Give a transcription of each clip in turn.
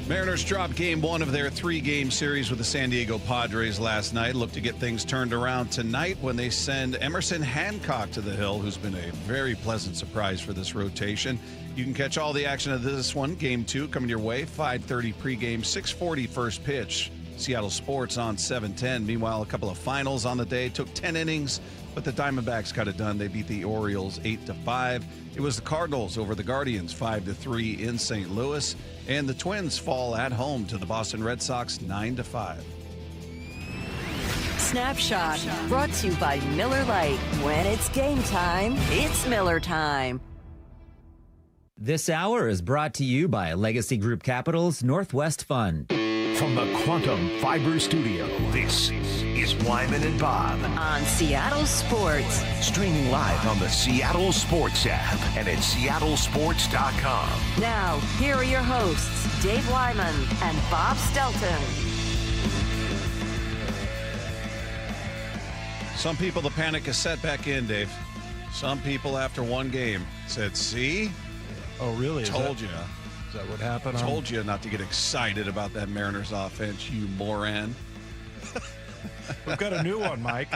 Mariners dropped game one of their three-game series with the San Diego Padres last night. Look to get things turned around tonight when they send Emerson Hancock to the hill, who's been a very pleasant surprise for this rotation. You can catch all the action of this one, game two, coming your way, 5:30 pregame, 6:40 first pitch. Seattle Sports on 7:10. Meanwhile, a couple of finals on the day. Took 10 innings, but the Diamondbacks got it done. They beat the Orioles 8-5. It was the Cardinals over the Guardians 5-3 in St. Louis. And the Twins fall at home to the Boston Red Sox 9-5. Snapshot brought to you by Miller Lite. When it's game time, it's Miller time. This hour is brought to you by Legacy Group Capital's Northwest Fund. From the Quantum Fiber Studio, this is Wyman and Bob. On Seattle Sports. Streaming live on the Seattle Sports app and at seattlesports.com. Now, here are your hosts, Dave Wyman and Bob Stelton. Some people, the panic is set back in, Dave. Some people, after one game, said, see? Oh, really? Told you. Is that what happened? Told you not to get excited about that Mariners offense, you moron. We've got a new one, Mike.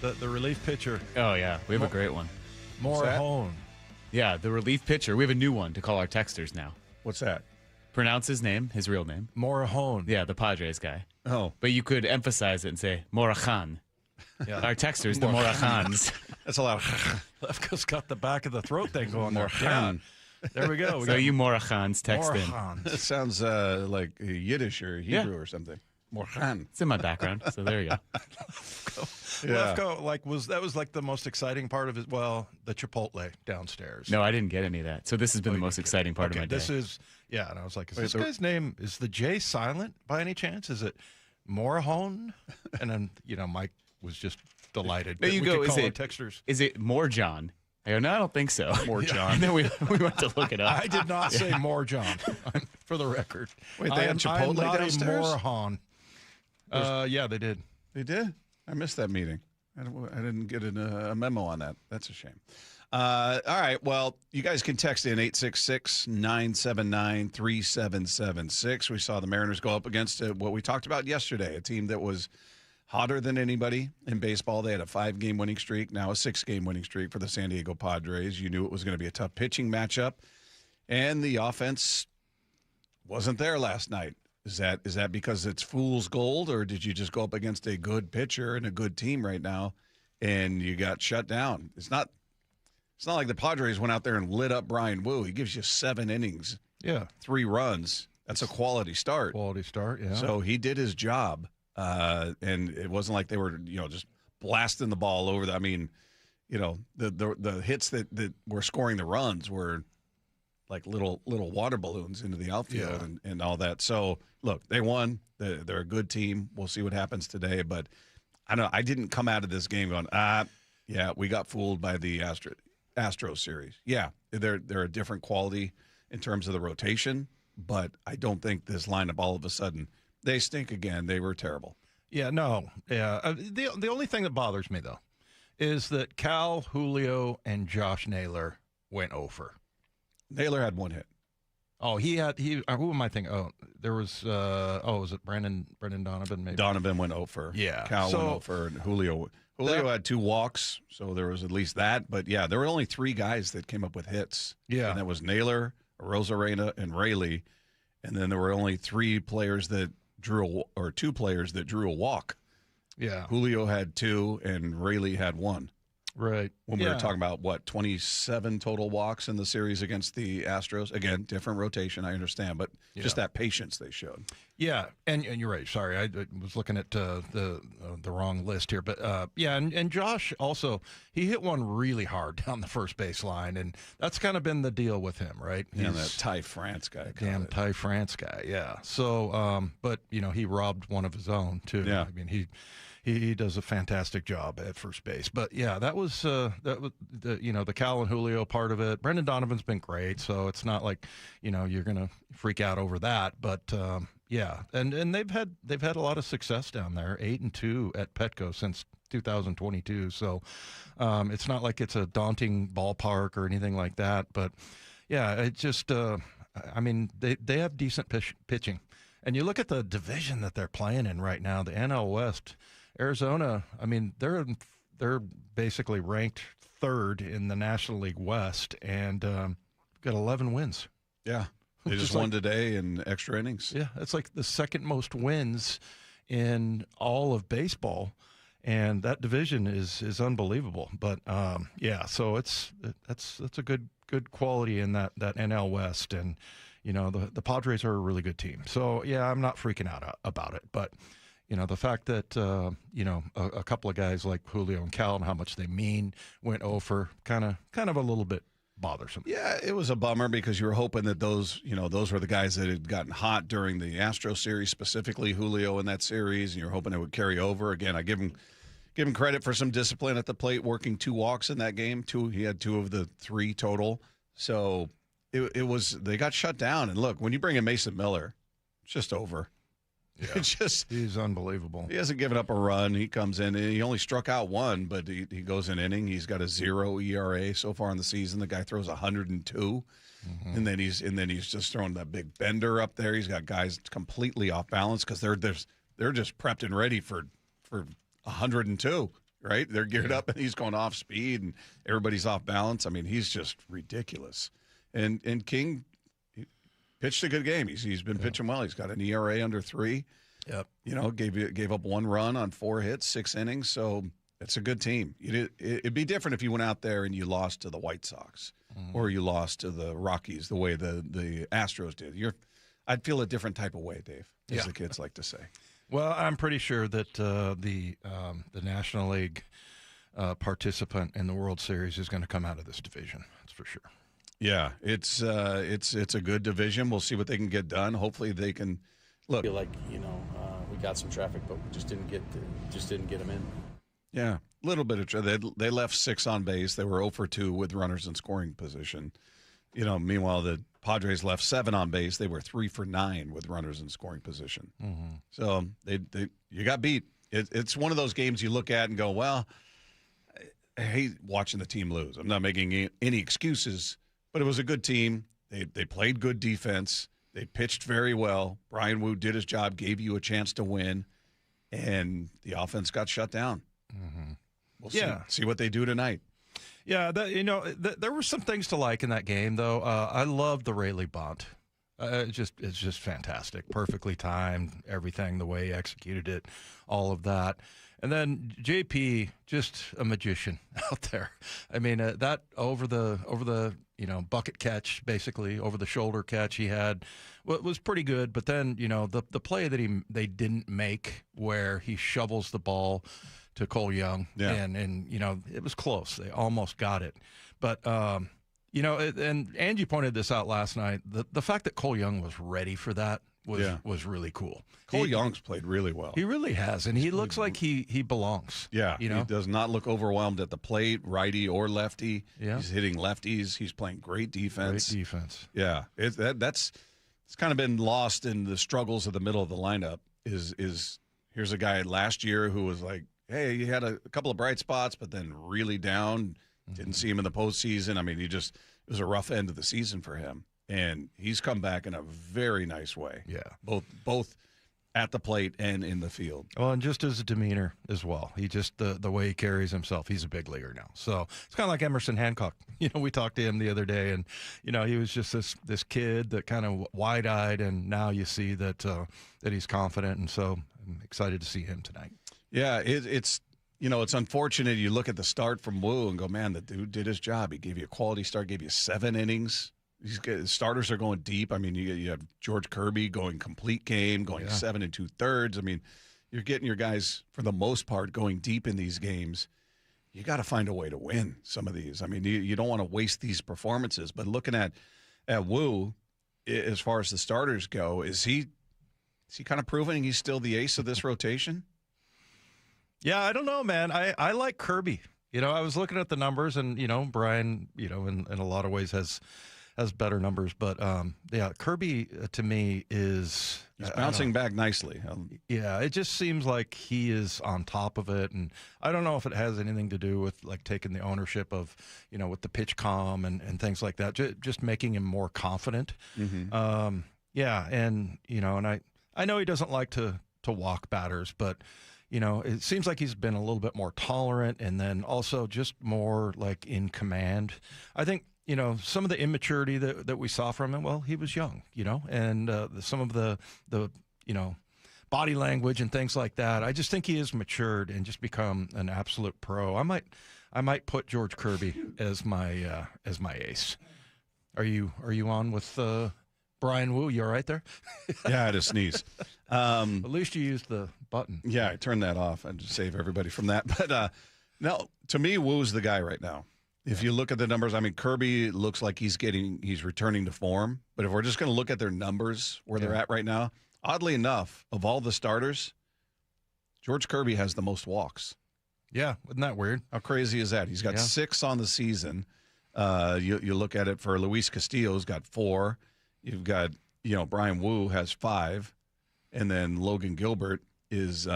The relief pitcher. Oh, yeah. We have a great one. Morahone. Yeah, the relief pitcher. We have a new one to call our texters now. What's that? Pronounce his name, his real name. Morahone. Yeah, the Padres guy. Oh. But you could emphasize it and say Morahan. Yeah. Our texters, the Morahans. That's a lot of... Lefko's got the back of the throat thing going there. Morahan. There we go. So you Morahans text Morahans. That sounds like Yiddish or Hebrew or something. Morahan. It's in my background, so there you go. Lefko, that was like the most exciting part of it. Well, the Chipotle downstairs. No, I didn't get any of that. So this has been the most exciting part of my day. This is, yeah, and I was like, is this guy's name, is the J silent by any chance? Is it Morahone? And then, Mike was just delighted. There you we go. Could call him texters. Is it more John? I go, no, I don't think so. More John. And then we went to look it up. I did not say more John, for the record. Wait, they had Chipotle downstairs? Morahone. Yeah, they did. They did? I missed that meeting. I didn't get a memo on that. That's a shame. All right. Well, you guys can text in 866-979-3776. We saw the Mariners go up against what we talked about yesterday, a team that was hotter than anybody in baseball. They had a 5-game winning streak, now a 6-game winning streak for the San Diego Padres. You knew it was going to be a tough pitching matchup, and the offense wasn't there last night. Is that because it's fool's gold, or did you just go up against a good pitcher and a good team right now, and you got shut down? It's not like the Padres went out there and lit up Brian Wu. He gives you 7 innings, 3 runs. That's a quality start. Quality start, yeah. So he did his job, and it wasn't like they were just blasting the ball over. I mean, the hits that were scoring the runs were like little water balloons into the outfield and all that. So, look, they won. They're a good team. We'll see what happens today. But I didn't come out of this game going, we got fooled by the Astros series. Yeah, they're a different quality in terms of the rotation, but I don't think this lineup all of a sudden, they stink again. They were terrible. Yeah, no. Yeah. The only thing that bothers me, though, is that Cal, Julio, and Josh Naylor went over. Naylor had 1 hit. Oh, who am I thinking? Oh, there was, was it Brendan Donovan maybe? Donovan went over. Yeah. Cal went over, and Julio had 2 walks, so there was at least that. But, yeah, there were only 3 guys that came up with hits. Yeah. And that was Naylor, Rosarena, and Rayleigh. And then there were only 2 players that drew a walk. Yeah. Julio had 2, and Rayleigh had 1. Right. When we were talking about, 27 total walks in the series against the Astros. Again, different rotation, I understand, but just that patience they showed. Yeah, and you're right. Sorry, I was looking at the wrong list here. But, and Josh also, he hit one really hard down the first base line, and that's kind of been the deal with him, right? Yeah, that Ty France guy. Damn Ty France guy, yeah. So, but, he robbed one of his own, too. Yeah. I mean, he does a fantastic job at first base. But, yeah, that was the Cal and Julio part of it. Brendan Donovan's been great, so it's not like, you're going to freak out over that. But, and they've had a lot of success down there, 8-2 at Petco since 2022. So it's not like it's a daunting ballpark or anything like that. But, yeah, it just I mean, they have decent pitching. And you look at the division that they're playing in right now, the NL West, Arizona, I mean, they're basically ranked third in the National League West and got 11 wins. Yeah. They just won today in extra innings. Yeah, it's like the second most wins in all of baseball. And that division is unbelievable. But, so that's a good quality in that NL West. And, the Padres are a really good team. So, yeah, I'm not freaking out about it. But, the fact that, a couple of guys like Julio and Cal and how much they mean went over kind of a little bit bothersome. Yeah, it was a bummer because you were hoping that those were the guys that had gotten hot during the Astro series, specifically Julio in that series, and you're hoping it would carry over. Again, I give him credit for some discipline at the plate, working 2 walks in that game. He had 2 of the 3 total. So they got shut down. And look, when you bring in Mason Miller, it's just over. Yeah. He's unbelievable. He hasn't given up a run. He comes in and he only struck out 1, but he goes an inning. He's got a 0 ERA so far in the season. The guy throws 102, and then he's just throwing that big bender up there. He's got guys completely off balance because they're just prepped and ready for 102. Right? They're geared up and he's going off speed and everybody's off balance. I mean, he's just ridiculous. And King pitched a good game. He's been pitching well. He's got an ERA under 3. Yep. Gave up 1 run on 4 hits, 6 innings. So it's a good team. It'd be different if you went out there and you lost to the White Sox or you lost to the Rockies the way the Astros did. I'd feel a different type of way, Dave, as the kids like to say. Well, I'm pretty sure that the National League participant in the World Series is going to come out of this division. That's for sure. Yeah, it's a good division. We'll see what they can get done. Hopefully, they can look. I feel like we got some traffic, but we just didn't get them in. Yeah, a little bit of they left 6 on base. They were 0 for 2 with runners in scoring position. Meanwhile, the Padres left 7 on base. They were 3 for 9 with runners in scoring position. Mm-hmm. So you got beat. It's one of those games you look at and go, well, I hate watching the team lose. I'm not making any excuses. But it was a good team. They played good defense. They pitched very well. Brian Wu did his job, gave you a chance to win, and the offense got shut down. Mm-hmm. We'll see what they do tonight. Yeah, there were some things to like in that game, though. I loved the Rayleigh bunt. It's just fantastic, perfectly timed, everything, the way he executed it, all of that. And then JP, just a magician out there. I mean, that over the bucket catch, basically over the shoulder catch he had, was pretty good. But then the play that they didn't make, where he shovels the ball to Cole Young, and it was close. They almost got it, but and Angie pointed this out last night. The fact that Cole Young was ready for that was really cool. Cole Young's played really well. He really has, and he looks like he belongs. Yeah, he does not look overwhelmed at the plate, righty or lefty. Yeah. He's hitting lefties. He's playing great defense. Great defense. Yeah, it's kind of been lost in the struggles of the middle of the lineup. Is here's a guy last year who was like, hey, he had a couple of bright spots, but then really down. Didn't see him in the postseason. I mean, it was a rough end of the season for him. And he's come back in a very nice way. Yeah. Both at the plate and in the field. Well, and just his demeanor as well. He just, the way he carries himself, he's a big leaguer now. So it's kind of like Emerson Hancock. We talked to him the other day, and, he was just this kid that kind of wide-eyed, and now you see that he's confident, and so I'm excited to see him tonight. Yeah, it's unfortunate. You look at the start from Wu and go, man, the dude did his job. He gave you a quality start, gave you 7 innings. Starters are going deep. I mean, you have George Kirby going complete game, going 7 2/3. I mean, you're getting your guys, for the most part, going deep in these games. You got to find a way to win some of these. I mean, you don't want to waste these performances. But looking at Wu, as far as the starters go, is he kind of proving he's still the ace of this rotation? Yeah, I don't know, man. I like Kirby. I was looking at the numbers, and Brian, in a lot of ways has has better numbers. But yeah, Kirby to me is he's bouncing back nicely. Yeah, it just seems like he is on top of it, and I don't know if it has anything to do with like taking the ownership of, with the pitch comm and things like that, just making him more confident. Mm-hmm. Yeah, and and I know he doesn't like to walk batters, but it seems like he's been a little bit more tolerant, and then also just more like in command. I think some of the immaturity that we saw from him. Well, he was young, and some of the body language and things like that. I just think he has matured and just become an absolute pro. I might put George Kirby as my ace. Are you on with Brian Wu? You all right there? Yeah, I had to sneeze. At least you used the button. Yeah, I turned that off and just save everybody from that. But no, to me, Wu's the guy right now. If you look at the numbers, I mean, Kirby looks like he's returning to form. But if we're just going to look at their numbers where they're at right now, oddly enough, of all the starters, George Kirby has the most walks. Yeah, isn't that weird? How crazy is that? He's got 6 on the season. You look at it for Luis Castillo's got 4. You've got, Brian Wu has 5, and then Logan Gilbert is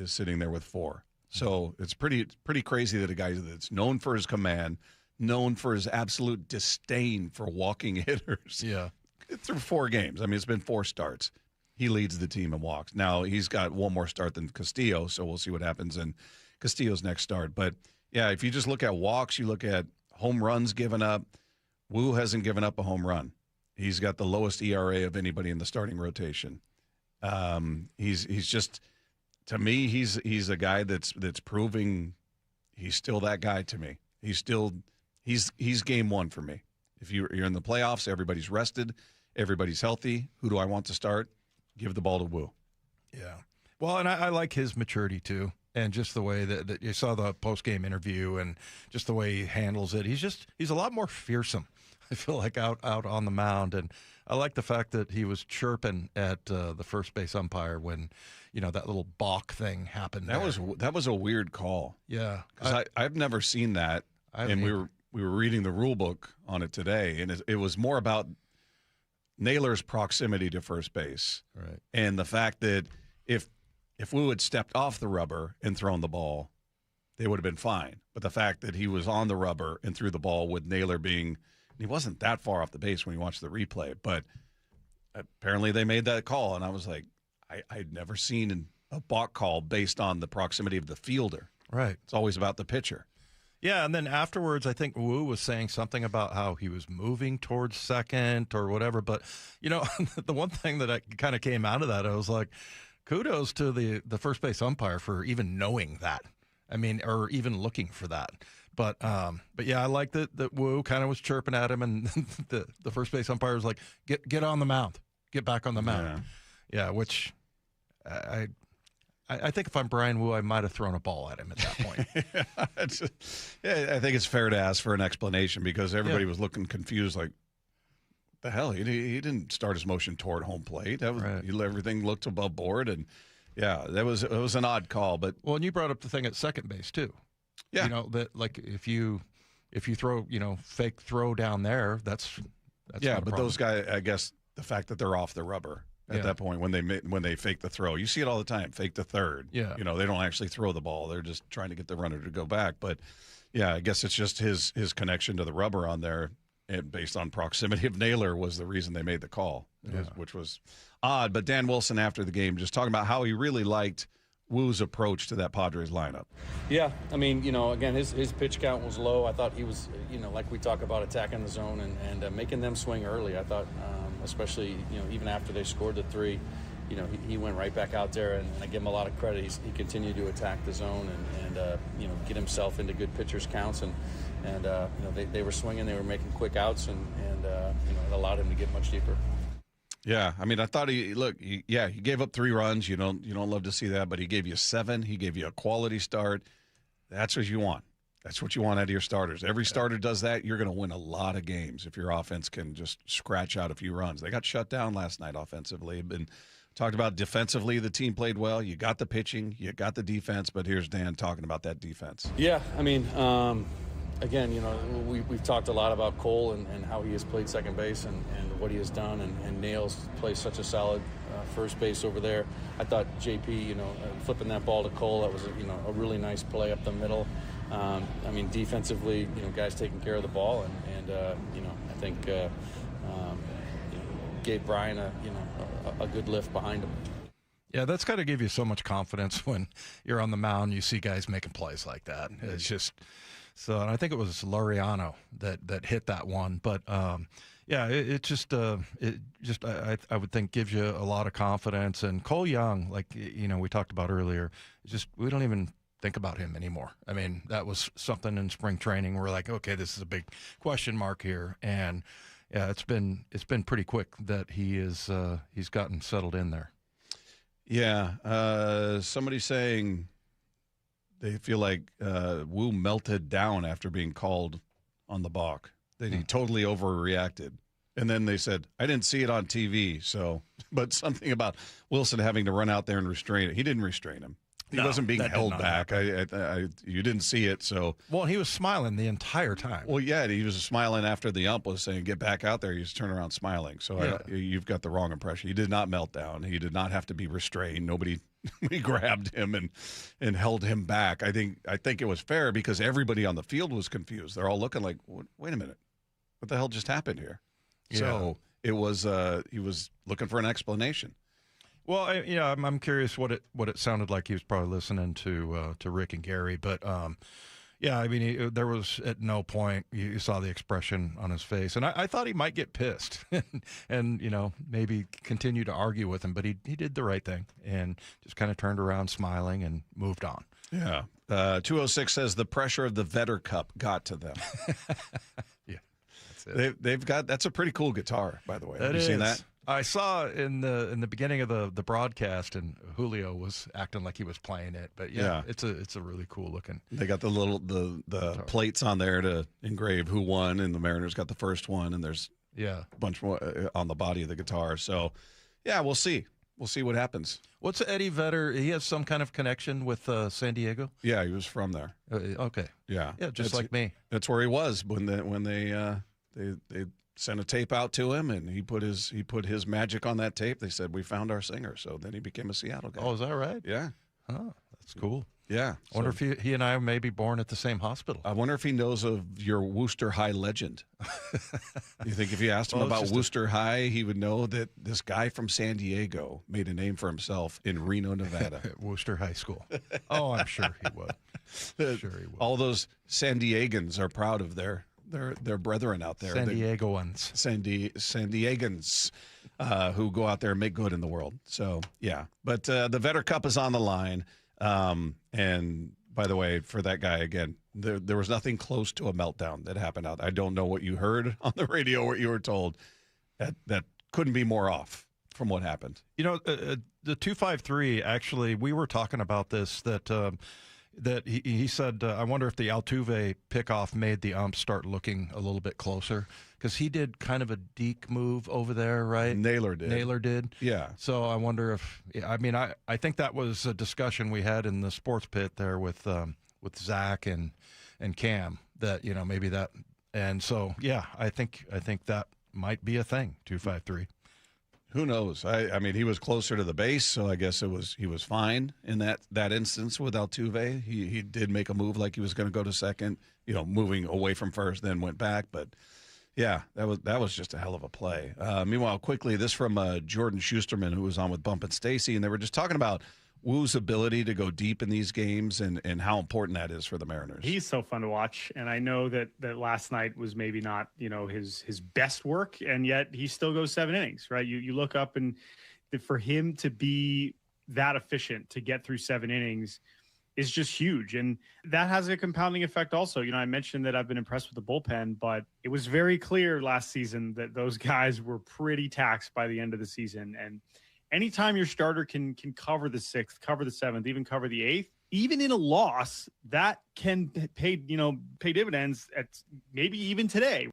sitting there with 4. So it's pretty crazy that a guy that's known for his command, known for his absolute disdain for walking hitters. Yeah. Through 4 games. I mean, it's been 4 starts. He leads the team in walks. Now, he's got one more start than Castillo, so we'll see what happens in Castillo's next start. But, yeah, if you just look at walks, you look at home runs given up, Wu hasn't given up a home run. He's got the lowest ERA of anybody in the starting rotation. He's just, to me, he's a guy that's proving he's still that guy to me. He's game one for me. If you're in the playoffs, everybody's rested, everybody's healthy. Who do I want to start? Give the ball to Wu. Yeah. Well, and I like his maturity too, and just the way that you saw the post-game interview and just the way he handles it. He's a lot more fearsome, I feel like, out on the mound. And I like the fact that he was chirping at the first base umpire when, that little balk thing happened. That was a weird call. Yeah. Because I've never seen that. And we were reading the rule book on it today, and it was more about Naylor's proximity to first base. Right. And the fact that if Wu had stepped off the rubber and thrown the ball, they would have been fine. But the fact that he was on the rubber and threw the ball with Naylor being – he wasn't that far off the base when you watched the replay. But apparently they made that call, and I was like, I'd never seen a balk call based on the proximity of the fielder. Right. It's always about the pitcher. Yeah, and then afterwards, I think Wu was saying something about how he was moving towards second or whatever. But, the one thing that kind of came out of that, I was like, kudos to the first base umpire for even knowing that. I mean, or even looking for that. But yeah, I like that Wu kind of was chirping at him, and the first base umpire was like, get on the mound. Get back on the mound. Yeah, which I think if I'm Brian Wu, I might have thrown a ball at him at that point. I think it's fair to ask for an explanation because everybody was looking confused, like, the hell? He didn't start his motion toward home plate. That was everything looked above board, and it was an odd call. But well, and you brought up the thing at second base too. Yeah, that like if you throw fake throw down there, that's yeah. But those guys, I guess, the fact that they're off the rubber. At that point, when they fake the throw, you see it all the time. Fake the third. Yeah, they don't actually throw the ball; they're just trying to get the runner to go back. But yeah, I guess it's just his connection to the rubber on there, and based on proximity of Naylor, was the reason they made the call, which was odd. But Dan Wilson, after the game, just talking about how he really liked Wu's approach to that Padres lineup. Yeah, I mean, again, his pitch count was low. I thought he was, like we talk about attacking the zone and making them swing early. I thought, especially, even after they scored the 3, he went right back out there, and I give him a lot of credit. He continued to attack the zone and get himself into good pitchers counts, and they were swinging, they were making quick outs, and it allowed him to get much deeper. Yeah, I mean, I thought he gave up 3 runs. You don't love to see that, but he gave you 7. He gave you a quality start. That's what you want. That's what you want out of your starters. Every starter does that. You're going to win a lot of games if your offense can just scratch out a few runs. They got shut down last night offensively. And talked about defensively, the team played well. You got the pitching, you got the defense, but here's Dan talking about that defense. Yeah, I mean, again, we've talked a lot about Cole and how he has played second base and what he has done, and Nails plays such a solid first base over there. I thought JP, flipping that ball to Cole, that was a really nice play up the middle. Defensively, guys taking care of the ball, and I think gave Brian a good lift behind him. Yeah, that's got to give you so much confidence when you're on the mound. You see guys making plays like that. It's just so. And I think it was Laureano that hit that one. But yeah, I would think gives you a lot of confidence. And Cole Young, like we talked about earlier, we don't even think about him anymore. I mean, that was something in spring training. We're like, okay, this is a big question mark here, and yeah, it's been pretty quick that he's gotten settled in there. Yeah, somebody saying they feel like Wu melted down after being called on the balk. That he totally overreacted. And then they said, I didn't see it on TV, but something about Wilson having to run out there and restrain it. He didn't restrain him. He wasn't being held back. You didn't see it, so. Well, he was smiling the entire time. Well, yeah, he was smiling after the ump was saying, get back out there. He was turning around smiling. So yeah. You've got the wrong impression. He did not melt down. He did not have to be restrained. Nobody grabbed him and held him back. I think it was fair because everybody on the field was confused. They're all looking like, wait a minute. What the hell just happened here? Yeah. So it was he was looking for an explanation. Well, I'm curious what it sounded like. He was probably listening to Rick and Gary, but there was at no point you saw the expression on his face, and I thought he might get pissed and maybe continue to argue with him, but he did the right thing and just kind of turned around smiling and moved on. Yeah. 206 says the pressure of the Vedder Cup got to them. Yeah, that's it. That's a pretty cool guitar, by the way. Have you seen that? I saw in the beginning of the broadcast, and Julio was acting like he was playing it. But yeah. it's a really cool looking. They got the plates on there to engrave who won, and the Mariners got the first one, and there's a bunch more on the body of the guitar. So yeah, we'll see. We'll see what happens. What's Eddie Vedder? He has some kind of connection with San Diego. Yeah, he was from there. Okay. Yeah, just like me. That's where he was when they sent a tape out to him, and he put his magic on that tape. They said, we found our singer. So then he became a Seattle guy. Oh, is that right? Yeah. Oh, that's cool. Yeah. I wonder if he and I may be born at the same hospital. I wonder if he knows of your Worcester High legend. You think if you asked him about Worcester High, he would know that this guy from San Diego made a name for himself in Reno, Nevada. Worcester High School. Oh, I'm sure he would. All those San Diegans are proud of their brethren out there. San Diegoans. San Diegans who go out there and make good in the world. So, yeah. But the Vedder Cup is on the line. And, by the way, for that guy, again, there was nothing close to a meltdown that happened out there. I don't know what you heard on the radio or what you were told. That couldn't be more off from what happened. The 253, actually, we were talking about this, that he said, I wonder if the Altuve pickoff made the ump start looking a little bit closer, because he did kind of a deke move over there, right? Naylor did. Yeah. So I wonder if I think that was a discussion we had in the sports pit there with Zach and Cam, that maybe that, and so yeah, I think that might be a thing. 253. Who knows? I mean, he was closer to the base, so I guess he was fine in that instance with Altuve. He did make a move like he was going to go to second, moving away from first, then went back. But yeah, that was just a hell of a play. Meanwhile, quickly, this from Jordan Schusterman, who was on with Bump and Stacy, and they were just talking about Wu's ability to go deep in these games and how important that is for the Mariners. He's so fun to watch, and I know that last night was maybe not his best work, and yet he still goes 7 innings, right? You look up, and for him to be that efficient to get through 7 innings is just huge, and that has a compounding effect also. I mentioned that I've been impressed with the bullpen, but it was very clear last season that those guys were pretty taxed by the end of the season, and anytime your starter can cover the 6th, cover the 7th, even cover the 8th, even in a loss, that can pay dividends at maybe even today.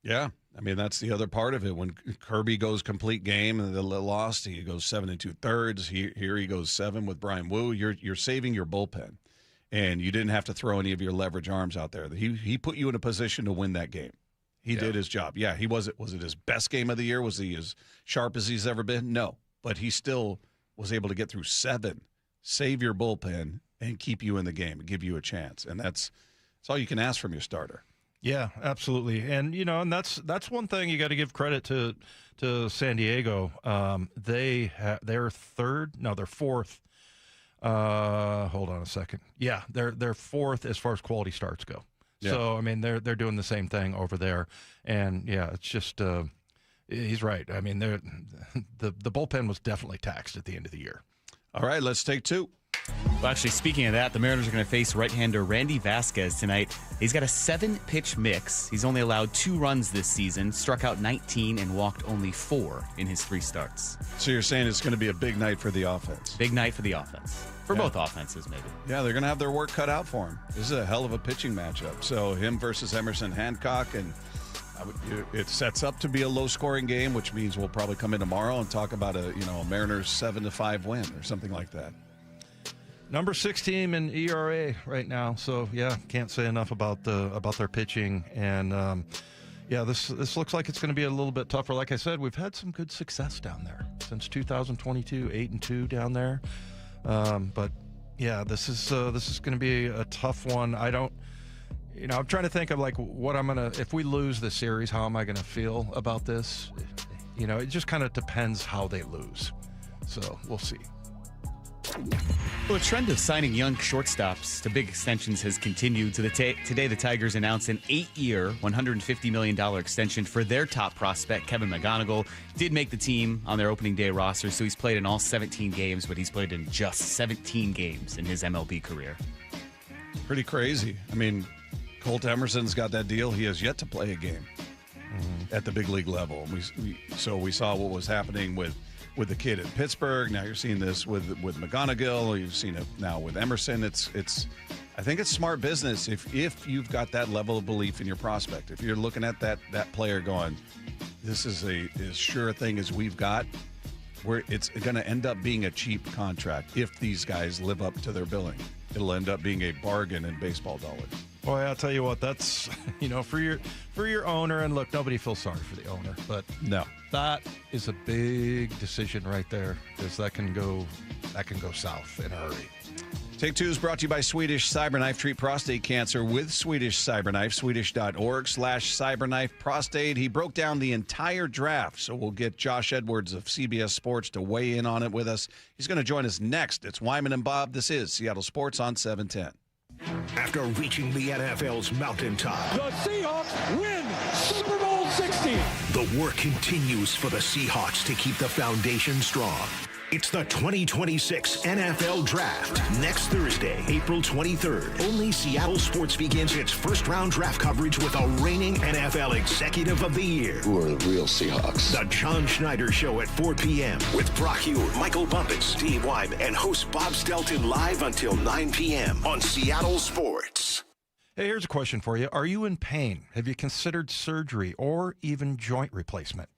Yeah. I mean, that's the other part of it. When Kirby goes complete game and the loss, he goes 7 2/3. Here he goes 7 with Brian Wu. You're saving your bullpen. and you didn't have to throw any of your leverage arms out there. He put you in a position to win that game. He did his job. Yeah, was it his best game of the year? Was he as sharp as he's ever been? No, but he still was able to get through 7, save your bullpen, and keep you in the game, and give you a chance. And that's all you can ask from your starter. Yeah, absolutely. And and that's one thing you got to give credit to San Diego. They're fourth. Hold on a second. Yeah, they're fourth as far as quality starts go. Yeah. So I mean they're doing the same thing over there, and yeah, it's just he's right. I mean the bullpen was definitely taxed at the end of the year. All right, let's take 2. Well, actually, speaking of that, the Mariners are going to face right-hander Randy Vasquez tonight. He's got a 7-pitch mix. He's only allowed 2 runs this season, struck out 19, and walked only 4 in his 3 starts. So you're saying it's going to be a big night for the offense? Big night for the offense. For both offenses, maybe. Yeah, they're going to have their work cut out for him. This is a hell of a pitching matchup. So him versus Emerson Hancock, and it sets up to be a low-scoring game, which means we'll probably come in tomorrow and talk about a Mariners 7-5 win or something like that. Number 6 team in ERA right now, so yeah, can't say enough about their pitching, and this looks like it's going to be a little bit tougher. Like I said, we've had some good success down there since 2022, 8-2 down there, but yeah, this is going to be a tough one. I'm trying to think of like what I'm gonna if we lose the series, how am I going to feel about this? It just kind of depends how they lose, so we'll see. Well, a trend of signing young shortstops to big extensions has continued. Today, the Tigers announced an 8-year, $150 million extension for their top prospect, Kevin McGonigal. Did make the team on their opening day roster, so he's played in all 17 games, but he's played in just 17 games in his MLB career. Pretty crazy. I mean, Colt Emerson's got that deal. He has yet to play a game at the big league level. We saw what was happening with the kid in Pittsburgh. Now you're seeing this with McGonigal. You've seen it now with Emerson. I think it's smart business if you've got that level of belief in your prospect. If you're looking at that player going, this is as sure a thing as we've got, where it's going to end up being a cheap contract if these guys live up to their billing. It'll end up being a bargain in baseball dollars. Boy, I'll tell you what, that's for your owner, and look, nobody feels sorry for the owner, but no, that is a big decision right there, because that can go south in a hurry. Take 2 is brought to you by Swedish Cyberknife. Treat prostate cancer with Swedish Cyberknife. Swedish.org/cyberknife prostate. He broke down the entire draft, so we'll get Josh Edwards of CBS Sports to weigh in on it with us. He's going to join us next. It's Wyman and Bob. This is Seattle Sports on 710. After reaching the NFL's mountaintop, the Seahawks win Super Bowl 60. The work continues for the Seahawks to keep the foundation strong. It's the 2026 NFL Draft. Next Thursday, April 23rd. Only Seattle Sports begins its first-round draft coverage with a reigning NFL Executive of the Year. Who are the real Seahawks? The John Schneider Show at 4 p.m. with Brock Hughes, Michael Bumpet, Steve Wyman, and host Bob Stelton live until 9 p.m. on Seattle Sports. Hey, here's a question for you. Are you in pain? Have you considered surgery or even joint replacement?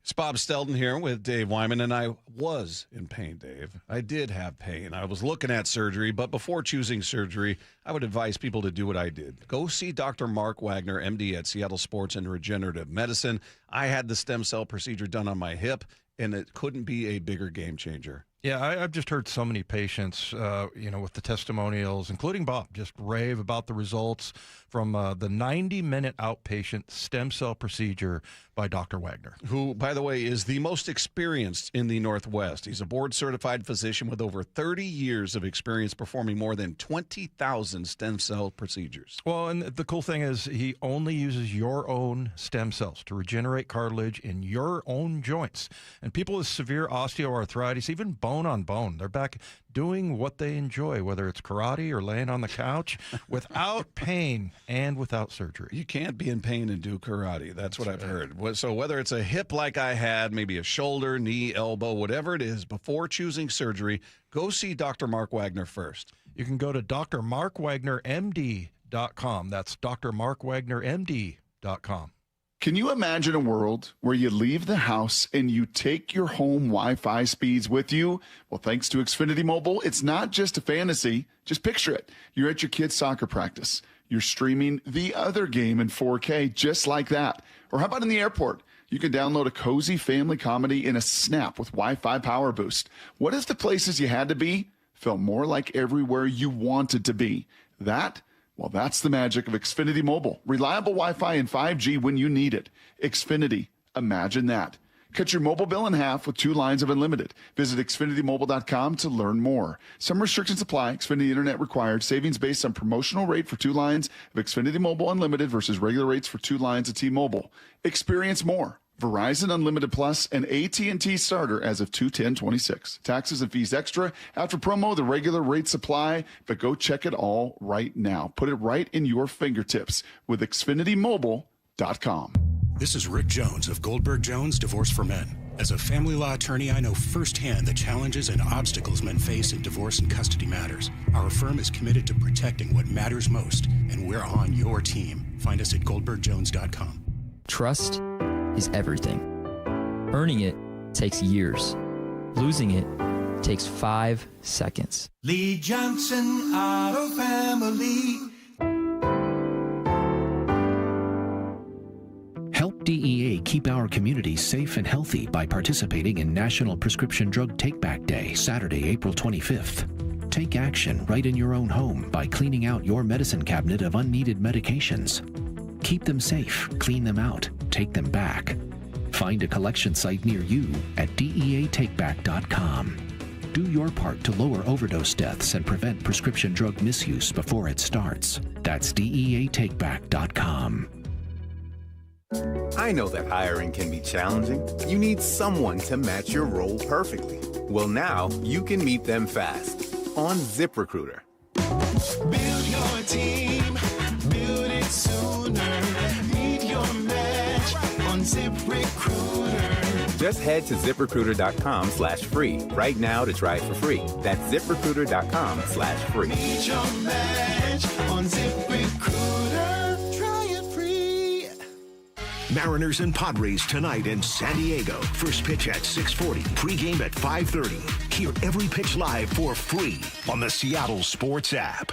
It's Bob Stelton here with Dave Wyman, and I was in pain, Dave. I did have pain. I was looking at surgery, but before choosing surgery, I would advise people to do what I did. Go see Dr. Mark Wagner, MD at Seattle Sports and Regenerative Medicine. I had the stem cell procedure done on my hip, and it couldn't be a bigger game changer. Yeah, I've just heard so many patients, with the testimonials, including Bob, just rave about the results from the 90-minute outpatient stem cell procedure by Dr. Wagner. Who, by the way, is the most experienced in the Northwest. He's a board-certified physician with over 30 years of experience performing more than 20,000 stem cell procedures. Well, and the cool thing is he only uses your own stem cells to regenerate cartilage in your own joints. And people with severe osteoarthritis, even bone on bone, they're back doing what they enjoy, whether it's karate or laying on the couch, without pain and without surgery. You can't be in pain and do karate. That's what I've heard. So whether it's a hip like I had, maybe a shoulder, knee, elbow, whatever it is, before choosing surgery, go see Dr. Mark Wagner first. You can go to drmarkwagnermd.com. That's drmarkwagnermd.com. Can you imagine a world where you leave the house and you take your home Wi-Fi speeds with you? Well, thanks to Xfinity Mobile, it's not just a fantasy. Just picture it. You're at your kid's soccer practice. You're streaming the other game in 4K just like that. Or how about in the airport? You can download a cozy family comedy in a snap with Wi-Fi Power Boost. What if the places you had to be felt more like everywhere you wanted to be? Well, that's the magic of Xfinity Mobile. Reliable Wi-Fi and 5G when you need it. Xfinity. Imagine that. Cut your mobile bill in half with 2 lines of unlimited. Visit XfinityMobile.com to learn more. Some restrictions apply. Xfinity Internet required. Savings based on promotional rate for 2 lines of Xfinity Mobile Unlimited versus regular rates for 2 lines of T-Mobile. Experience more. Verizon Unlimited Plus and AT&T Starter as of 2/10/26. Taxes and fees extra. After promo, the regular rates apply, but go check it all right now. Put it right in your fingertips with XfinityMobile.com. This is Rick Jones of Goldberg Jones Divorce for Men. As a family law attorney, I know firsthand the challenges and obstacles men face in divorce and custody matters. Our firm is committed to protecting what matters most, and we're on your team. Find us at GoldbergJones.com. Trust is everything. Earning it takes years. Losing it takes 5 seconds. Lee Johnson Auto Family. Help DEA keep our community safe and healthy by participating in National Prescription Drug Take-Back Day, Saturday, April 25th. Take action right in your own home by cleaning out your medicine cabinet of unneeded medications. Keep them safe, clean them out, take them back. Find a collection site near you at DEATakeback.com. Do your part to lower overdose deaths and prevent prescription drug misuse before it starts. That's DEATakeback.com. I know that hiring can be challenging. You need someone to match your role perfectly. Well, now you can meet them fast on ZipRecruiter. Build your team, build it sooner. Meet your match on ZipRecruiter. Just head to ZipRecruiter.com/free right now to try it for free. That's ZipRecruiter.com/free. Meet your match on ZipRecruiter. Try it free. Mariners and Padres tonight in San Diego. First pitch at 6:40. Pregame at 5:30. Hear every pitch live for free on the Seattle Sports app.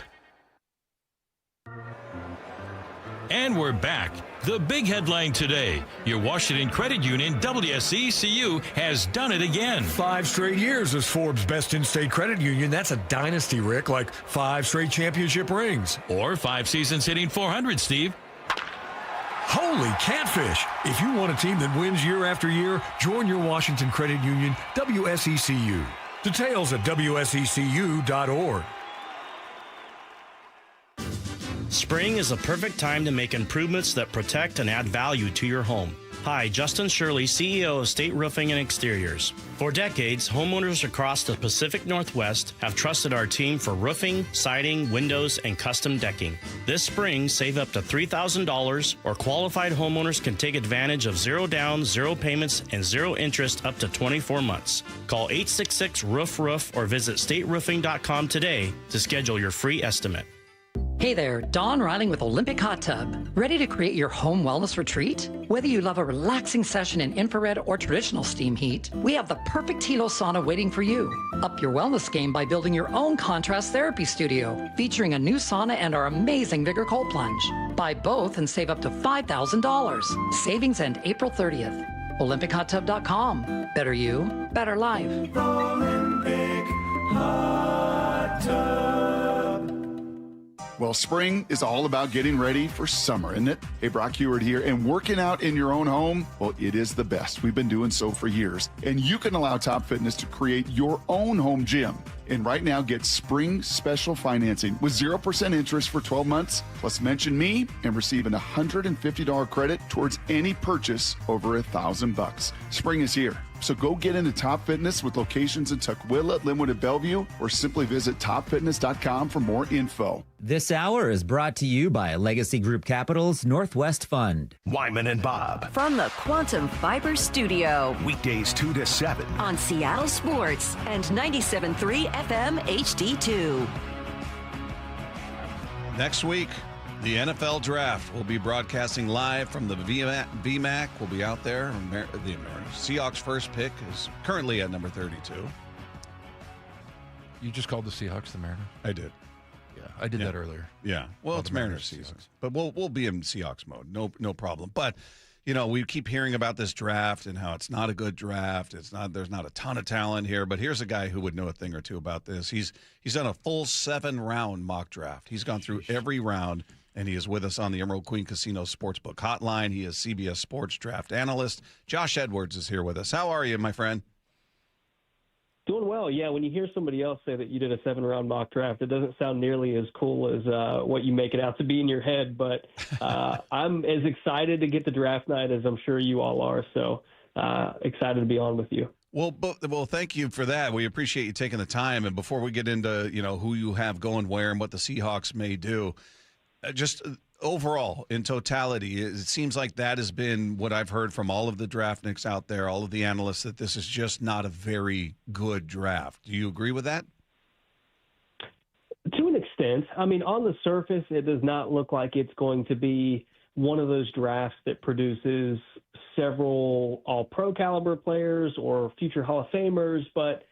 And we're back. The big headline today. Your Washington Credit Union, WSECU, has done it again. 5 straight years as Forbes' best in-state credit union. That's a dynasty, Rick, like 5 straight championship rings. Or 5 seasons hitting 400, Steve. Holy catfish! If you want a team that wins year after year, join your Washington Credit Union, WSECU. Details at WSECU.org. Spring is the perfect time to make improvements that protect and add value to your home. Hi, Justin Shirley, CEO of State Roofing and Exteriors. For decades, homeowners across the Pacific Northwest have trusted our team for roofing, siding, windows, and custom decking. This spring, save up to $3,000, or qualified homeowners can take advantage of 0 down, 0 payments, and 0 interest up to 24 months. Call 866-ROOF-ROOF or visit stateroofing.com today to schedule your free estimate. Hey there, Dawn Riley with Olympic Hot Tub. Ready to create your home wellness retreat? Whether you love a relaxing session in infrared or traditional steam heat, we have the perfect Hilo sauna waiting for you. Up your wellness game by building your own contrast therapy studio, featuring a new sauna and our amazing Vigor cold plunge. Buy both and save up to $5,000. Savings end April 30th. OlympicHotTub.com. Better you, better life. Olympic Hot Tub. Well, spring is all about getting ready for summer, isn't it? Hey, Brock Heward here, and working out in your own home, well, it is the best. We've been doing so for years, and you can allow Top Fitness to create your own home gym. And right now, get spring special financing with 0% interest for 12 months, plus mention me and receive an $150 credit towards any purchase over $1,000. Spring is here. So go get into Top Fitness with locations in Tukwila, Linwood, and Bellevue, or simply visit topfitness.com for more info. This hour is brought to you by Legacy Group Capital's Northwest Fund. Wyman and Bob. From the Quantum Fiber Studio. Weekdays 2 to 7. On Seattle Sports and 97.3 FM HD2. Next week, The NFL Draft will be broadcasting live from the VMAC. We'll be out there. The Seahawks' first pick is currently at number 32. You just called the Seahawks the Mariners? I did. Yeah, I did that earlier. Yeah. Well, it's Mariners season. But we'll be in Seahawks mode. No problem. But, we keep hearing about this draft and how it's not a good draft. There's not a ton of talent here. But here's a guy who would know a thing or two about this. He's done a full 7-round mock draft. He's gone through every round. And he is with us on the Emerald Queen Casino Sportsbook Hotline. He is CBS Sports Draft Analyst. Josh Edwards is here with us. How are you, my friend? Doing well, yeah. When you hear somebody else say that you did a 7-round mock draft, it doesn't sound nearly as cool as what you make it out to be in your head. But I'm as excited to get to draft night as I'm sure you all are. So excited to be on with you. Well, thank you for that. We appreciate you taking the time. And before we get into who you have going where and what the Seahawks may do, just overall, in totality, it seems like that has been what I've heard from all of the draftniks out there, all of the analysts, that this is just not a very good draft. Do you agree with that? To an extent. I mean, on the surface, it does not look like it's going to be one of those drafts that produces several all-pro caliber players or future Hall of Famers, but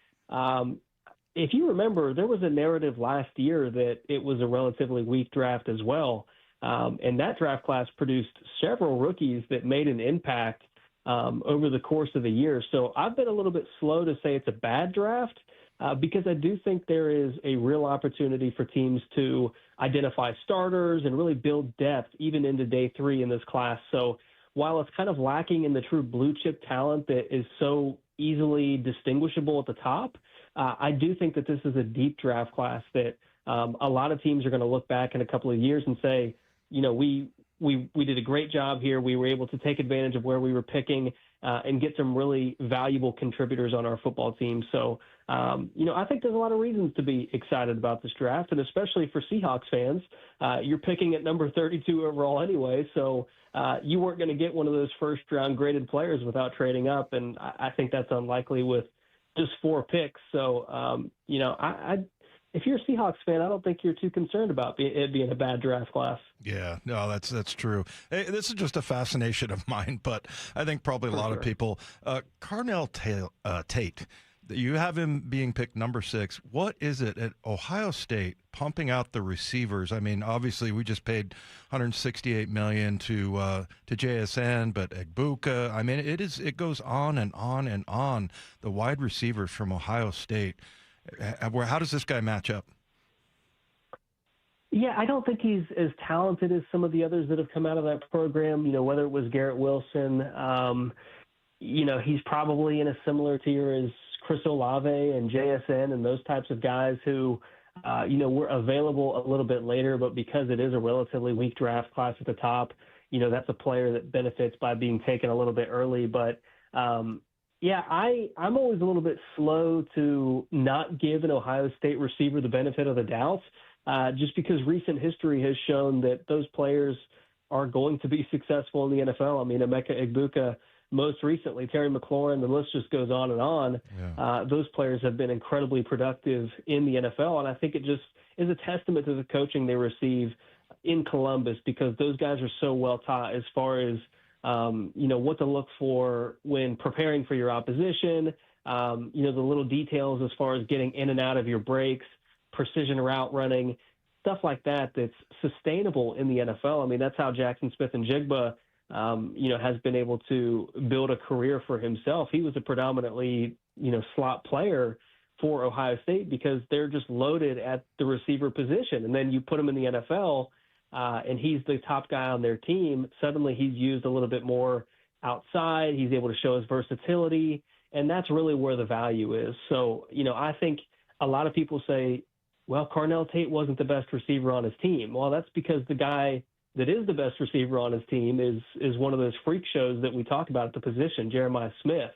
if you remember, there was a narrative last year that it was a relatively weak draft as well. And that draft class produced several rookies that made an impact over the course of the year. So I've been a little bit slow to say it's a bad draft because I do think there is a real opportunity for teams to identify starters and really build depth even into day 3 in this class. So while it's kind of lacking in the true blue chip talent that is so easily distinguishable at the top, I do think that this is a deep draft class that a lot of teams are going to look back in a couple of years and say, we did a great job here. We were able to take advantage of where we were picking and get some really valuable contributors on our football team. So, I think there's a lot of reasons to be excited about this draft, and especially for Seahawks fans. You're picking at number 32 overall anyway, so you weren't going to get one of those first-round graded players without trading up, and I think that's unlikely with just 4 picks. So, if you're a Seahawks fan, I don't think you're too concerned about it being a bad draft class. Yeah, no, that's true. Hey, this is just a fascination of mine, but I think probably a lot of people. Carnell Tate, you have him being picked number 6. What is it at Ohio State pumping out the receivers? I mean, obviously we just paid $168 million to JSN, but Egbuka. I mean, it goes on and on and on. The wide receivers from Ohio State. How does this guy match up? Yeah, I don't think he's as talented as some of the others that have come out of that program. Whether it was Garrett Wilson, he's probably in a similar tier as Chris Olave and JSN and those types of guys who, were available a little bit later, but because it is a relatively weak draft class at the top, that's a player that benefits by being taken a little bit early. But, I'm always a little bit slow to not give an Ohio State receiver the benefit of the doubt, just because recent history has shown that those players are going to be successful in the NFL. I mean, Emeka Egbuka, most recently, Terry McLaurin, the list just goes on and on. Yeah. Those players have been incredibly productive in the NFL, and I think it just is a testament to the coaching they receive in Columbus because those guys are so well taught as far as what to look for when preparing for your opposition, the little details as far as getting in and out of your breaks, precision route running, stuff like that that's sustainable in the NFL. I mean, that's how Jackson Smith-Njigba, has been able to build a career for himself. He was a predominantly, slot player for Ohio State because they're just loaded at the receiver position. And then you put him in the NFL, and he's the top guy on their team. Suddenly he's used a little bit more outside. He's able to show his versatility, and that's really where the value is. So, I think a lot of people say, well, Carnell Tate wasn't the best receiver on his team. Well, that's because the guy that is the best receiver on his team is one of those freak shows that we talk about at the position, Jeremiah Smith.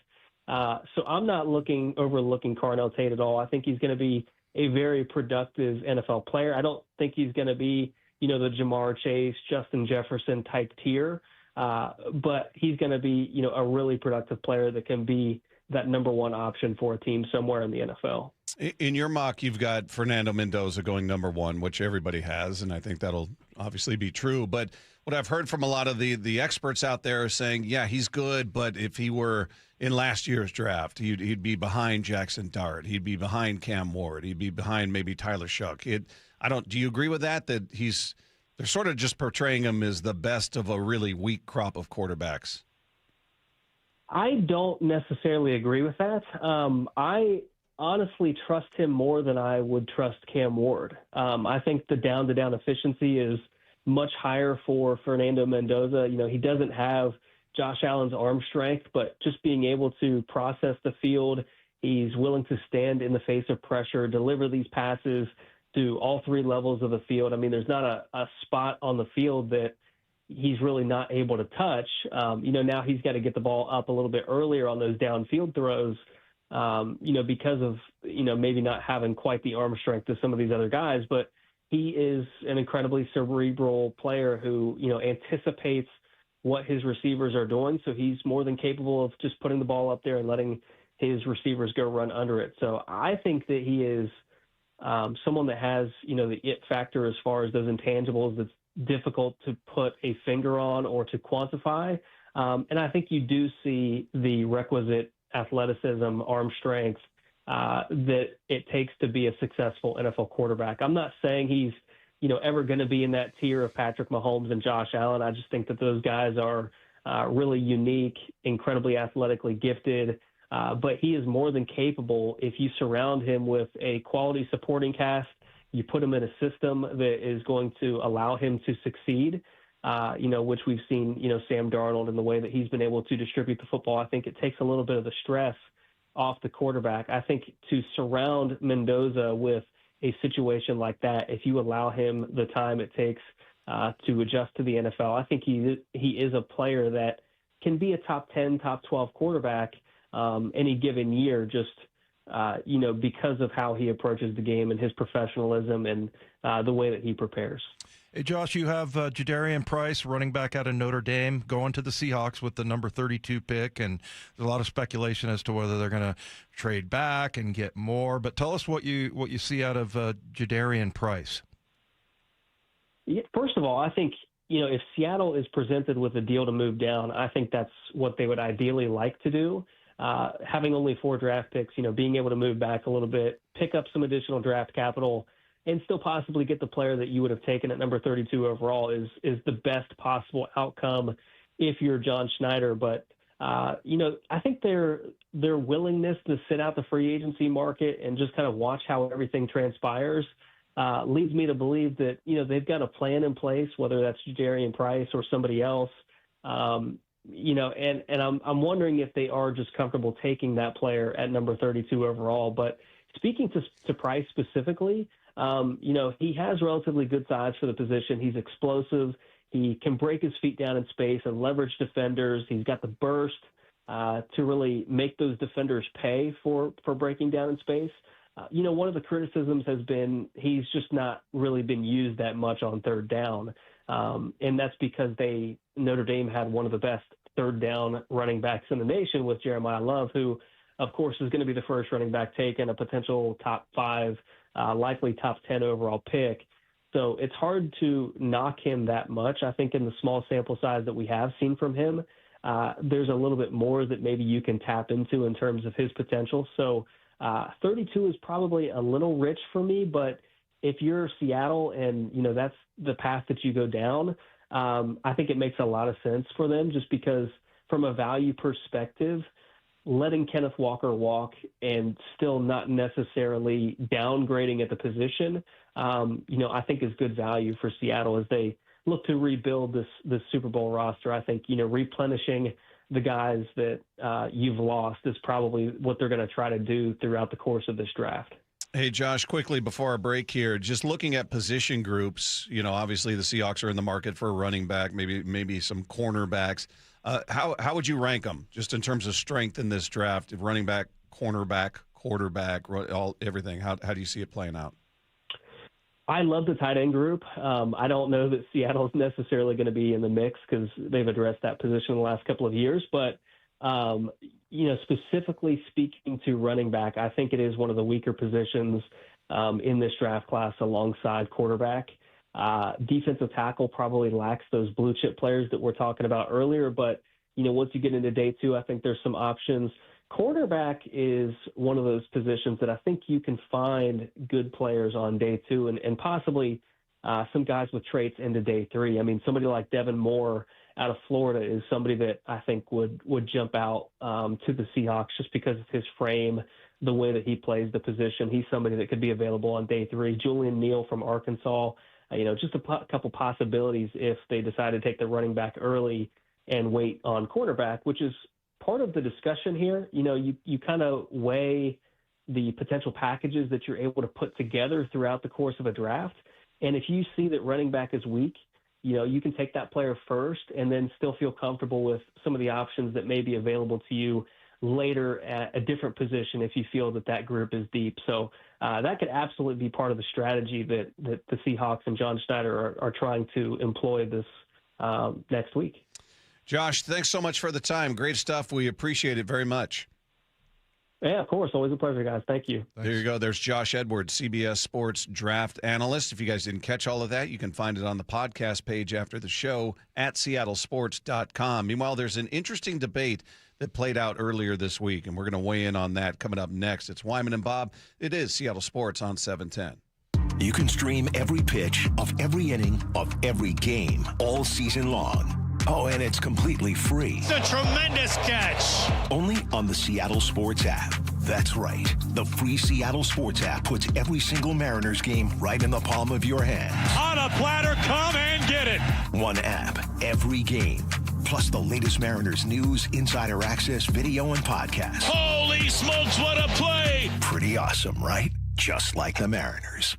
So I'm not overlooking Carnell Tate at all. I think he's going to be a very productive NFL player. I don't think he's going to be, the Jamar Chase, Justin Jefferson type tier, but he's going to be, a really productive player that can be that number one option for a team somewhere in the NFL. In your mock, you've got Fernando Mendoza going number 1, which everybody has, and I think that'll obviously be true. But what I've heard from a lot of the experts out there is saying, yeah, he's good, but if he were in last year's draft, he'd be behind Jackson Dart. He'd be behind Cam Ward. He'd be behind maybe Tyler Shuck. Do you agree with that? That they're sort of just portraying him as the best of a really weak crop of quarterbacks. I don't necessarily agree with that. I honestly trust him more than I would trust Cam Ward. I think the down-to-down efficiency is much higher for Fernando Mendoza. He doesn't have Josh Allen's arm strength, but just being able to process the field, he's willing to stand in the face of pressure, deliver these passes to all three levels of the field. I mean, there's not a spot on the field that he's really not able to touch. Now he's got to get the ball up a little bit earlier on those downfield throws, because of, maybe not having quite the arm strength as some of these other guys. But he is an incredibly cerebral player who, anticipates what his receivers are doing. So he's more than capable of just putting the ball up there and letting his receivers go run under it. So I think that he is someone that has, the it factor as far as those intangibles that's difficult to put a finger on or to quantify. And I think you do see the requisite athleticism, arm strength that it takes to be a successful NFL quarterback. I'm not saying he's, ever going to be in that tier of Patrick Mahomes and Josh Allen. I just think that those guys are really unique, incredibly athletically gifted. But he is more than capable if you surround him with a quality supporting cast. You put him in a system that is going to allow him to succeed, which we've seen, Sam Darnold and the way that he's been able to distribute the football. I think it takes a little bit of the stress off the quarterback. I think to surround Mendoza with a situation like that, if you allow him the time it takes to adjust to the NFL, I think he is a player that can be a top 10, top 12 quarterback any given year, just because of how he approaches the game and his professionalism and the way that he prepares. Hey, Josh, you have Jadarian Price, running back out of Notre Dame, going to the Seahawks with the number 32 pick, and there's a lot of speculation as to whether they're going to trade back and get more. But tell us what you see out of Jadarian Price. Yeah, first of all, I think, if Seattle is presented with a deal to move down, I think that's what they would ideally like to do. Having only 4 draft picks, being able to move back a little bit, pick up some additional draft capital, and still possibly get the player that you would have taken at number 32 overall is the best possible outcome if you're John Schneider. But, I think their willingness to sit out the free agency market and just kind of watch how everything transpires leads me to believe that, they've got a plan in place, whether that's Jadarian Price or somebody else. And I'm wondering if they are just comfortable taking that player at number 32 overall. But speaking to Price specifically, he has relatively good size for the position. He's explosive. He can break his feet down in space and leverage defenders. He's got the burst to really make those defenders pay for breaking down in space. One of the criticisms has been he's just not really been used that much on third down. And that's because Notre Dame had one of the best third down running backs in the nation with Jeremiah Love, who, of course, is going to be the first running back taken, a potential top 5, likely top 10 overall pick. So it's hard to knock him that much. I think in the small sample size that we have seen from him, there's a little bit more that maybe you can tap into in terms of his potential. So 32 is probably a little rich for me, but if you're Seattle and, that's the path that you go down, I think it makes a lot of sense for them just because from a value perspective, letting Kenneth Walker walk and still not necessarily downgrading at the position, I think is good value for Seattle as they look to rebuild this Super Bowl roster. I think, replenishing the guys that you've lost is probably what they're going to try to do throughout the course of this draft. Hey, Josh, quickly before our break here, just looking at position groups, obviously the Seahawks are in the market for a running back, maybe some cornerbacks. How would you rank them just in terms of strength in this draft? Running back, cornerback, quarterback, everything. How do you see it playing out? I love the tight end group. I don't know that Seattle is necessarily going to be in the mix because they've addressed that position in the last couple of years. But, specifically speaking to running back, I think it is one of the weaker positions in this draft class alongside quarterback. Defensive tackle probably lacks those blue chip players that we're talking about earlier. But, once you get into day two, I think there's some options. Cornerback is one of those positions that I think you can find good players on day two and possibly some guys with traits into day three. I mean, somebody like Devin Moore out of Florida is somebody that I think would jump out to the Seahawks just because of his frame, the way that he plays the position. He's somebody that could be available on day three. Julian Neal from Arkansas, just a couple possibilities if they decide to take the running back early and wait on cornerback, which is part of the discussion here. You kind of weigh the potential packages that you're able to put together throughout the course of a draft. And if you see that running back is weak, you can take that player first and then still feel comfortable with some of the options that may be available to you later at a different position if you feel that group is deep. So that could absolutely be part of the strategy that the Seahawks and John Schneider are trying to employ this next week. Josh, thanks so much for the time. Great stuff. We appreciate it very much. Yeah, of course. Always a pleasure, guys. Thank you. Thanks. There you go. There's Josh Edwards, CBS Sports draft analyst. If you guys didn't catch all of that, you can find it on the podcast page after the show at seattlesports.com. Meanwhile, there's an interesting debate that played out earlier this week, and we're going to weigh in on that coming up next. It's Wyman and Bob. It is Seattle Sports on 710. You can stream every pitch of every inning of every game all season long. Oh, and it's completely free. It's a tremendous catch. Only on the Seattle Sports app. That's right. The free Seattle Sports app puts every single Mariners game right in the palm of your hand. On a platter, come and get it. One app, every game. Plus the latest Mariners news, insider access, video, and podcasts. Holy smokes, what a play. Pretty awesome, right? Just like the Mariners.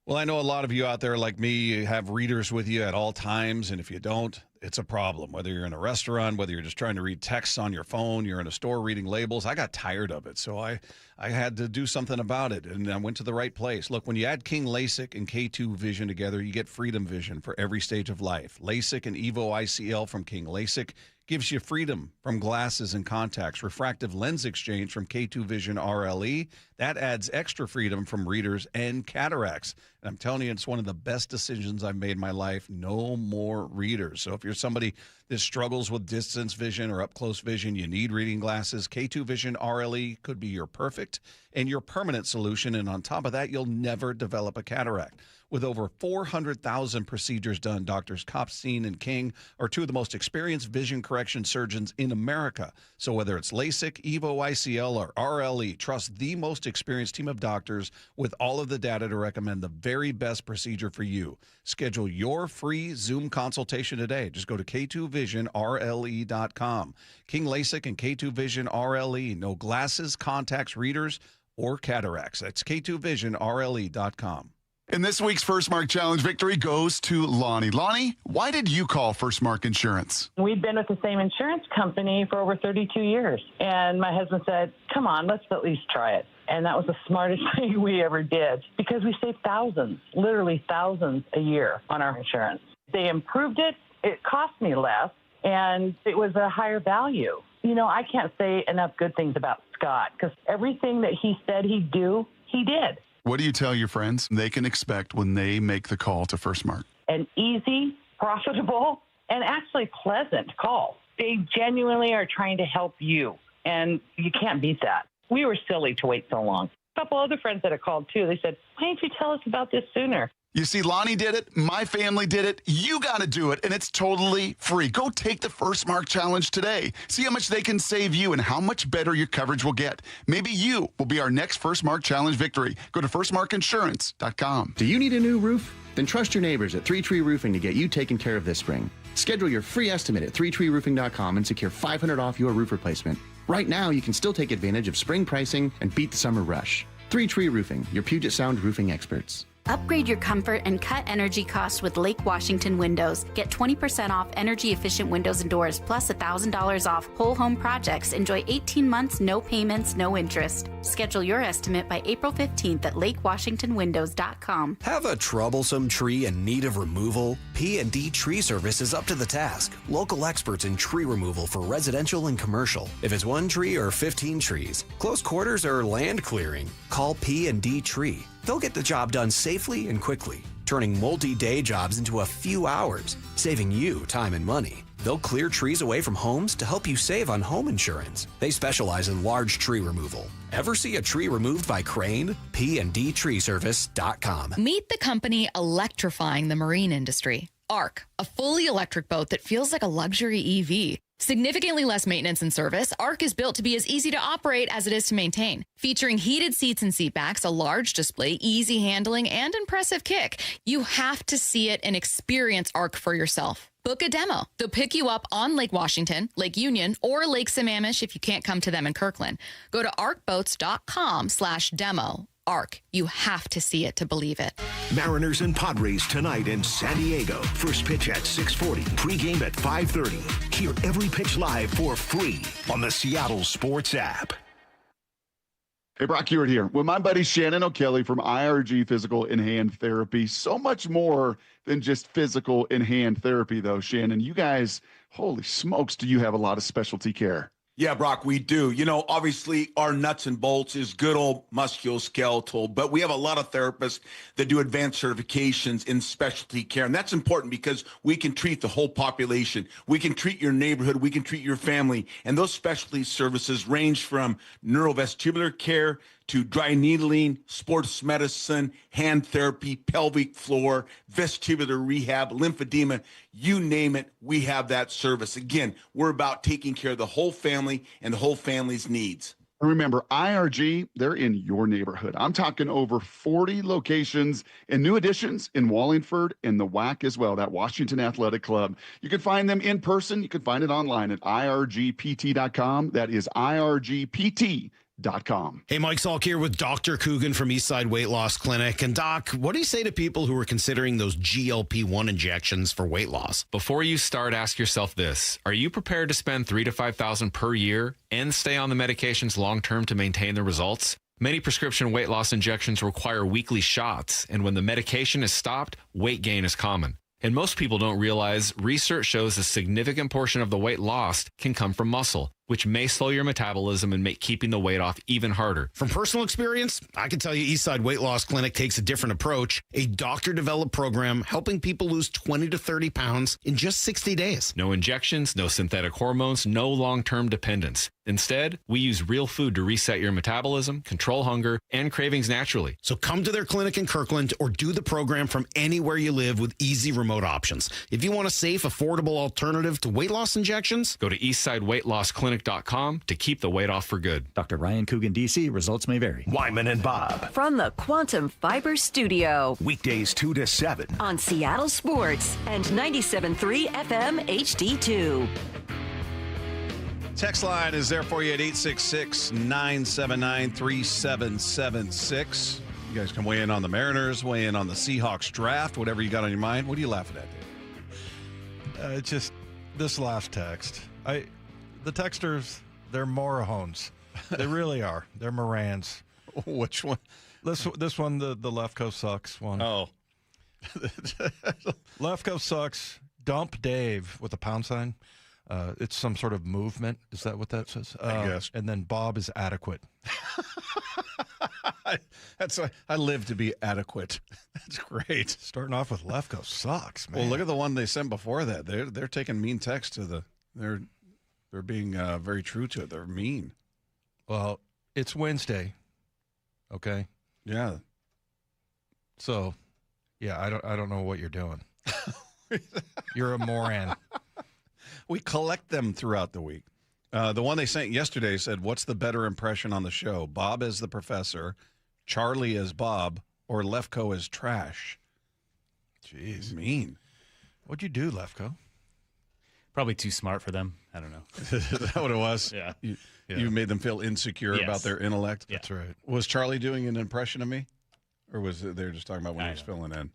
Well, I know a lot of you out there like me have readers with you at all times, and if you don't, it's a problem. Whether you're in a restaurant, whether you're just trying to read texts on your phone, you're in a store reading labels. I got tired of it, so I had to do something about it, and I went to the right place. Look, when you add King LASIK and K2 Vision together, you get freedom vision for every stage of life. LASIK and EVO ICL from King LASIK gives you freedom from glasses and contacts. Refractive lens exchange from K2 Vision RLE, that adds extra freedom from readers and cataracts. And I'm telling you, it's one of the best decisions I've made in my life. No more readers. So if you're somebody that struggles with distance vision or up close vision, you need reading glasses, K2 Vision RLE could be your perfect and your permanent solution. And on top of that, you'll never develop a cataract. With over 400,000 procedures done, Doctors Kopstein and King are two of the most experienced vision correction surgeons in America. So whether it's LASIK, EVO ICL, or RLE, trust the most experienced team of doctors with all of the data to recommend the very best procedure for you. Schedule your free Zoom consultation today. Just go to K2VisionRLE.com. King LASIK and K2 Vision RLE. No glasses, contacts, readers, or cataracts. That's K2VisionRLE.com. And this week's First Mark Challenge victory goes to Lonnie. Lonnie, why did you call First Mark Insurance? We've been with the same insurance company for over 32 years. And my husband said, come on, let's at least try it. And that was the smartest thing we ever did because we saved thousands, literally thousands a year on our insurance. They improved it. It cost me less, and it was a higher value. I can't say enough good things about Scott because everything that he said he'd do, he did. What do you tell your friends they can expect when they make the call to First Mark? An easy, profitable, and actually pleasant call. They genuinely are trying to help you, and you can't beat that. We were silly to wait so long. A couple other friends that have called, too, they said, why didn't you tell us about this sooner? You see, Lonnie did it. My family did it. You got to do it, and it's totally free. Go take the First Mark Challenge today. See how much they can save you and how much better your coverage will get. Maybe you will be our next First Mark Challenge victory. Go to firstmarkinsurance.com. Do you need a new roof? Then trust your neighbors at 3 Tree Roofing to get you taken care of this spring. Schedule your free estimate at 3treeroofing.com and secure $500 off your roof replacement. Right now, you can still take advantage of spring pricing and beat the summer rush. 3 Tree Roofing, your Puget Sound roofing experts. Upgrade your comfort and cut energy costs with Lake Washington Windows. Get 20% off energy-efficient windows and doors, plus $1,000 off whole home projects. Enjoy 18 months, no payments, no interest. Schedule your estimate by April 15th at lakewashingtonwindows.com. Have a troublesome tree in need of removal? P&D Tree Service is up to the task. Local experts in tree removal for residential and commercial. If it's 1 tree or 15 trees, close quarters or land clearing, call P&D Tree. They'll get the job done safely and quickly. turning multi-day jobs into a few hours, saving you time and money. They'll clear trees away from homes to help you save on home insurance. They specialize in large tree removal. Ever see a tree removed by crane? pndtreeservice.com. Meet the company electrifying the marine industry. ARC, a fully electric boat that feels like a luxury EV. Significantly less maintenance and service, ARC is built to be as easy to operate as it is to maintain. Featuring heated seats and seat backs, a large display, easy handling, and impressive kick. You have to see it and experience ARC for yourself. Book a demo. They'll pick you up on Lake Washington, Lake Union, or Lake Sammamish if you can't come to them in Kirkland. Go to arcboats.com/demo. ARC. You have to see it to believe it. Mariners and Padres tonight in San Diego. First pitch at 6:40. Pregame at 5:30. Hear every pitch live for free on the Seattle Sports app. Hey, Brock Hewitt here with my buddy Shannon O'Kelly from IRG Physical and Hand Therapy. So much more than just physical and hand therapy, though, Shannon. You guys, holy smokes, do you have a lot of specialty care? Yeah, Brock, we do. You know, obviously our nuts and bolts is good old musculoskeletal, but we have a lot of therapists that do advanced certifications in specialty care. And that's important because we can treat the whole population. We can treat your neighborhood. We can treat your family. And those specialty services range from neurovestibular care to dry needling, sports medicine, hand therapy, pelvic floor, vestibular rehab, lymphedema, you name it, we have that service. Again, we're about taking care of the whole family and the whole family's needs. And remember, IRG, they're in your neighborhood. I'm talking over 40 locations and new additions in Wallingford and the WAC as well, that Washington Athletic Club. You can find them in person. You can find it online at irgpt.com. That is irgpt.com. Hey, Mike Salk here with Dr. Coogan from Eastside Weight Loss Clinic. And Doc, what do you say to people who are considering those GLP-1 injections for weight loss? Before you start, ask yourself this. Are you prepared to spend $3,000 to $5,000 per year and stay on the medications long-term to maintain the results? Many prescription weight loss injections require weekly shots, and when the medication is stopped, weight gain is common. And most people don't realize research shows a significant portion of the weight lost can come from muscle, which may slow your metabolism and make keeping the weight off even harder. From personal experience, I can tell you Eastside Weight Loss Clinic takes a different approach, a doctor-developed program helping people lose 20 to 30 pounds in just 60 days. No injections, no synthetic hormones, no long-term dependence. Instead, we use real food to reset your metabolism, control hunger, and cravings naturally. So come to their clinic in Kirkland or do the program from anywhere you live with easy remote options. If you want a safe, affordable alternative to weight loss injections, go to eastsideweightlossclinic.com to keep the weight off for good. Dr. Ryan Coogan, D.C. Results may vary. Wyman and Bob. From the Quantum Fiber Studio. Weekdays 2 to 7. On Seattle Sports and 97.3 FM HD2. Text line is there for you at 866-979-3776. You guys can weigh in on the Mariners, weigh in on the Seahawks draft, whatever you got on your mind. What are you laughing at, Dave? Just this last text. The texters, they're Morohones. They really are. They're Morans. Which one? This one, the Lefko sucks one. Oh. Lefko sucks. Dump Dave with a pound sign. It's some sort of movement. Is that what that says? I guess. And then Bob is adequate. That's why I live to be adequate. That's great. Starting off with Lefko sucks, man. Well, look at the one they sent before that. They're taking mean text to the. They're being very true to it. They're mean. Well, it's Wednesday. Okay. Yeah. So, yeah, I don't know what you're doing. You're a moron. We collect them throughout the week. The one they sent yesterday said, what's the better impression on the show? Bob as the professor, Charlie as Bob, or Lefko as trash? Jeez. Mean. What'd you do, Lefko? Probably too smart for them. I don't know. Is that what it was? Yeah. You made them feel insecure about their intellect? Yeah. That's right. Was Charlie doing an impression of me? Or was it they were just talking about when he was filling in?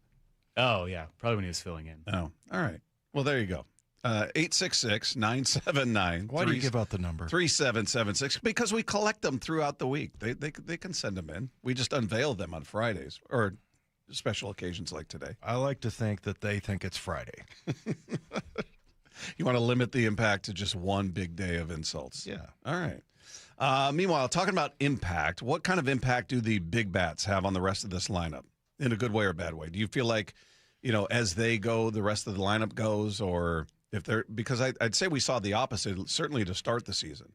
Oh, yeah. Probably when he was filling in. Oh, all right. Well, there you go. 866-979. Why do you give out the number? 3776. Because we collect them throughout the week. They can send them in. We just unveil them on Fridays or special occasions like today. I like to think that they think it's Friday. You want to limit the impact to just one big day of insults. Yeah. All right. Meanwhile, talking about impact, what kind of impact do the big bats have on the rest of this lineup? In a good way or bad way? Do you feel like, as they go, the rest of the lineup goes, or if they're, because I'd say we saw the opposite, certainly to start the season.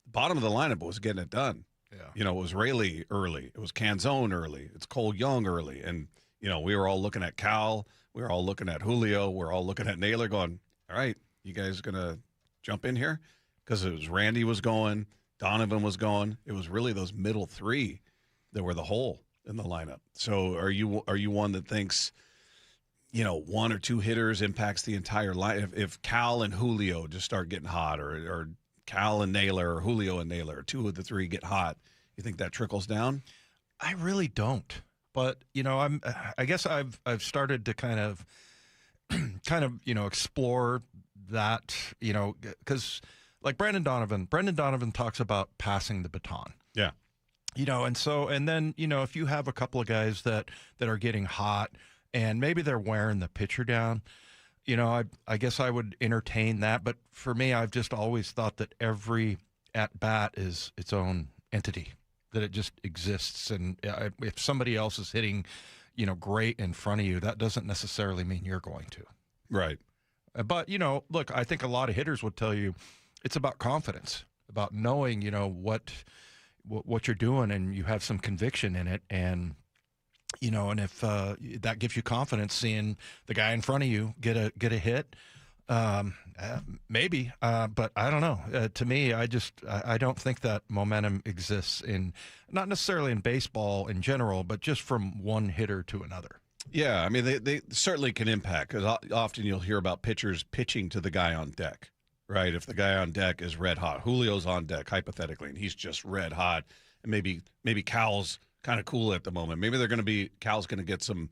The bottom of the lineup was getting it done. Yeah. It was Raley early. It was Canzone early. It's Cole Young early. And, we were all looking at Cal. We were all looking at Julio. We're all looking at Naylor going, all right, you guys going to jump in here? Because it was Randy was going, Donovan was going. It was really those middle three that were the hole in the lineup. So are you one that thinks, one or two hitters impacts the entire line? If Cal and Julio just start getting hot, or Cal and Naylor, or Julio and Naylor, two of the three get hot, you think that trickles down? I really don't. But I guess I've started to kind of explore that, because like Brendan Donovan talks about passing the baton. Yeah. And then if you have a couple of guys that are getting hot and maybe they're wearing the pitcher down, I guess I would entertain that. But for me, I've just always thought that every at bat is its own entity, that it just exists. And if somebody else is hitting, great in front of you, that doesn't necessarily mean you're going to. Right. But, look, I think a lot of hitters would tell you it's about confidence, about knowing, what you're doing, and you have some conviction in it. And, and if that gives you confidence, seeing the guy in front of you get a hit, maybe, but I don't know. To me, I don't think that momentum exists not necessarily in baseball in general, but just from one hitter to another. Yeah, I mean, they certainly can impact, because often you'll hear about pitchers pitching to the guy on deck, right? If the guy on deck is red hot, Julio's on deck, hypothetically, and he's just red hot, and maybe Cal's kind of cool at the moment. Maybe Cal's going to get some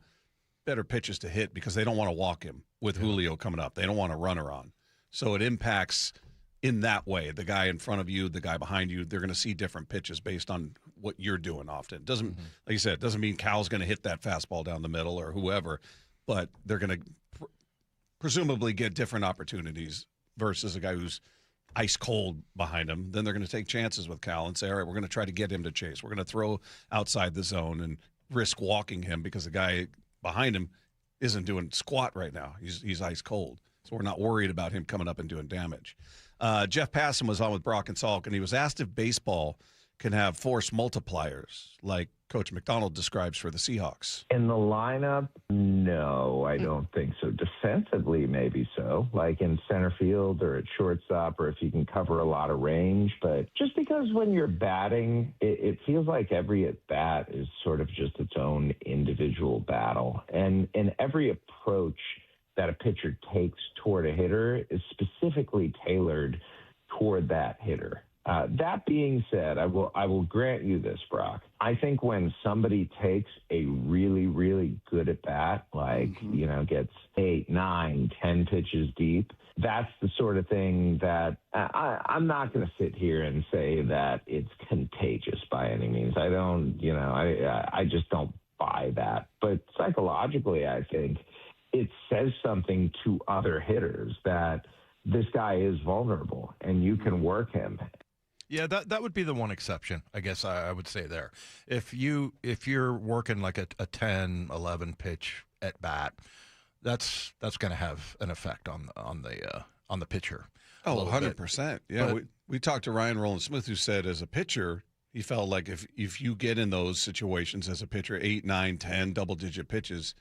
better pitches to hit because they don't want to walk him with Julio coming up. They don't want a runner on. So it impacts in that way. The guy in front of you, the guy behind you, they're going to see different pitches based on what you're doing often. It doesn't, like you said, it doesn't mean Cal's going to hit that fastball down the middle or whoever, but they're going to presumably get different opportunities versus a guy who's ice cold behind him. Then they're going to take chances with Cal and say, all right, we're going to try to get him to chase. We're going to throw outside the zone and risk walking him because the guy behind him isn't doing squat right now. He's ice cold. So we're not worried about him coming up and doing damage. Jeff Passan was on with Brock and Salk, and he was asked if baseball can have force multipliers like Coach McDonald describes for the Seahawks. In the lineup, no, I don't think so. Defensively, maybe so, like in center field or at shortstop, or if you can cover a lot of range. But just because when you're batting, it feels like every at-bat is sort of just its own individual battle. And every approach that a pitcher takes toward a hitter is specifically tailored toward that hitter. That being said, I will grant you this, Brock. I think when somebody takes a really, really good at bat, like, gets 8, 9, 10 pitches deep, that's the sort of thing that I'm not going to sit here and say that it's contagious by any means. I don't, I just don't buy that. But psychologically, I think it says something to other hitters that this guy is vulnerable and you can work him. Yeah, that would be the one exception, I guess I would say there. If you're working like a 10, 11 pitch at bat, that's going to have an effect on the pitcher. Oh, 100%. Yeah, we talked to Ryan Rowland-Smith, who said as a pitcher, he felt like if you get in those situations as a pitcher, 8, 9, 10 double-digit pitches,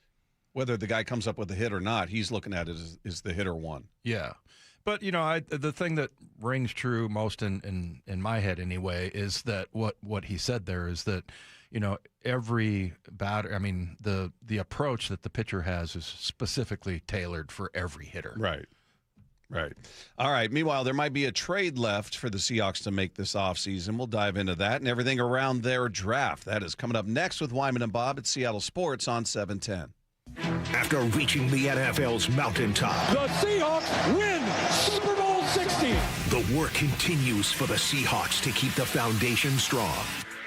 whether the guy comes up with a hit or not, he's looking at it as the hitter one. Yeah. But, the thing that rings true most in my head anyway is that what he said there is that, every batter, I mean, the approach that the pitcher has is specifically tailored for every hitter. Right. All right. Meanwhile, there might be a trade left for the Seahawks to make this offseason. We'll dive into that and everything around their draft. That is coming up next with Wyman and Bob at Seattle Sports on 710. After reaching the NFL's mountaintop, the Seahawks win Super Bowl 60. The work continues for the Seahawks to keep the foundation strong.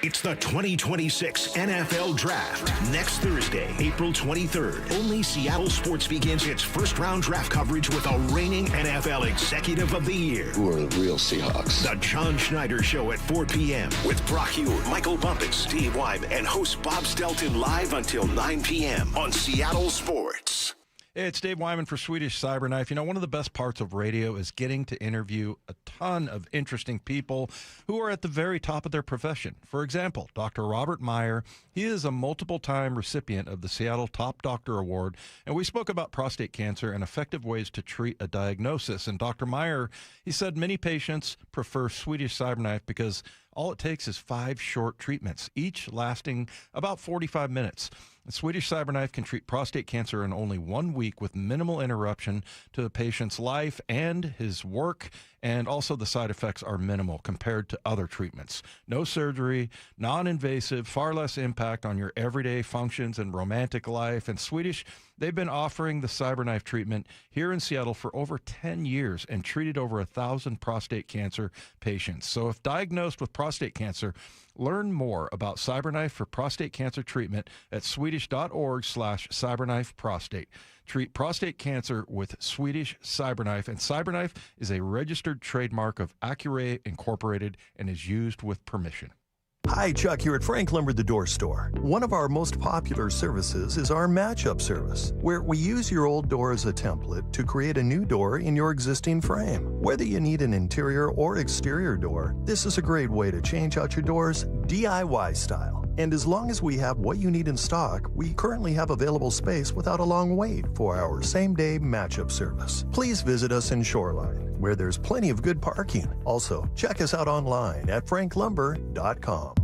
It's the 2026 NFL Draft. Next Thursday, April 23rd. Only Seattle Sports begins its first-round draft coverage with a reigning NFL Executive of the Year. Who are the real Seahawks? The John Schneider Show at 4 p.m. with Brock Hughes, Michael Bumpus, Steve Wyman, and host Bob Stelton live until 9 p.m. on Seattle Sports. Hey, it's Dave Wyman for Swedish Cyberknife. You know, one of the best parts of radio is getting to interview a ton of interesting people who are at the very top of their profession. For example, Dr. Robert Meyer. He is a multiple-time recipient of the Seattle Top Doctor Award, and we spoke about prostate cancer and effective ways to treat a diagnosis. And Dr. Meyer, he said many patients prefer Swedish Cyberknife because all it takes is 5 short treatments, each lasting about 45 minutes. The Swedish Cyberknife can treat prostate cancer in only 1 week with minimal interruption to the patient's life and his work, and also the side effects are minimal compared to other treatments. No surgery, non-invasive, far less impact on your everyday functions and romantic life. And Swedish, they've been offering the Cyberknife treatment here in Seattle for over 10 years and treated over 1,000 prostate cancer patients. So if diagnosed with prostate cancer, learn more about Cyberknife for prostate cancer treatment at swedish.org/cyberknifeprostate. Treat prostate cancer with Swedish Cyberknife, and Cyberknife is a registered trademark of Accuray Incorporated and is used with permission. Hi, Chuck here at Frank Lumber the Door Store. One of our most popular services is our match-up service, where we use your old door as a template to create a new door in your existing frame. Whether you need an interior or exterior door, this is a great way to change out your doors DIY style. And as long as we have what you need in stock, we currently have available space without a long wait for our same-day match-up service. Please visit us in Shoreline, where there's plenty of good parking. Also, check us out online at franklumber.com.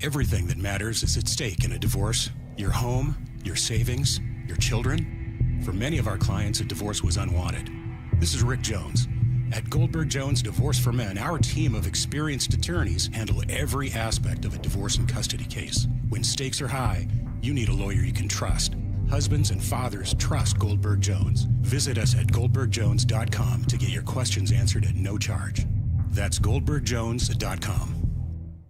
Everything that matters is at stake in a divorce. Your home, your savings, your children. For many of our clients, a divorce was unwanted. This is Rick Jones. At Goldberg Jones Divorce for Men, our team of experienced attorneys handle every aspect of a divorce and custody case. When stakes are high, you need a lawyer you can trust. Husbands and fathers trust Goldberg Jones. Visit us at goldbergjones.com to get your questions answered at no charge. That's goldbergjones.com.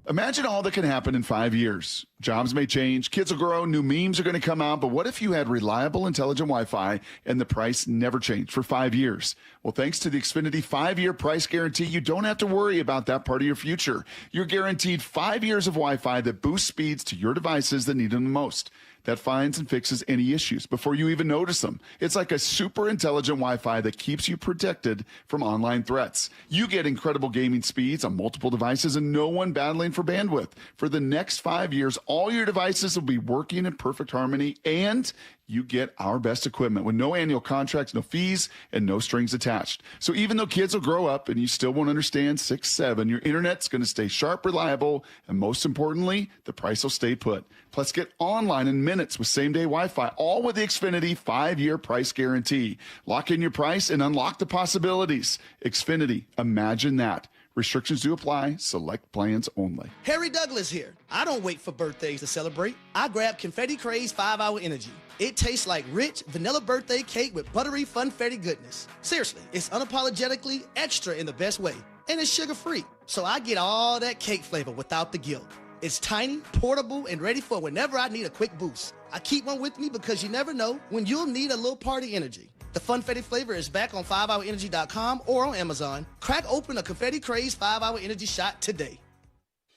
Imagine all that can happen in 5 years. Jobs may change, kids will grow, new memes are going to come out, but what if you had reliable, intelligent Wi-Fi and the price never changed for 5 years? Well, thanks to the Xfinity 5-year price guarantee, you don't have to worry about that part of your future. You're guaranteed 5 years of Wi-Fi that boosts speeds to your devices that need them the most. That finds and fixes any issues before you even notice them. It's like a super intelligent Wi-Fi that keeps you protected from online threats. You get incredible gaming speeds on multiple devices and no one battling for bandwidth. For the next 5 years, all your devices will be working in perfect harmony, and you get our best equipment with no annual contracts, no fees, and no strings attached. So even though kids will grow up and you still won't understand 6-7, your internet's going to stay sharp, reliable, and most importantly, the price will stay put. Plus, get online in minutes with same-day Wi-Fi, all with the Xfinity 5-year price guarantee. Lock in your price and unlock the possibilities. Xfinity, imagine that. Restrictions do apply. Select plans only. Harry Douglas here. I don't wait for birthdays to celebrate. I grab Confetti Craze 5-Hour Energy. It tastes like rich vanilla birthday cake with buttery funfetti goodness. Seriously, it's unapologetically extra in the best way. And it's sugar-free. So I get all that cake flavor without the guilt. It's tiny, portable, and ready for whenever I need a quick boost. I keep one with me because you never know when you'll need a little party energy. The Funfetti flavor is back on 5hourenergy.com or on Amazon. Crack open a Confetti Craze 5-Hour Energy shot today.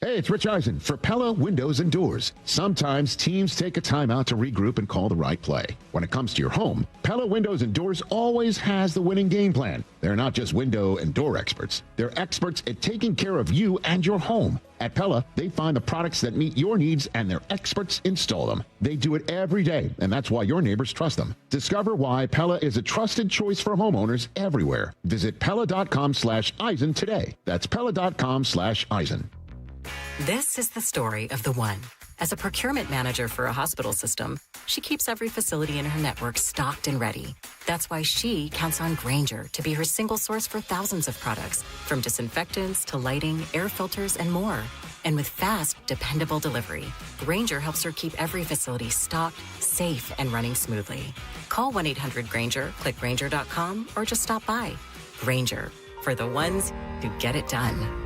Hey, it's Rich Eisen for Pella Windows and Doors. Sometimes teams take a timeout to regroup and call the right play. When it comes to your home, Pella Windows and Doors always has the winning game plan. They're not just window and door experts. They're experts at taking care of you and your home. At Pella, they find the products that meet your needs and their experts install them. They do it every day, and that's why your neighbors trust them. Discover why Pella is a trusted choice for homeowners everywhere. Visit Pella.com/Eisen today. That's Pella.com/Eisen. This is the story of the one. As a procurement manager for a hospital system, she keeps every facility in her network stocked and ready. That's why she counts on Grainger to be her single source for thousands of products, from disinfectants to lighting, air filters, and more. And with fast, dependable delivery, Grainger helps her keep every facility stocked, safe, and running smoothly. Call 1-800-GRAINGER, click Grainger.com, or just stop by. Grainger, for the ones who get it done.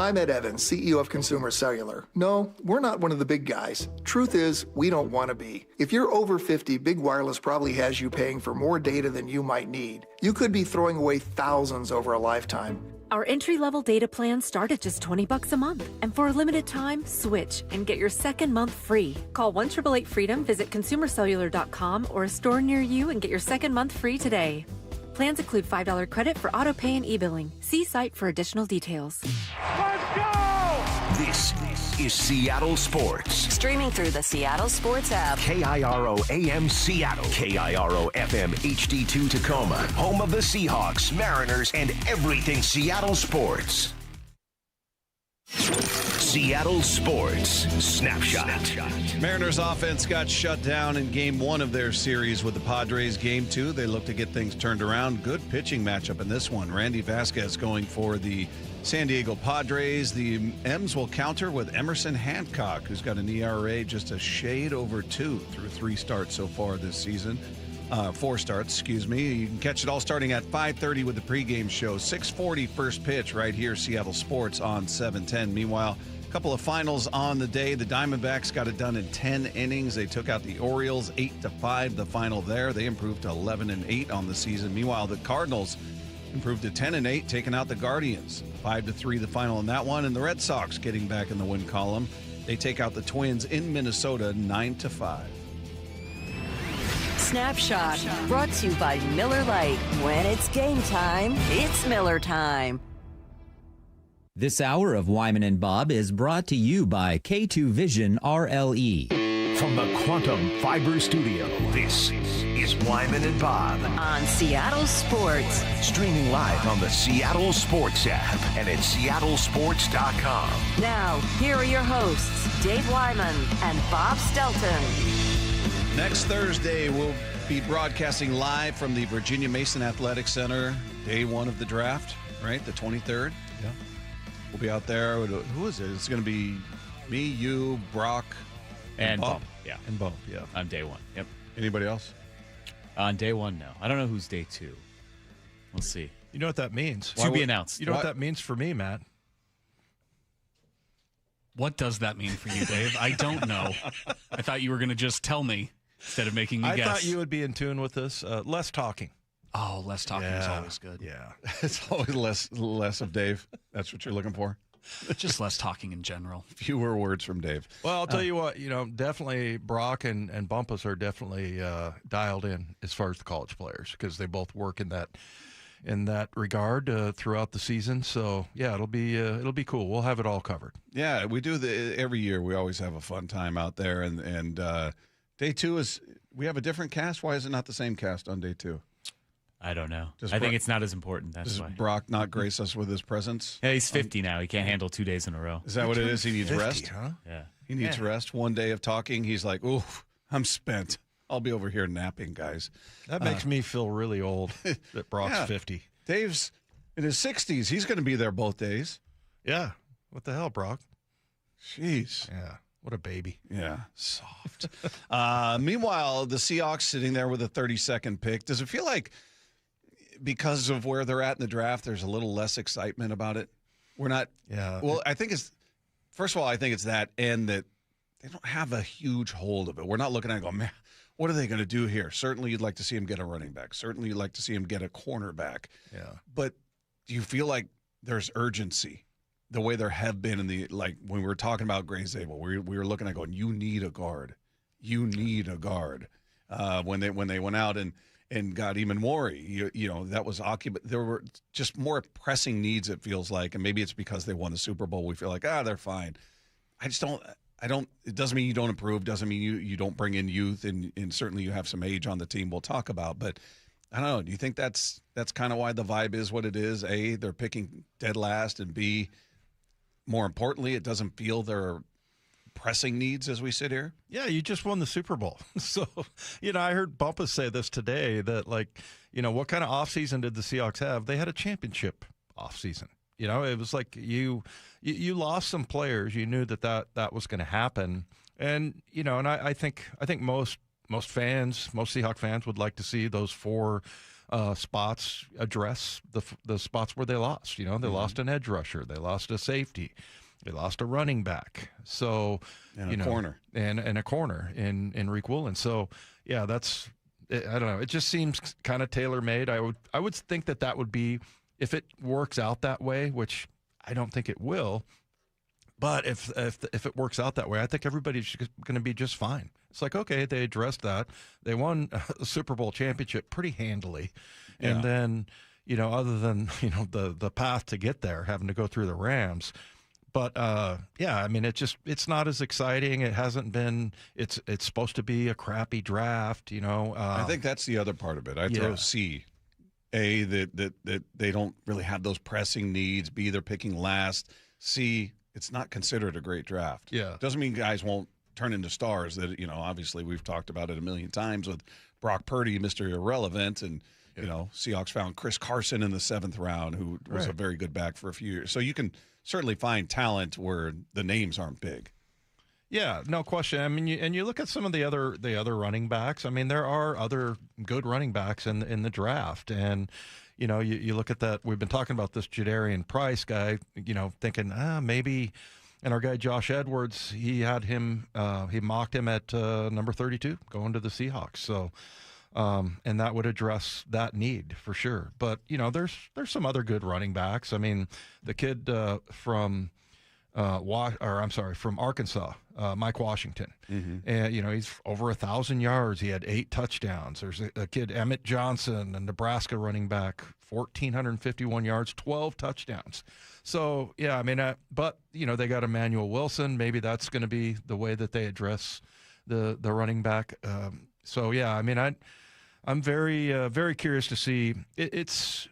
I'm Ed Evans, CEO of Consumer Cellular. No, we're not one of the big guys. Truth is, we don't want to be. If you're over 50, Big Wireless probably has you paying for more data than you might need. You could be throwing away thousands over a lifetime. Our entry-level data plans start at just $20 a month. And for a limited time, switch and get your second month free. Call 1-888-FREEDOM, visit consumercellular.com or a store near you and get your second month free today. Plans include $5 credit for auto pay and e-billing. See site for additional details. Let's go! This is Seattle Sports. Streaming through the Seattle Sports app. KIRO AM Seattle. KIRO FM HD2 Tacoma. Home of the Seahawks, Mariners, and everything Seattle sports. Seattle Sports Snapshot. Mariners offense got shut down in Game 1 of their series with the Padres. Game 2, they look to get things turned around. Good pitching matchup in this one. Randy Vasquez going for the San Diego Padres. The M's will counter with Emerson Hancock, who's got an ERA just a shade over 2 through 3 starts so far this season. 4 starts, excuse me. You can catch it all starting at 5:30 with the pregame show. 6:40 first pitch right here, Seattle Sports on 710. Meanwhile, a couple of finals on the day. The Diamondbacks got it done in 10 innings. They took out the Orioles 8-5, the final there. They improved to 11-8 on the season. Meanwhile, the Cardinals improved to 10-8, taking out the Guardians. 5-3 the final in that one. And the Red Sox getting back in the win column. They take out the Twins in Minnesota 9-5. Snapshot, brought to you by Miller Lite. When it's game time, it's Miller time. This hour of Wyman and Bob is brought to you by K2 Vision RLE. From the Quantum Fiber Studio, this is Wyman and Bob. On Seattle Sports. Streaming live on the Seattle Sports app and at seattlesports.com. Now, here are your hosts, Dave Wyman and Bob Stelton. Next Thursday, we'll be broadcasting live from the Virginia Mason Athletic Center, day 1 of the draft, right? The 23rd. Yeah. We'll be out there. Who is it? It's going to be me, you, Brock, and Bump. Yeah. And Bump, yeah. On day 1. Yep. Anybody else? On day 1, no. I don't know who's day 2. We'll see. You know what that means? To be announced. You know what that means for me, Matt? What does that mean for you, Dave? I don't know. I thought you were going to just tell me instead of making me guess. I thought you would be in tune with this. Less talking. Oh, less talking is always good. Yeah. It's always less of Dave. That's what you're looking for? Just less talking in general. Fewer words from Dave. Well, I'll tell you what, definitely Brock and Bumpus are definitely dialed in as far as the college players because they both work in that regard throughout the season. So, yeah, it'll be cool. We'll have it all covered. Yeah, we do every year. We always have a fun time out there. And day 2 is we have a different cast. Why is it not the same cast on day 2? I don't know. I think it's not as important. That's does why. Brock not grace us with his presence? Yeah, he's 50 now. He can't handle 2 days in a row. Is that what it is? He needs 50, rest? Huh? Yeah. He needs rest. One day of talking, he's like, oof, I'm spent. I'll be over here napping, guys. That makes me feel really old that Brock's 50. Dave's in his 60s. He's going to be there both days. Yeah. What the hell, Brock? Jeez. Yeah. What a baby. Yeah. Soft. Meanwhile, the Seahawks sitting there with a 32nd pick. Does it feel like because of where they're at in the draft, there's a little less excitement about it? We're not. Yeah. Well, I think it's, first of all, I think it's that and that they don't have a huge hold of it. We're not looking at it and going, man, what are they going to do here? Certainly you'd like to see him get a running back. Certainly you'd like to see him get a cornerback. Yeah. But do you feel like there's urgency the way there have been in the, like when we were talking about Gray Zabel, we were looking at going, you need a guard. You need a guard. When they went out and got Eamon Worry, you know, that was occupied. There were just more pressing needs, it feels like. And maybe it's because they won the Super Bowl. We feel like, they're fine. It doesn't mean you don't improve. Doesn't mean you don't bring in youth. And certainly you have some age on the team we'll talk about. But I don't know. Do you think that's kind of why the vibe is what it is? A, they're picking dead last. And B, more importantly, it doesn't feel they're pressing needs as we sit here? Yeah, you just won the Super Bowl. So, I heard Bumpus say this today that, what kind of offseason did the Seahawks have? They had a championship offseason. It was like you lost some players. You knew that was going to happen. And, and I think most fans, most Seahawk fans would like to see those 4 spots address the spots where they lost. They lost an edge rusher, they lost a safety, they lost a running back. So and a corner and a corner in Reek Woolen. So yeah, I don't know. It just seems kind of tailor-made. I would think that would be, if it works out that way, which I don't think it will. But if it works out that way, I think everybody's going to be just fine. It's like, okay, they addressed that. They won a Super Bowl championship pretty handily. And then, other than, the path to get there, having to go through the Rams. But, I mean, it's not as exciting. It hasn't been – it's supposed to be a crappy draft, I think that's the other part of it. I throw C. A, that they don't really have those pressing needs. B, they're picking last. C, it's not considered a great draft. Yeah. Doesn't mean guys won't turn into stars. That obviously we've talked about it a million times with Brock Purdy, Mr. Irrelevant, and Seahawks found Chris Carson in the 7th round, who was a very good back for a few years. So you can certainly find talent where the names aren't big. Yeah, no question. I mean, you look at some of the other running backs. I mean, there are other good running backs in the draft, and you look at that. We've been talking about this Jadarian Price guy. Thinking maybe, and our guy Josh Edwards, he had him. He mocked him at number 32, going to the Seahawks. So. And that would address that need for sure. But there's some other good running backs. I mean, the kid from Arkansas, Mike Washington, and he's over 1,000 yards. He had 8 touchdowns. There's a kid, Emmett Johnson, a Nebraska running back, 1,451 yards, 12 touchdowns. So yeah, I mean, but they got Emmanuel Wilson. Maybe that's going to be the way that they address the running back. So yeah, I mean, I'm very very curious to see. It's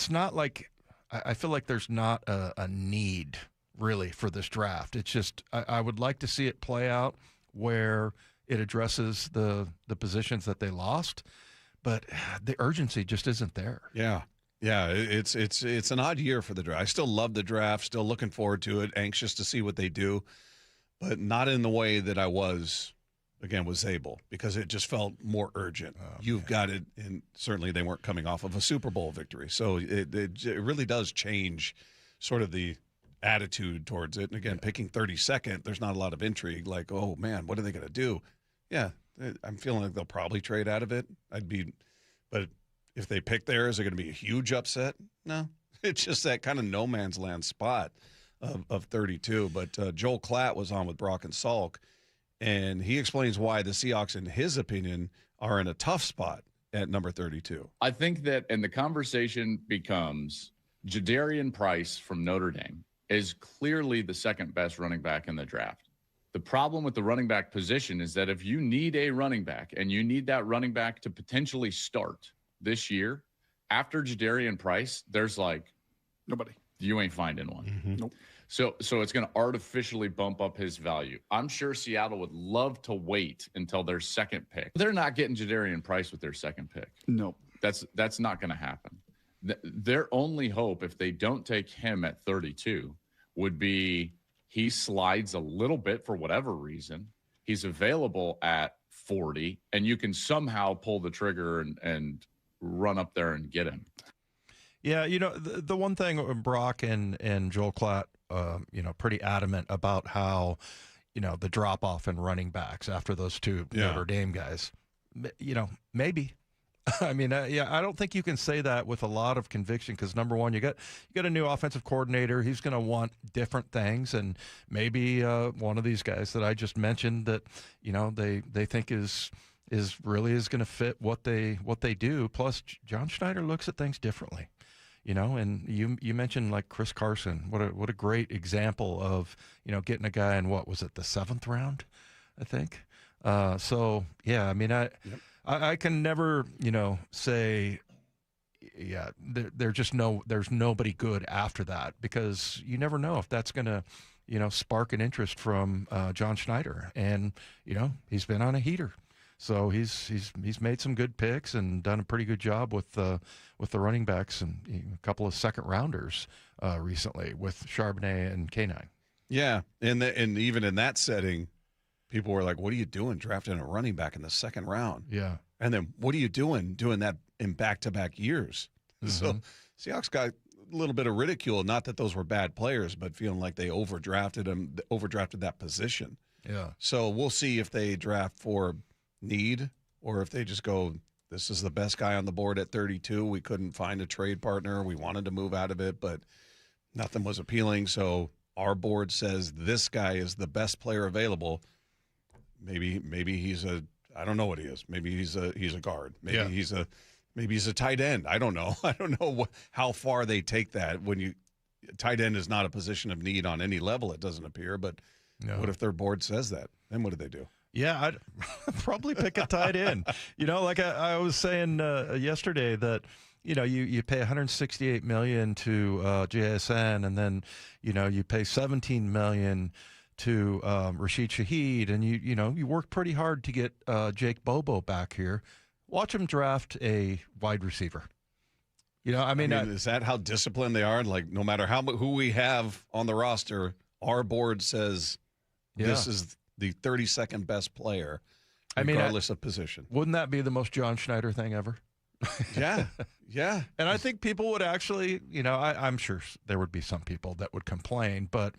not like I feel like there's not a need really for this draft. It's just I would like to see it play out where it addresses the positions that they lost, but the urgency just isn't there. Yeah. It's an odd year for the draft. I still love the draft. Still looking forward to it. Anxious to see what they do, but not in the way that I was. Again, with Zabel, because it just felt more urgent. You've got it, and certainly they weren't coming off of a Super Bowl victory. So it really does change sort of the attitude towards it. And again, picking 32nd, there's not a lot of intrigue. Like, oh, man, what are they going to do? Yeah, I'm feeling like they'll probably trade out of it. But if they pick there, is it going to be a huge upset? No. It's just that kind of no man's land spot of 32. But Joel Klatt was on with Brock and Salk, and he explains why the Seahawks, in his opinion, are in a tough spot at number 32. I think that, and the conversation becomes, Jadarian Price from Notre Dame is clearly the second best running back in the draft. The problem with the running back position is that if you need a running back and you need that running back to potentially start this year, after Jadarian Price, there's like nobody. You ain't finding one. Mm-hmm. Nope. So it's going to artificially bump up his value. I'm sure Seattle would love to wait until their second pick. They're not getting Jadarian Price with their second pick. Nope. That's not going to happen. Their only hope, if they don't take him at 32, would be he slides a little bit for whatever reason. He's available at 40, and you can somehow pull the trigger and run up there and get him. Yeah, the one thing, Brock and Joel Klatt, pretty adamant about how, the drop-off in running backs after those two Notre Dame guys. Maybe. I mean, I don't think you can say that with a lot of conviction because, number one, you got a new offensive coordinator. He's going to want different things, and maybe one of these guys that I just mentioned that, they think is really going to fit what they do. Plus, John Schneider looks at things differently. And you mentioned like Chris Carson. What a great example of, getting a guy in, what was it, the 7th round, I think. So yeah, I mean, I can never, say, yeah, there's nobody good after that, because you never know if that's going to, spark an interest from John Schneider, and he's been on a heater. So he's made some good picks and done a pretty good job with the running backs and a couple of second rounders recently with Charbonnet and K9. Yeah, and even in that setting, people were like, "What are you doing drafting a running back in the 2nd round?" Yeah, and then what are you doing that in back-to-back years. So Seahawks got a little bit of ridicule, not that those were bad players, but feeling like they overdrafted that position. Yeah. So we'll see if they draft for need or if they just go, this is the best guy on the board at 32. We couldn't find a trade partner. We wanted to move out of it, but nothing was appealing. So our board says this guy is the best player available. Maybe he's I don't know what he is. Maybe he's a guard. Maybe he's a tight end. I don't know. I don't know how far they take that. Tight end is not a position of need on any level, it doesn't appear. But what if their board says that? Then what do they do? Yeah, I'd probably pick a tight end. Like I was saying yesterday that, you pay $168 million to JSN, and then, you pay $17 million to Rashid Shaheed, and you work pretty hard to get Jake Bobo back here. Watch him draft a wide receiver. Is that how disciplined they are? Like, no matter who we have on the roster, our board says this is the 32nd best player, regardless of position. Wouldn't that be the most John Schneider thing ever? Yeah. And I think people would actually, I'm sure there would be some people that would complain, but,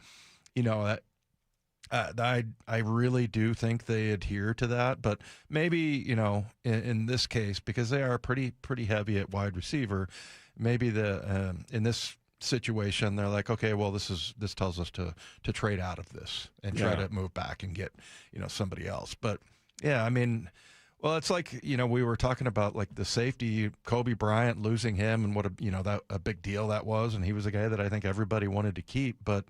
I really do think they adhere to that. But maybe, in this case, because they are pretty heavy at wide receiver, maybe in this situation they're like, okay, well, this tells us to trade out of this and try to move back and get somebody else. But yeah, well, it's like we were talking about like the safety, Kobe Bryant, losing him, and what a big deal that was, and he was a guy that I think everybody wanted to keep. But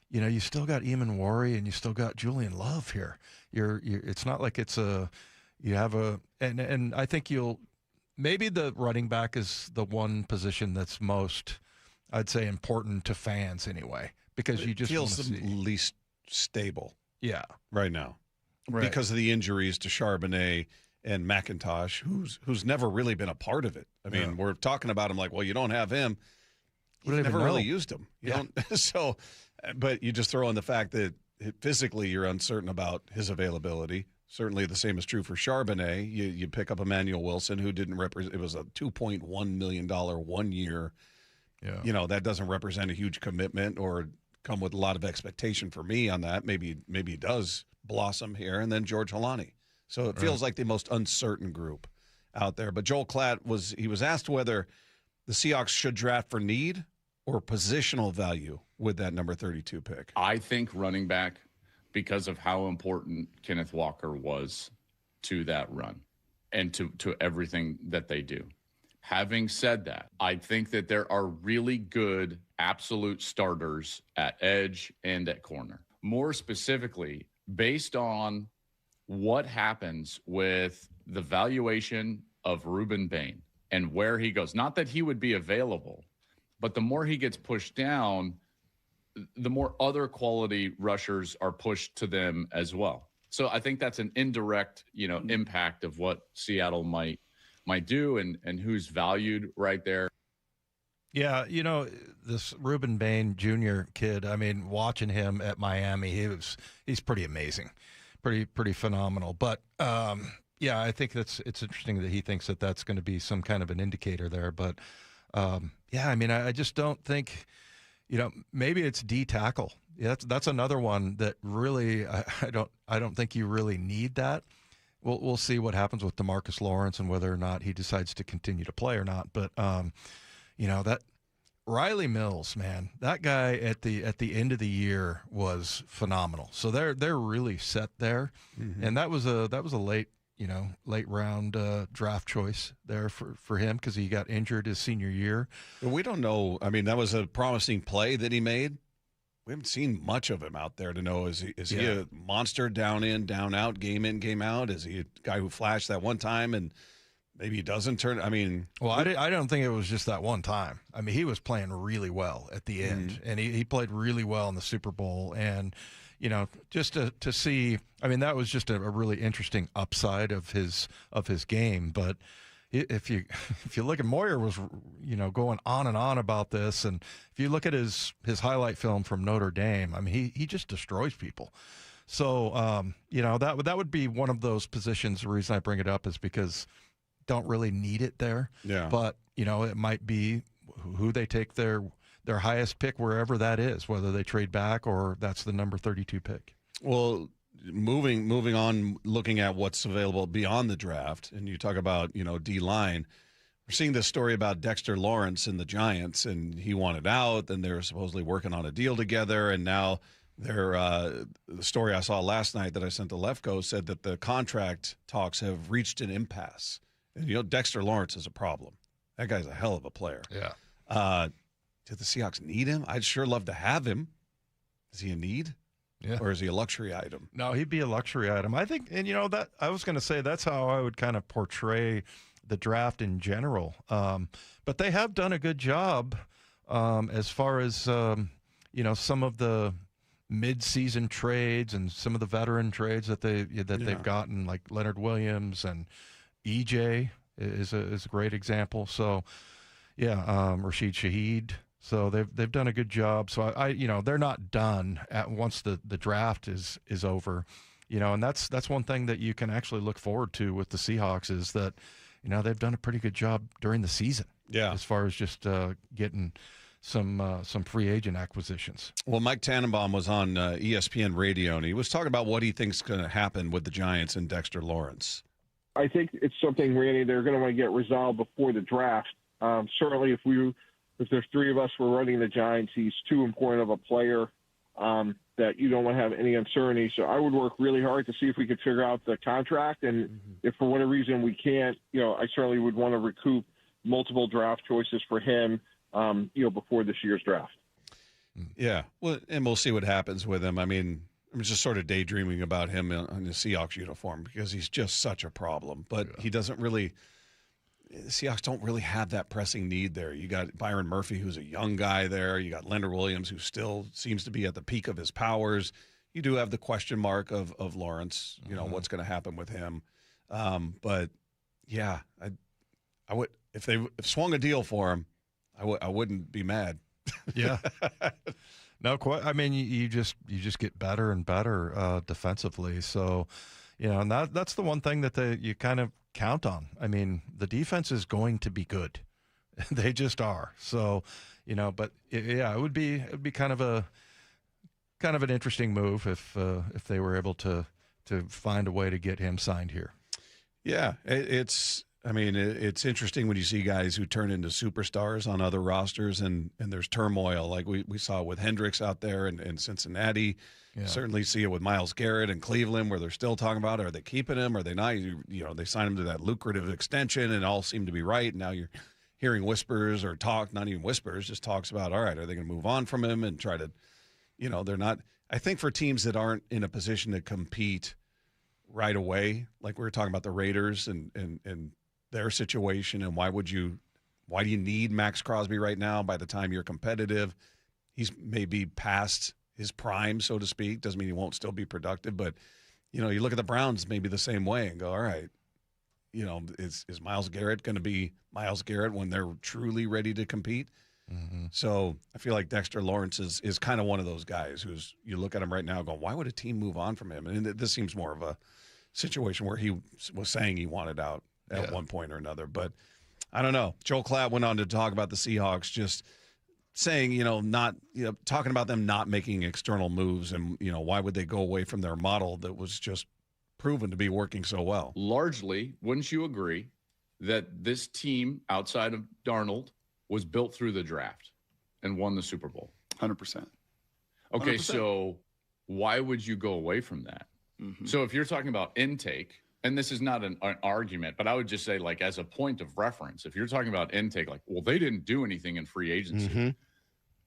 you still got Eamon Worry and you still got Julian Love here. It's not like it's and I think maybe the running back is the one position that's most, I'd say, important to fans anyway, because you just feels the least stable. Yeah. Right now. Right. Because of the injuries to Charbonnet and McIntosh, who's never really been a part of it. We're talking about him like, well, you don't have him. You've never really used him. You don't. So, but you just throw in the fact that physically you're uncertain about his availability. Certainly the same is true for Charbonnet. You pick up Emmanuel Wilson, who didn't represent. It was a $2.1 million 1 year. Yeah. That doesn't represent a huge commitment or come with a lot of expectation for me on that. Maybe he does blossom here. And then George Holani. So it feels like the most uncertain group out there. But Joel Klatt was asked whether the Seahawks should draft for need or positional value with that number 32 pick. I think running back, because of how important Kenneth Walker was to that run and to everything that they do. Having said that, I think that there are really good absolute starters at edge and at corner. More specifically, based on what happens with the valuation of Ruben Bain and where he goes. Not that he would be available, but the more he gets pushed down, the more other quality rushers are pushed to them as well. So I think that's an indirect, impact of what Seattle might do and who's valued right there. Yeah, this Ruben Bain Jr. kid, watching him at Miami, he's pretty amazing. Pretty phenomenal. But I think it's interesting that he thinks that that's going to be some kind of an indicator there. But I just don't think, maybe it's D tackle. Yeah, that's another one that really I don't think you really need that. We'll see what happens with DeMarcus Lawrence and whether or not he decides to continue to play or not. But that Riley Mills, man, that guy at the end of the year was phenomenal. So they're really set there, and that was a late round draft choice there for him because he got injured his senior year. We don't know. That was a promising play that he made. We haven't seen much of him out there to know is he a monster down in, down out, game in, game out? Is he a guy who flashed that one time and maybe he doesn't turn? I don't think it was just that one time. He was playing really well at the end, and he played really well in the Super Bowl. And just to see, that was just a really interesting upside of his game. But if you look at Moyer was going on and on about this, and if you look at his highlight film from Notre Dame, he just destroys people. So that would be one of those positions. The reason I bring it up is because don't really need it there. Yeah. But, it might be who they take their highest pick wherever that is, whether they trade back or that's the number 32 pick. Well, moving on, looking at what's available beyond the draft, and you talk about, D-line, we're seeing this story about Dexter Lawrence and the Giants, and he wanted out, and they're supposedly working on a deal together, and now the story I saw last night that I sent to Lefko said that the contract talks have reached an impasse. And, Dexter Lawrence is a problem. That guy's a hell of a player. Yeah. Do the Seahawks need him? I'd sure love to have him. Is he a need? Yeah. Or is he a luxury item? No, he'd be a luxury item. I think, and that I was going to say that's how I would kind of portray the draft in general. But they have done a good job as far as, some of the mid-season trades and some of the veteran trades that they've gotten, like Leonard Williams and EJ is a great example. So, Rashid Shaheed. So they've done a good job. So they're not done once the draft is over, and that's one thing that you can actually look forward to with the Seahawks is that, they've done a pretty good job during the season. Yeah. As far as just getting some free agent acquisitions. Well, Mike Tannenbaum was on ESPN Radio, and he was talking about what he thinks is going to happen with the Giants and Dexter Lawrence. I think it's something, Randy, they're going to want to get resolved before the draft. Certainly, if there's three of us who are running the Giants, he's too important of a player that you don't want to have any uncertainty. So I would work really hard to see if we could figure out the contract. And if for whatever reason we can't, I certainly would want to recoup multiple draft choices for him, before this year's draft. Yeah. Well, and we'll see what happens with him. I mean, I'm just sort of daydreaming about him in the Seahawks uniform because he's just such a problem. But he doesn't really – the Seahawks don't really have that pressing need there. You got Byron Murphy, who's a young guy there. You got Leonard Williams, who still seems to be at the peak of his powers. You do have the question mark of Lawrence, what's going to happen with him. But, yeah, I would if they swung a deal for him, I wouldn't be mad. Yeah. No, quite. I mean, you just get better and better defensively. So, and that's the one thing that you kind of count on. I mean, the defense is going to be good. They just are. So, but it would be kind of an interesting move if they were able to find a way to get him signed here. Yeah, it's interesting when you see guys who turn into superstars on other rosters and there's turmoil like we saw with Hendricks out there in Cincinnati. Yeah. Certainly see it with Myles Garrett in Cleveland where they're still talking about, are they keeping him? Are they not? They signed him to that lucrative extension and all seemed to be right. Now you're hearing whispers or talk, not even whispers, just talks about, all right, are they going to move on from him and try to, they're not. I think for teams that aren't in a position to compete right away, like we were talking about the Raiders and their situation and why do you need Max Crosby right now by the time you're competitive? He's maybe past his prime, so to speak. Doesn't mean he won't still be productive, but you look at the Browns maybe the same way and go, all right, is Myles Garrett going to be Myles Garrett when they're truly ready to compete? Mm-hmm. So I feel like Dexter Lawrence is kind of one of those guys who's, you look at him right now going, why would a team move on from him? And this seems more of a situation where he was saying he wanted out at one point or another. But I don't know. Joel Klatt went on to talk about the Seahawks, just saying, talking about them not making external moves and, why would they go away from their model that was just proven to be working so well? Largely, wouldn't you agree that this team outside of Darnold was built through the draft and won the Super Bowl? 100%. Okay, 100%. so why would you go away from that? Mm-hmm. So if you're talking about intake, and this is not an argument, but I would just say, like, as a point of reference, if you're talking about intake, like, well, they didn't do anything in free agency. Mm-hmm.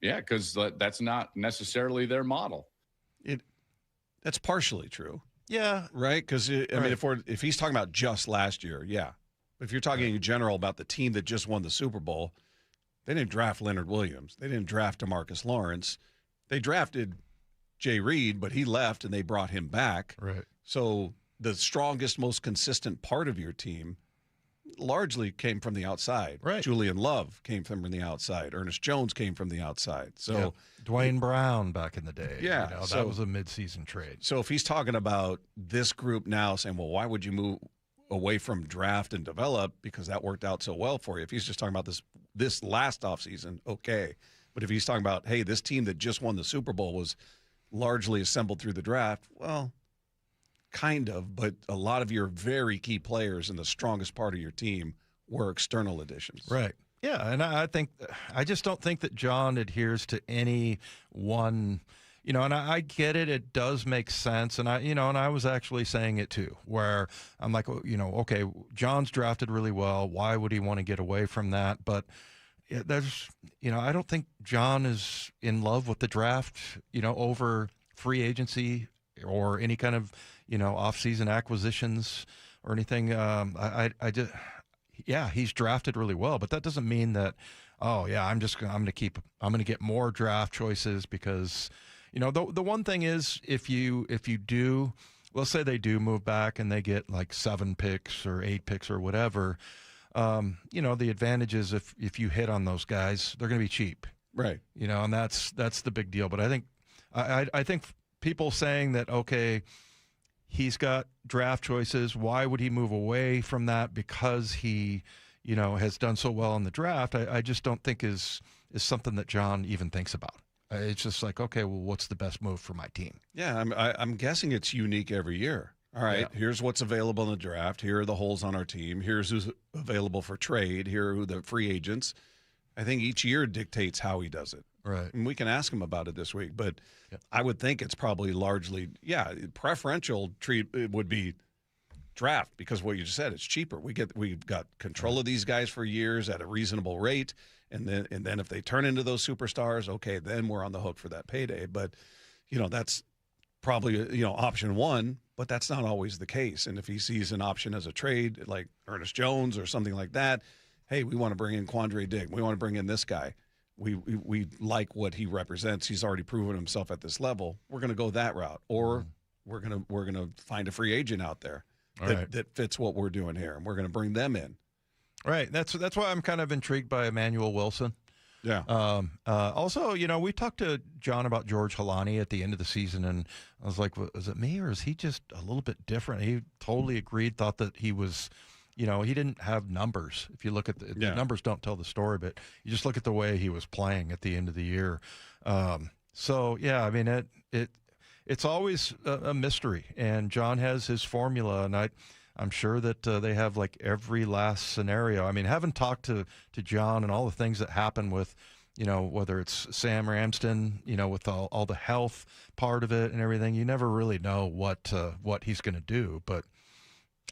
Yeah, because that's not necessarily their model. That's partially true. Yeah. Right? Because, I mean, if he's talking about just last year, yeah. But if you're talking in general about the team that just won the Super Bowl, they didn't draft Leonard Williams. They didn't draft DeMarcus Lawrence. They drafted Jay Reed, but he left and they brought him back. Right. So the strongest, most consistent part of your team largely came from the outside. Right. Julian Love came from the outside. Ernest Jones came from the outside. So Dwayne Brown back in the day. Yeah. That was a midseason trade. So if he's talking about this group now saying, well, why would you move away from draft and develop because that worked out so well for you. If he's just talking about this last offseason, okay. But if he's talking about, hey, this team that just won the Super Bowl was largely assembled through the draft, well, kind of, but a lot of your very key players and the strongest part of your team were external additions. Right. Yeah, and I just don't think that Jon adheres to any one, and I get it. It does make sense, and I was actually saying it too, where I'm like, okay, Jon's drafted really well. Why would he want to get away from that? But I don't think Jon is in love with the draft, over free agency or any kind of, off-season acquisitions or anything. He's drafted really well, but that doesn't mean that, I'm going to get more draft choices because, the one thing is if you do, let's say they do move back and they get like 7 picks or 8 picks or whatever, the advantage is if you hit on those guys, they're going to be cheap. Right. And that's the big deal. But I think people saying that, okay, he's got draft choices. Why would he move away from that because he, has done so well in the draft? I just don't think is something that Jon even thinks about. It's just like, okay, well, what's the best move for my team? Yeah, I'm guessing it's unique every year. All right, Here's what's available in the draft. Here are the holes on our team. Here's who's available for trade. Here are who the free agents. I think each year dictates how he does it. Right. And we can ask him about it this week, but I would think it's probably largely, preferential treat would be draft because what you just said, it's cheaper. We've got control of these guys for years at a reasonable rate, and then if they turn into those superstars, okay, then we're on the hook for that payday. But that's probably option one, but that's not always the case. And if he sees an option as a trade like Ernest Jones or something like that, hey, we want to bring in Quandre Digg. We want to bring in this guy. We like what he represents. He's already proven himself at this level. We're going to go that route, or we're gonna find a free agent out there that fits what we're doing here, and we're going to bring them in. Right. That's why I'm kind of intrigued by Emmanuel Wilson. Yeah. Also, we talked to Jon about George Halani at the end of the season, and I was like, is it me or is he just a little bit different? He totally agreed, thought that he was. He didn't have numbers. If you look at the numbers, don't tell the story, but you just look at the way he was playing at the end of the year. It's always a mystery, and Jon has his formula, and I'm sure that they have like every last scenario. I mean, having talked to Jon and all the things that happen with, whether it's Sam Ramsden, with all the health part of it and everything, you never really know what he's going to do, but.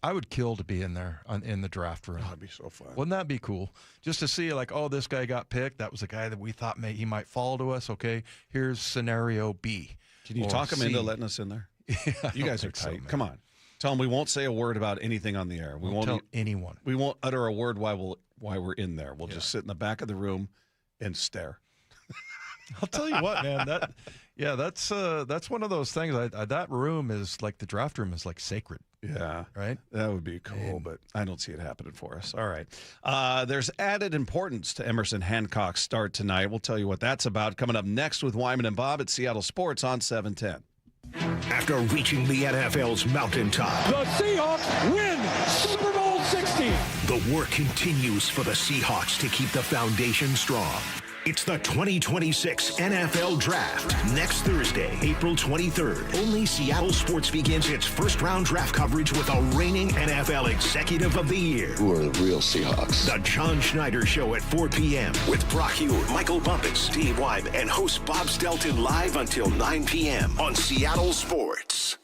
I would kill to be in there in the draft room. Oh, that'd be so fun. Wouldn't that be cool? Just to see, like, this guy got picked. That was a guy that we thought he might fall to us. Okay, here's scenario B. Can you talk him into letting us in there? Yeah, you guys are tight. Come on. Tell him we won't say a word about anything on the air. We won't tell anyone. We won't utter a word while we're in there. We'll just sit in the back of the room and stare. I'll tell you what, man. That's one of those things. That room is like the draft room is like sacred. Yeah. Right? That would be cool, but I don't see it happening for us. All right. There's added importance to Emerson Hancock's start tonight. We'll tell you what that's about coming up next with Wyman and Bob at Seattle Sports on 710. After reaching the NFL's mountaintop, the Seahawks win Super Bowl 60. The work continues for the Seahawks to keep the foundation strong. It's the 2026 NFL Draft. Next Thursday, April 23rd, only Seattle Sports begins its first-round draft coverage with a reigning NFL Executive of the Year. Who are the real Seahawks? The John Schneider Show at 4 p.m. with Brock Hewitt, Michael Bumpus, Steve Wyman, and host Bob Stelton live until 9 p.m. on Seattle Sports.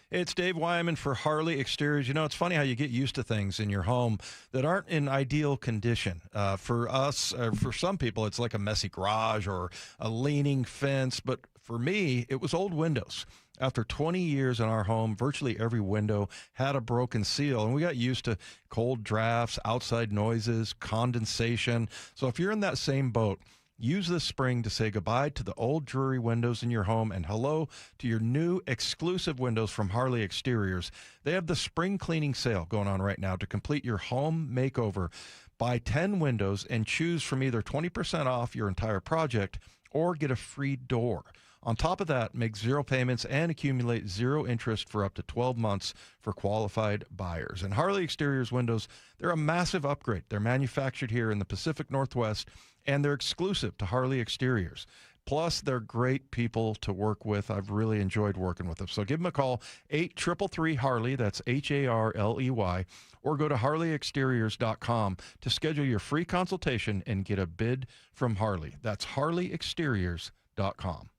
It's Dave Wyman for Harley Exteriors. It's funny how you get used to things in your home that aren't in ideal condition. For us, for some people, it's like a messy garage or a leaning fence. But for me, it was old windows. After 20 years in our home, virtually every window had a broken seal, and we got used to cold drafts, outside noises, condensation. So if you're in that same boat, use this spring to say goodbye to the old dreary windows in your home and hello to your new exclusive windows from Harley Exteriors. They have the spring cleaning sale going on right now to complete your home makeover. Buy 10 windows and choose from either 20% off your entire project or get a free door. On top of that, make zero payments and accumulate zero interest for up to 12 months for qualified buyers. And Harley Exteriors windows, they're a massive upgrade. They're manufactured here in the Pacific Northwest, and they're exclusive to Harley Exteriors. Plus, they're great people to work with. I've really enjoyed working with them. So give them a call, 833-HARLEY, that's HARLEY, or go to harleyexteriors.com to schedule your free consultation and get a bid from Harley. That's harleyexteriors.com.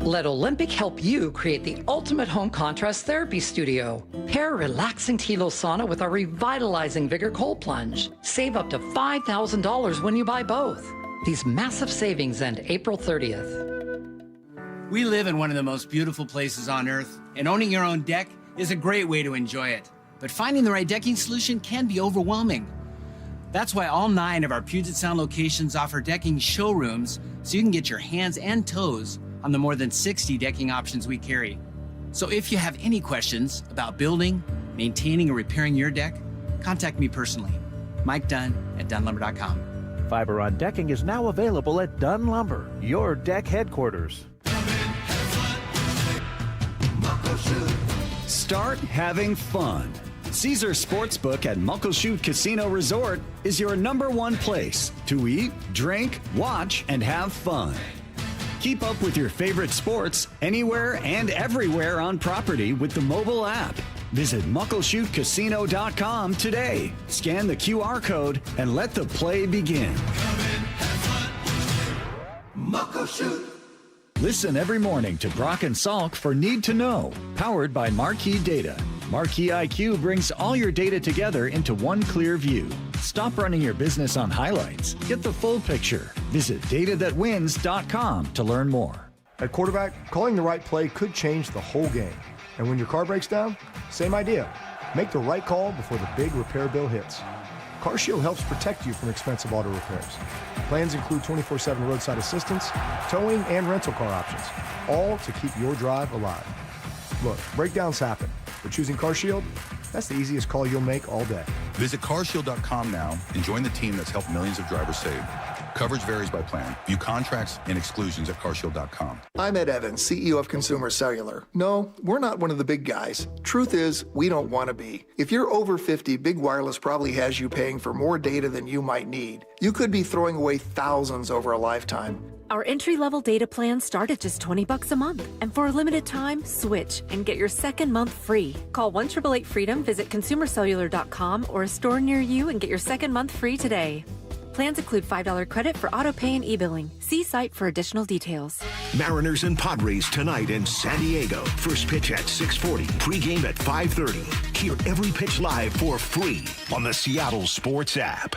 Let Olympic help you create the ultimate home contrast therapy studio. Pair a relaxing Tilo sauna with our revitalizing Vigor cold plunge. Save up to $5,000 when you buy both. These massive savings end April 30th. We live in one of the most beautiful places on earth, and owning your own deck is a great way to enjoy it. But finding the right decking solution can be overwhelming. That's why all 9 of our Puget Sound locations offer decking showrooms so you can get your hands and toes on the more than 60 decking options we carry. So if you have any questions about building, maintaining, or repairing your deck, contact me personally. Mike Dunn at DunnLumber.com. Fiberon decking is now available at Dunn Lumber, your deck headquarters. Start having fun. Caesar Sportsbook at Muckleshoot Casino Resort is your #1 place to eat, drink, watch, and have fun. Keep up with your favorite sports anywhere and everywhere on property with the mobile app. Visit muckleshootcasino.com today. Scan the QR code and let the play begin. Muckleshoot. Listen every morning to Brock and Salk for Need to Know, powered by Marquee Data. Marquee IQ brings all your data together into one clear view. Stop running your business on highlights. Get the full picture. Visit datathatwins.com to learn more. At quarterback, calling the right play could change the whole game. And when your car breaks down, same idea. Make the right call before the big repair bill hits. CarShield helps protect you from expensive auto repairs. Plans include 24/7 roadside assistance, towing, and rental car options, all to keep your drive alive. Look, breakdowns happen, but choosing CarShield, that's the easiest call you'll make all day. Visit carshield.com now and join the team that's helped millions of drivers save. Coverage varies by plan. View contracts and exclusions at carshield.com. I'm Ed Evans, CEO of Consumer Cellular. No, we're not one of the big guys. Truth is, we don't want to be. If you're over 50, Big Wireless probably has you paying for more data than you might need. You could be throwing away thousands over a lifetime. Our entry-level data plans start at just $20 a month. And for a limited time, switch and get your second month free. Call 1-888-FREEDOM, visit consumercellular.com or a store near you and get your second month free today. Plans include $5 credit for auto pay and e-billing. See site for additional details. Mariners and Padres tonight in San Diego. First pitch at 6:40. Pre-game at 5:30. Hear every pitch live for free on the Seattle Sports app.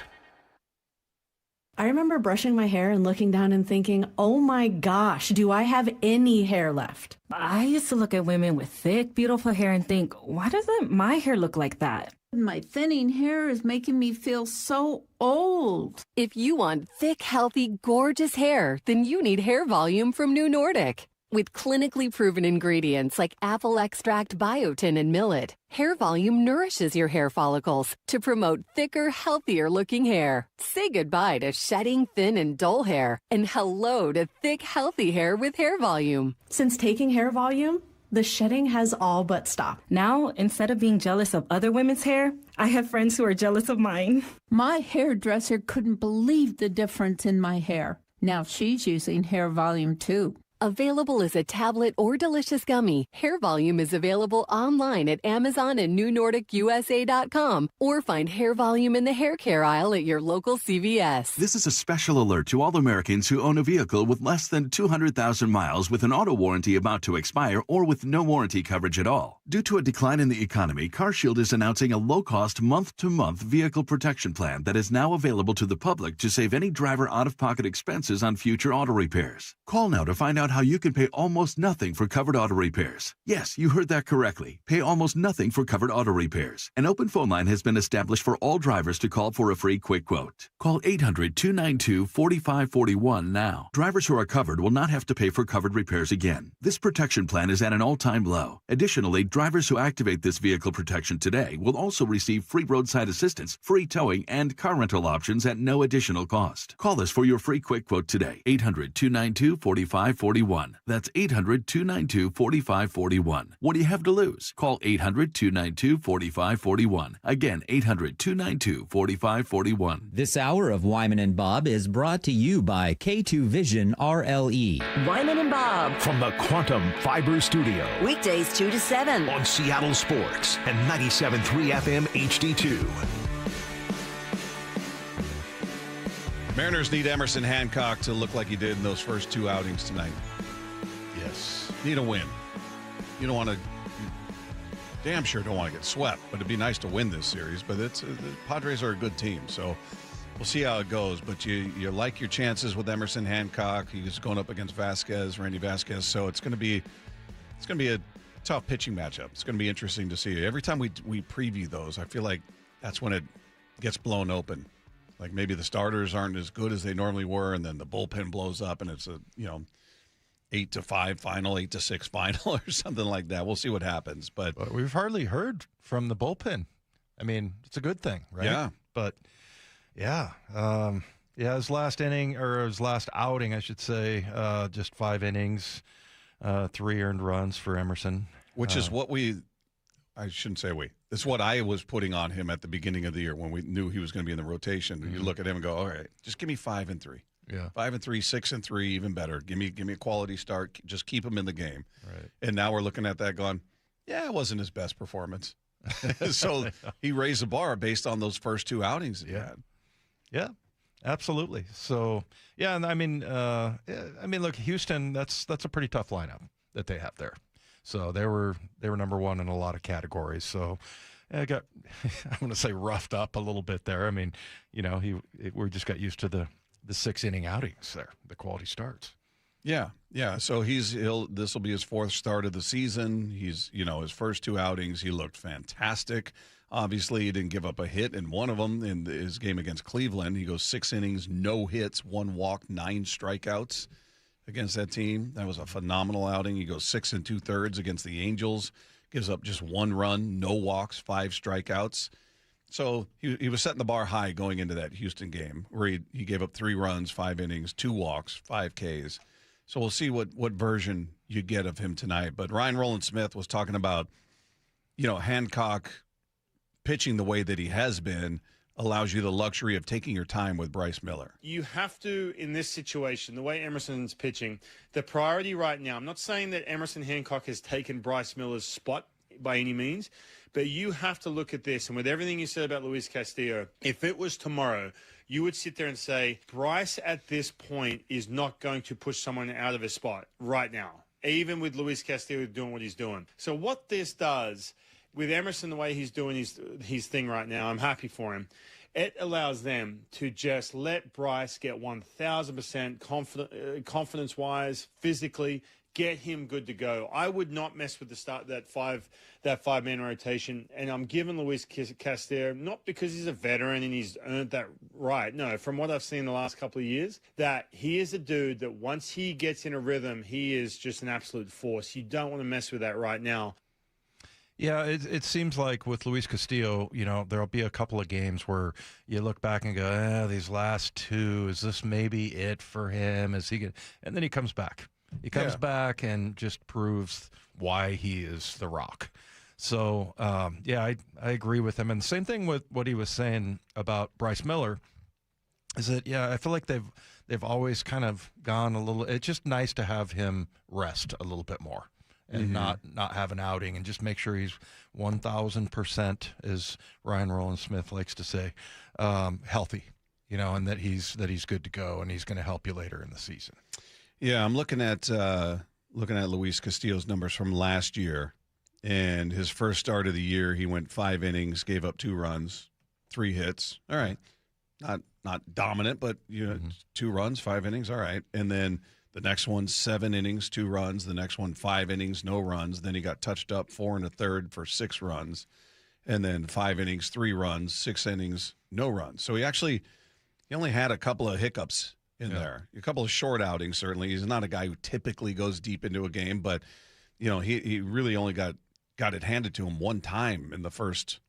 I remember brushing my hair and looking down and thinking, oh my gosh, do I have any hair left? I used to look at women with thick, beautiful hair and think, why doesn't my hair look like that? My thinning hair is making me feel so old. If you want thick, healthy, gorgeous hair, then you need Hair Volume from New Nordic. With clinically proven ingredients like apple extract, biotin, and millet, Hair Volume nourishes your hair follicles to promote thicker, healthier-looking hair. Say goodbye to shedding, thin, and dull hair, and hello to thick, healthy hair with Hair Volume. Since taking Hair Volume, the shedding has all but stopped. Now, instead of being jealous of other women's hair, I have friends who are jealous of mine. My hairdresser couldn't believe the difference in my hair. Now she's using Hair Volume too. Available as a tablet or delicious gummy, Hair Volume is available online at Amazon and NewNordicUSA.com, or find Hair Volume in the hair care aisle at your local CVS. This is a special alert to all Americans who own a vehicle with less than 200,000 miles with an auto warranty about to expire or with no warranty coverage at all. Due to a decline in the economy, CarShield is announcing a low-cost month-to-month vehicle protection plan that is now available to the public to save any driver out-of-pocket expenses on future auto repairs. Call now to find out how you can pay almost nothing for covered auto repairs. Yes, you heard that correctly. Pay almost nothing for covered auto repairs. An open phone line has been established for all drivers to call for a free quick quote. Call 800-292-4541 now. Drivers who are covered will not have to pay for covered repairs again. This protection plan is at an all-time low. Additionally, drivers who activate this vehicle protection today will also receive free roadside assistance, free towing, and car rental options at no additional cost. Call us for your free quick quote today. 800-292-4541. 4541. That's 800-292-4541. What do you have to lose? Call 800-292-4541. Again, 800-292-4541. This hour of Wyman and Bob is brought to you by K2 Vision RLE. Wyman and Bob. From the Quantum Fiber Studio. Weekdays 2 to 7. On Seattle Sports and 97.3 FM HD2. Mariners need Emerson Hancock to look like he did in those first 2 outings tonight. Yes. Need a win. You don't want to, damn sure don't want to get swept, but it'd be nice to win this series. But the Padres are a good team, so we'll see how it goes. But you like your chances with Emerson Hancock. He's going up against Randy Vasquez, so it's going to be a tough pitching matchup. It's going to be interesting to see. Every time we preview those, I feel like that's when it gets blown open. Like maybe the starters aren't as good as they normally were, and then the bullpen blows up, and it's a 8-5 final, 8-6 final, or something like that. We'll see what happens. But we've hardly heard from the bullpen. I mean, it's a good thing, right? Yeah. But his last inning, or his last outing, I should say, just 5 innings, 3 earned runs for Emerson, which is what I shouldn't say we. It's what I was putting on him at the beginning of the year when we knew he was going to be in the rotation. Mm-hmm. You look at him and go, all right, just give me 5-3. Yeah. 5-3, 6-3, even better. Give me a quality start. Just keep him in the game. Right. And now we're looking at that going, it wasn't his best performance. So he raised the bar based on those first 2 outings he had. Yeah, absolutely. So, and I mean, look, Houston, that's a pretty tough lineup that they have there. So they were number 1 in a lot of categories. So I got, I'm going to say, roughed up a little bit there. I mean, we just got used to the 6-inning outings there, the quality starts. Yeah. So this will be his 4th start of the season. He's, his first 2 outings, he looked fantastic. Obviously, he didn't give up a hit in one of them in his game against Cleveland. He goes 6 innings, no hits, 1 walk, 9 strikeouts against that team. That was a phenomenal outing. He goes 6 2/3 against the Angels, gives up just 1 run, no walks, 5 strikeouts. So he was setting the bar high going into that Houston game where he gave up 3 runs, 5 innings, 2 walks, 5 Ks. So we'll see what version you get of him tonight. But Ryan Rowland-Smith was talking about, Hancock pitching the way that he has been allows you the luxury of taking your time with Bryce Miller. You have to, in this situation, the way Emerson's pitching, the priority right now, I'm not saying that Emerson Hancock has taken Bryce Miller's spot by any means, but you have to look at this. And with everything you said about Luis Castillo, if it was tomorrow, you would sit there and say, Bryce at this point is not going to push someone out of his spot right now, even with Luis Castillo doing what he's doing. So what this does with Emerson, the way he's doing his thing right now, I'm happy for him. It allows them to just let Bryce get 1,000% confidence-wise, physically, get him good to go. I would not mess with the start that five-man rotation, and I'm giving Luis Castillo, not because he's a veteran and he's earned that right. No, from what I've seen the last couple of years, that he is a dude that once he gets in a rhythm, he is just an absolute force. You don't want to mess with that right now. Yeah, it seems like with Luis Castillo, there'll be a couple of games where you look back and go, these last 2, is this maybe it for him? Is he gonna? And then he comes back. He comes back and just proves why he is the Rock. So, I agree with him. And the same thing with what he was saying about Bryce Miller is that, I feel like they've always kind of gone a little – it's just nice to have him rest a little bit more. And not have an outing, and just make sure he's 1,000%, as Ryan Rowland-Smith likes to say, healthy, and that he's good to go, and he's going to help you later in the season. Yeah, I'm looking at Luis Castillo's numbers from last year, and his first start of the year, he went 5 innings, gave up 2 runs, 3 hits. All right, not dominant, but 2 runs, 5 innings. All right, and then the next one, 7 innings, 2 runs. The next one, 5 innings, no runs. Then he got touched up 4 1/3 for 6 runs. And then 5 innings, 3 runs, 6 innings, no runs. So he only had a couple of hiccups in there. A couple of short outings, certainly. He's not a guy who typically goes deep into a game, but, he really only got it handed to him one time in the first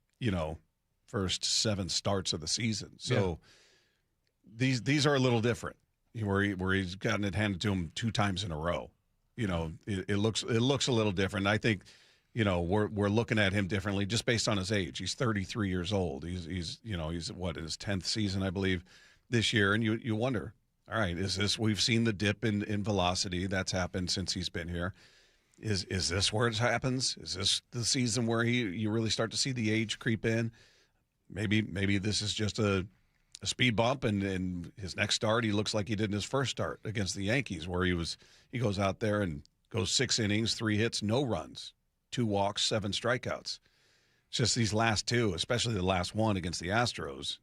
7 starts of the season. So these are a little different. Where he's gotten it handed to him 2 times in a row. it looks a little different. I think, we're looking at him differently just based on his age. He's 33 years old. He's what, in his 10th season, I believe, this year. And you wonder, all right, we've seen the dip in velocity that's happened since he's been here. Is this where it happens? Is this the season where you really start to see the age creep in? Maybe this is just a speed bump, and his next start he looks like he did in his first start against the Yankees, where he goes out there and goes 6 innings, 3 hits, no runs, 2 walks, 7 strikeouts. It's just these last 2, especially the last one against the Astros,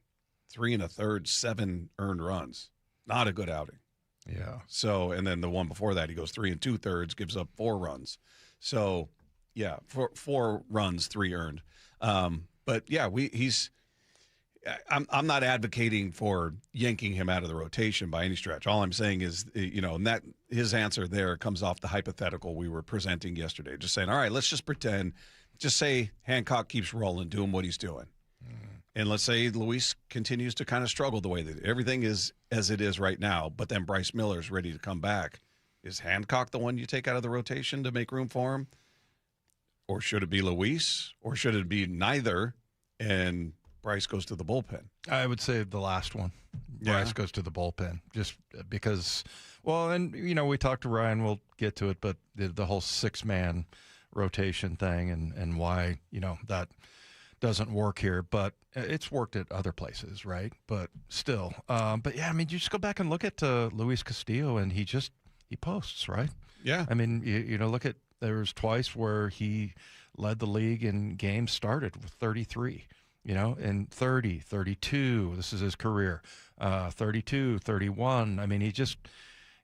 3 1/3, 7 earned runs. Not a good outing. Yeah. So, and then the one before that, he goes 3 2/3, gives up 4 runs. So, yeah, 4 runs, 3 earned. But yeah, I'm not advocating for yanking him out of the rotation by any stretch. All I'm saying is, and that his answer there comes off the hypothetical we were presenting yesterday. Just saying, all right, let's just pretend, just say Hancock keeps rolling, doing what he's doing. And let's say Luis continues to kind of struggle the way that everything is as it is right now, but then Bryce Miller's ready to come back. Is Hancock the one you take out of the rotation to make room for him? Or should it be Luis? Or should it be neither and Bryce goes to the bullpen? I would say the last one. Bryce goes to the bullpen just because, well, and, we talked to Ryan, we'll get to it, but the whole 6-man rotation thing and why, that doesn't work here, but it's worked at other places, right? But still, but yeah, I mean, you just go back and look at Luis Castillo, and he posts, right? Yeah. I mean, look at, there was twice where he led the league in games started with 33, and 30, 32, this is his career, 32, 31. I mean,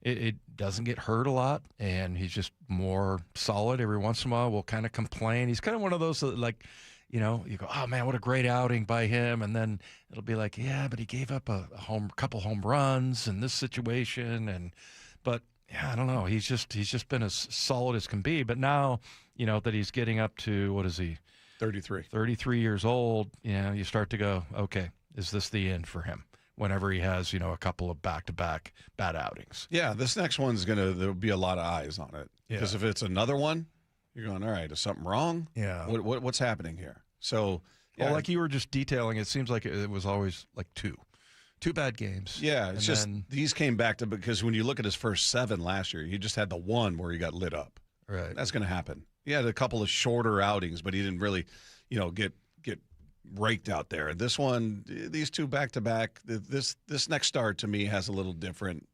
it doesn't get hurt a lot, and he's just more solid. Every once in a while, we'll kind of complain. He's kind of one of those that, like, you go, oh man, what a great outing by him, and then it'll be like, yeah, but he gave up a couple home runs in this situation, but yeah, I don't know. He's just been as solid as can be. But now, that he's getting up to, what is he? 33 years old. You start to go, okay, is this the end for him? Whenever he has, a couple of back-to-back bad outings. Yeah, this next one's there'll be a lot of eyes on it. Because if it's another one, you're going, all right, is something wrong? Yeah. What's happening here? So, well, like you were just detailing, it seems like it was always like 2 bad games. Yeah, it's just these came back to, because when you look at his first 7 last year, he just had the one where he got lit up. Right. That's going to happen. He had a couple of shorter outings, but he didn't really, get raked out there. This one, these 2 back-to-back, this next start to me has a little different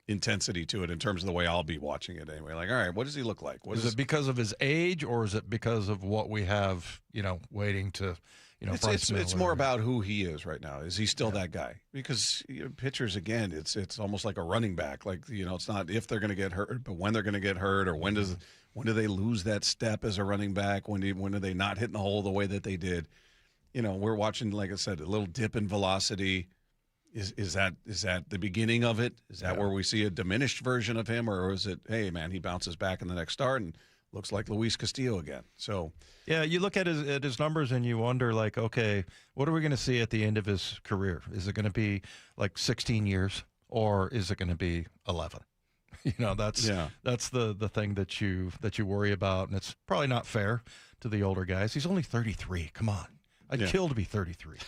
intensity to it in terms of the way I'll be watching it anyway. Like, all right, what does he look like? Is it because of his age, or is it because of what we have, waiting to, it's more about who he is right now. Is he still that guy? Because pitchers, again, it's almost like a running back. Like, it's not if they're going to get hurt, but when they're going to get hurt, or when do they lose that step as a running back? When are they not hitting the hole the way that they did? We're watching, like I said, a little dip in velocity. Is that the beginning of it? Is that where we see a diminished version of him, or is it, hey man, he bounces back in the next start and looks like Luis Castillo again? So yeah, you look at his numbers and you wonder, like, okay, what are we going to see at the end of his career? Is it going to be like 16 years, or is it going to be 11? That's the thing that you worry about, and it's probably not fair to the older guys. He's only 33. Come on. I'd kill to be 33.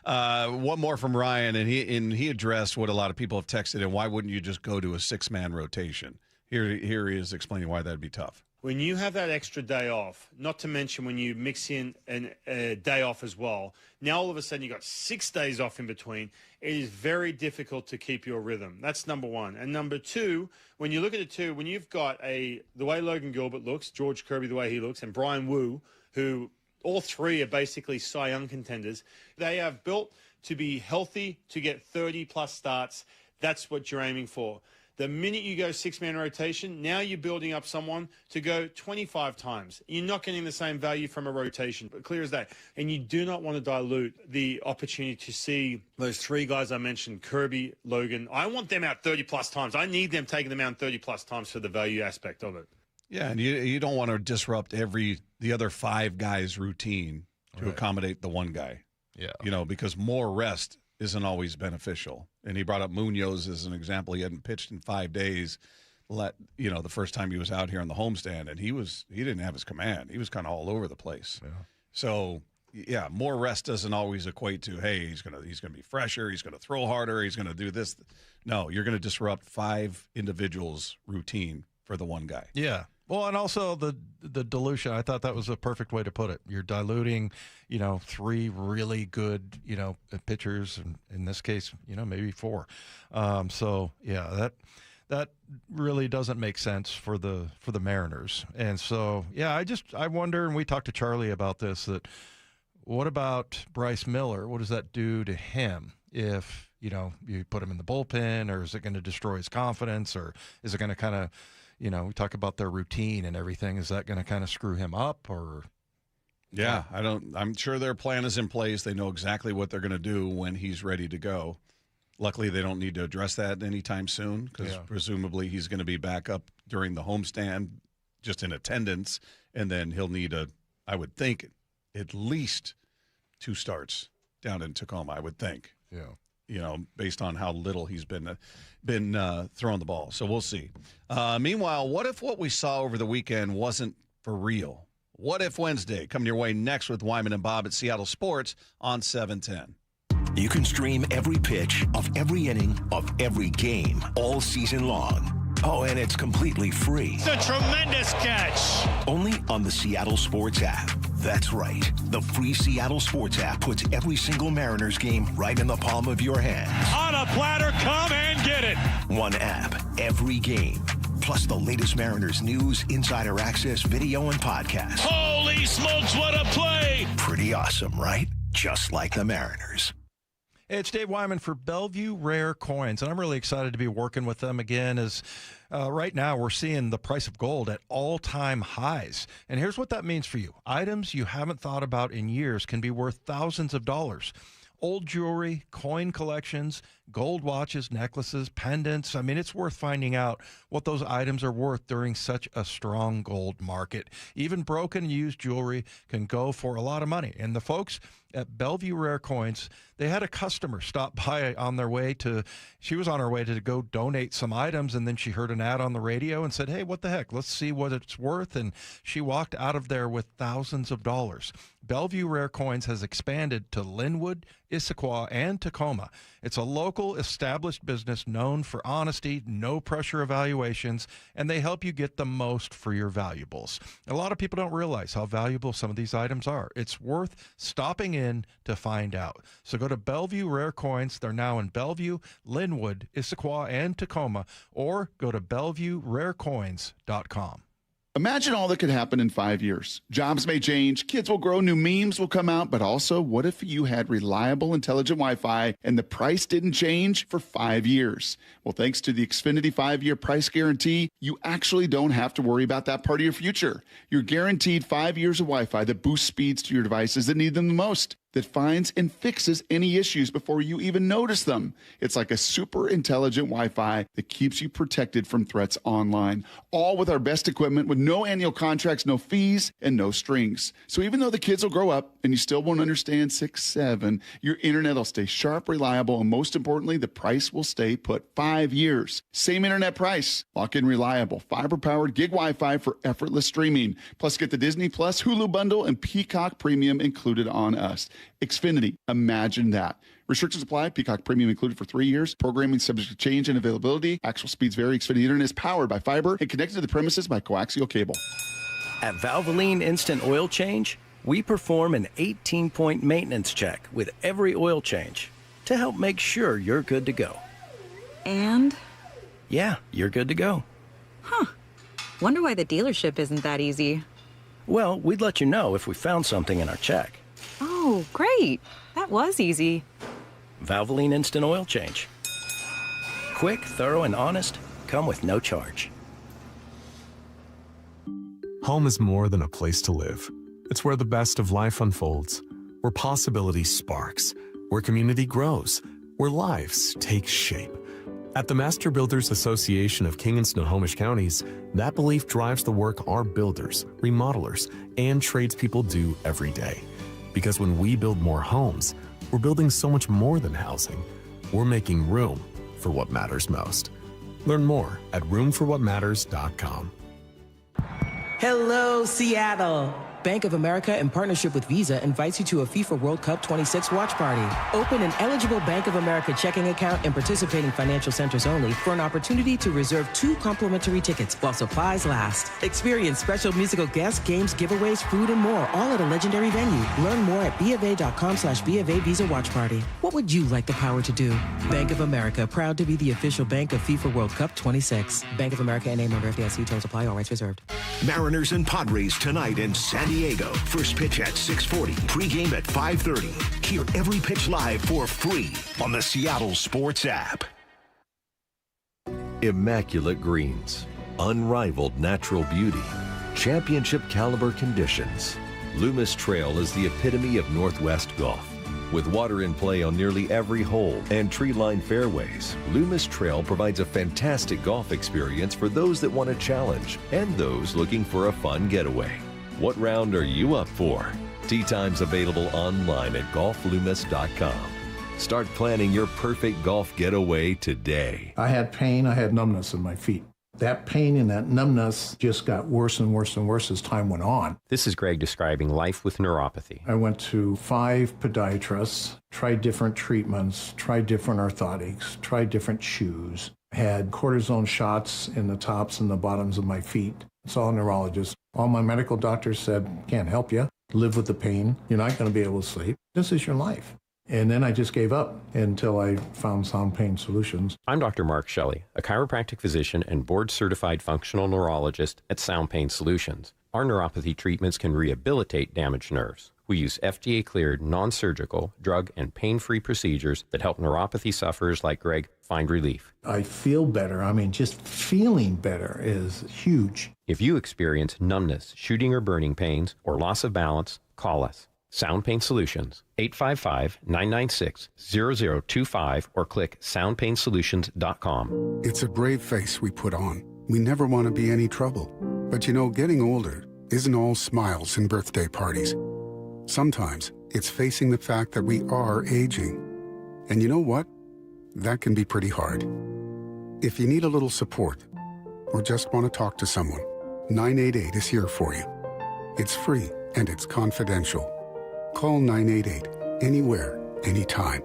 One more from Ryan, and he addressed what a lot of people have texted, and why wouldn't you just go to a 6-man rotation? Here he is explaining why that'd be tough. When you have that extra day off, not to mention when you mix in a day off as well, now all of a sudden you've got 6 days off in between. It is very difficult to keep your rhythm. That's number one. And number two, when you look at it too, when you've got the way Logan Gilbert looks, George Kirby the way he looks, and Brian Wu, who all 3 are basically Cy Young contenders, they are built to be healthy, to get 30-plus starts. That's what you're aiming for. The minute you go 6-man rotation, now you're building up someone to go 25 times. You're not getting the same value from a rotation, but clear as that. And you do not want to dilute the opportunity to see those 3 guys I mentioned, Kirby, Logan. I want them out 30-plus times. I need them taking them out 30-plus times for the value aspect of it. Yeah, and you don't want to disrupt the other 5 guys' routine to accommodate the one guy. Yeah. Because more rest isn't always beneficial. And he brought up Munoz as an example. He hadn't pitched in 5 days. the first time he was out here on the homestand, and he didn't have his command. He was kind of all over the place. Yeah. So, yeah, more rest doesn't always equate to, hey, he's gonna be fresher, he's gonna throw harder, he's gonna do this. No, you're gonna disrupt 5 individuals' routine for the one guy. Yeah. Well, and also the dilution. I thought that was a perfect way to put it. You're diluting, 3 really good, pitchers, and in this case, maybe 4. So yeah, that really doesn't make sense for the Mariners. And so yeah, I wonder, and we talked to Charlie about this, that what about Bryce Miller? What does that do to him if you put him in the bullpen, or is it going to destroy his confidence, or is it going to kind of we talk about their routine and everything. Is that going to kind of screw him up, or? Yeah, I'm sure their plan is in place. They know exactly what they're going to do when he's ready to go. Luckily, they don't need to address that anytime soon, because presumably he's going to be back up during the homestand, just in attendance, and then he'll need I would think, at least 2 starts down in Tacoma, I would think. Yeah. Based on how little he's been throwing the ball. So we'll see. Meanwhile, what if what we saw over the weekend wasn't for real? What If Wednesday? Coming your way next with Wyman and Bob at Seattle Sports on 710. You can stream every pitch of every inning of every game all season long. Oh, and it's completely free. It's a tremendous catch. Only on the Seattle Sports app. That's right. The free Seattle Sports app puts every single Mariners game right in the palm of your hand. On a platter, come and get it. One app, every game. Plus the latest Mariners news, insider access, video, and podcast. Holy smokes, what a play. Pretty awesome, right? Just like the Mariners. Hey, it's Dave Wyman for Bellevue Rare Coins, and I'm really excited to be working with them again. As right now we're seeing the price of gold at all-time highs. And here's what that means for you. Items you haven't thought about in years can be worth thousands of dollars. Old jewelry, coin collections, gold watches, necklaces, pendants. I mean, it's worth finding out what those items are worth during such a strong gold market. Even broken and used jewelry can go for a lot of money. And the folks at Bellevue Rare Coins, they had a customer stop by she was on her way to go donate some items, and then she heard an ad on the radio and said, hey, what the heck, let's see what it's worth. And she walked out of there with thousands of dollars. Bellevue Rare Coins has expanded to Linwood, Issaquah, and Tacoma. It's a local established business known for honesty, no pressure evaluations, and they help you get the most for your valuables. A lot of people don't realize how valuable some of these items are. It's worth stopping in to find out. So go to Bellevue Rare Coins. They're now in Bellevue, Linwood, Issaquah, and Tacoma, or go to BellevueRareCoins.com. Imagine all that could happen in 5 years. Jobs may change, kids will grow, new memes will come out, but also, what if you had reliable, intelligent Wi-Fi and the price didn't change for 5 years? Well, thanks to the Xfinity 5-year price guarantee, you actually don't have to worry about that part of your future. You're guaranteed 5 years of Wi-Fi that boosts speeds to your devices that need them the most, that finds and fixes any issues before you even notice them. It's like a super intelligent Wi-Fi that keeps you protected from threats online, all with our best equipment with no annual contracts, no fees, and no strings. So even though the kids will grow up and you still won't understand 6-7, your internet will stay sharp, reliable, and most importantly, the price will stay put 5 years. Same internet price. Lock in reliable, fiber-powered gig Wi-Fi for effortless streaming. Plus, get the Disney Plus, Hulu bundle, and Peacock Premium included on us. Xfinity, imagine that. Restrictions apply. Peacock Premium included for 3 years. Programming subject to change and availability. Actual speeds vary. Xfinity Internet is powered by fiber and connected to the premises by coaxial cable. At Valvoline Instant Oil Change, we perform an 18-point maintenance check with every oil change to help make sure you're good to go. And? Yeah, you're good to go. Huh. Wonder why the dealership isn't that easy. Well, we'd let you know if we found something in our check. Oh, great. That was easy. Valvoline Instant Oil Change. Quick, thorough, and honest. Come with no charge. Home is more than a place to live. It's where the best of life unfolds, where possibility sparks, where community grows, where lives take shape. At the Master Builders Association of King and Snohomish Counties, that belief drives the work our builders, remodelers, and tradespeople do every day. Because when we build more homes, we're building so much more than housing. We're making room for what matters most. Learn more at roomforwhatmatters.com. Hello, Seattle. Bank of America, in partnership with Visa, invites you to a FIFA World Cup 26 watch party. Open an eligible Bank of America checking account in participating financial centers only for an opportunity to reserve 2 complimentary tickets while supplies last. Experience special musical guests, games, giveaways, food, and more, all at a legendary venue. Learn more at BofA.com/BofA Visa Watch Party. What would you like the power to do? Bank of America, proud to be the official bank of FIFA World Cup 26. Bank of America and a member FDIC. Terms apply. All rights reserved. Mariners and Padres tonight in San Diego. First pitch at 6:40. Pregame at 5:30. Hear every pitch live for free on the Seattle Sports app. Immaculate greens, unrivaled natural beauty, championship caliber conditions. Loomis Trail is the epitome of Northwest golf. With water in play on nearly every hole and tree-lined fairways, Loomis Trail provides a fantastic golf experience for those that want a challenge and those looking for a fun getaway. What round are you up for? Tee times available online at golfloomis.com. Start planning your perfect golf getaway today. I had pain, I had numbness in my feet. That pain and that numbness just got worse and worse and worse as time went on. This is Greg describing life with neuropathy. I went to 5 podiatrists, tried different treatments, tried different orthotics, tried different shoes, had cortisone shots in the tops and the bottoms of my feet. Saw a neurologist. All my medical doctors said, can't help you. Live with the pain. You're not going to be able to sleep. This is your life. And then I just gave up until I found Sound Pain Solutions. I'm Dr. Mark Shelley, a chiropractic physician and board-certified functional neurologist at Sound Pain Solutions. Our neuropathy treatments can rehabilitate damaged nerves. We use FDA-cleared, non-surgical, drug, and pain-free procedures that help neuropathy sufferers like Greg find relief. I feel better. I mean, just feeling better is huge. If you experience numbness, shooting or burning pains, or loss of balance, call us. Sound Pain Solutions, 855-996-0025, or click soundpainsolutions.com. It's a brave face we put on. We never want to be any trouble. But you know, getting older isn't all smiles and birthday parties. Sometimes it's facing the fact that we are aging. And you know what? That can be pretty hard. If you need a little support or just want to talk to someone, 988 is here for you. It's free and it's confidential. Call 988 anywhere, anytime.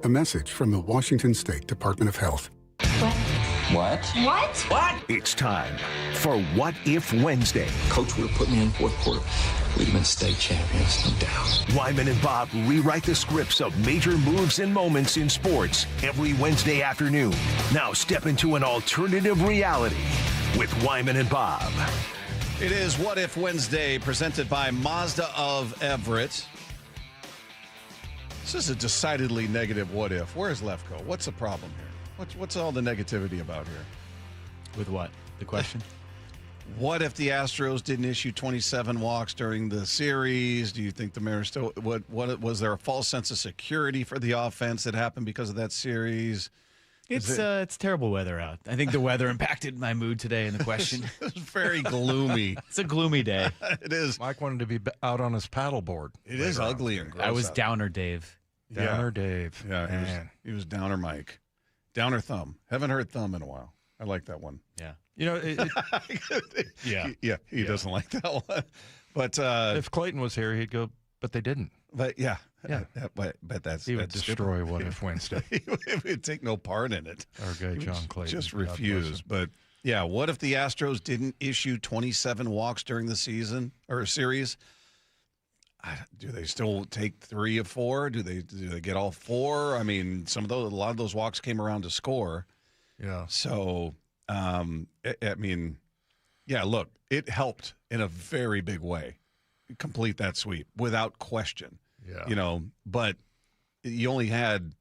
A message from the Washington State Department of Health. What? It's time for What If Wednesday. Coach would have put me in fourth quarter. We'd have been state champions, no doubt. Wyman and Bob rewrite the scripts of major moves and moments in sports every Wednesday afternoon. Now step into an alternative reality with Wyman and Bob. It is What If Wednesday, presented by Mazda of Everett. This is a decidedly negative what if. Where's Lefko? What's the problem here? What's all the negativity about here? With what? The question? What if the Astros didn't issue 27 walks during the series? Do you think the Mariners still... What was there a false sense of security for the offense that happened because of that series? It's terrible weather out. I think the weather impacted my mood today in the question. It's very gloomy. It's a gloomy day. It is. Mike wanted to be out on his paddleboard. It is ugly and gross. I was Downer Dave. Downer Dave. Yeah, he was Downer Mike. Downer Thumb. Haven't heard Thumb in a while. I like that one. Yeah. You know, he doesn't like that one. But if Clayton was here, he'd go, but they didn't. But but that's he would that's destroy stupid. What If Wednesday. He would take no part in it. Our guy John Clayton just refuse. But yeah, what if the Astros didn't issue 27 walks during the season or a series? Do they still take 3 of 4? Do they get all 4? I mean, a lot of those walks came around to score. Yeah. So, look, it helped in a very big way. Complete that sweep without question. Yeah. But you only had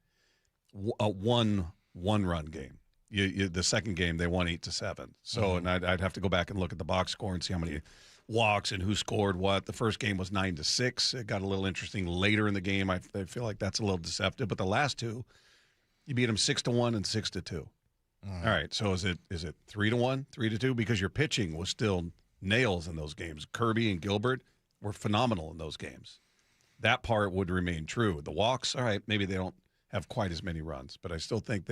a one-run game. The second game they won 8-7. So, and I'd have to go back and look at the box score and see how many walks and who scored what. The first game was 9-6. It got a little interesting later in the game. I feel like that's a little deceptive. But the last two, you beat them 6-1 and 6-2. All right. So is it 3-1, 3-2? Because your pitching was still nails in those games. Kirby and Gilbert were phenomenal in those games. That part would remain true. The walks, all right, maybe they don't have quite as many runs, but I still think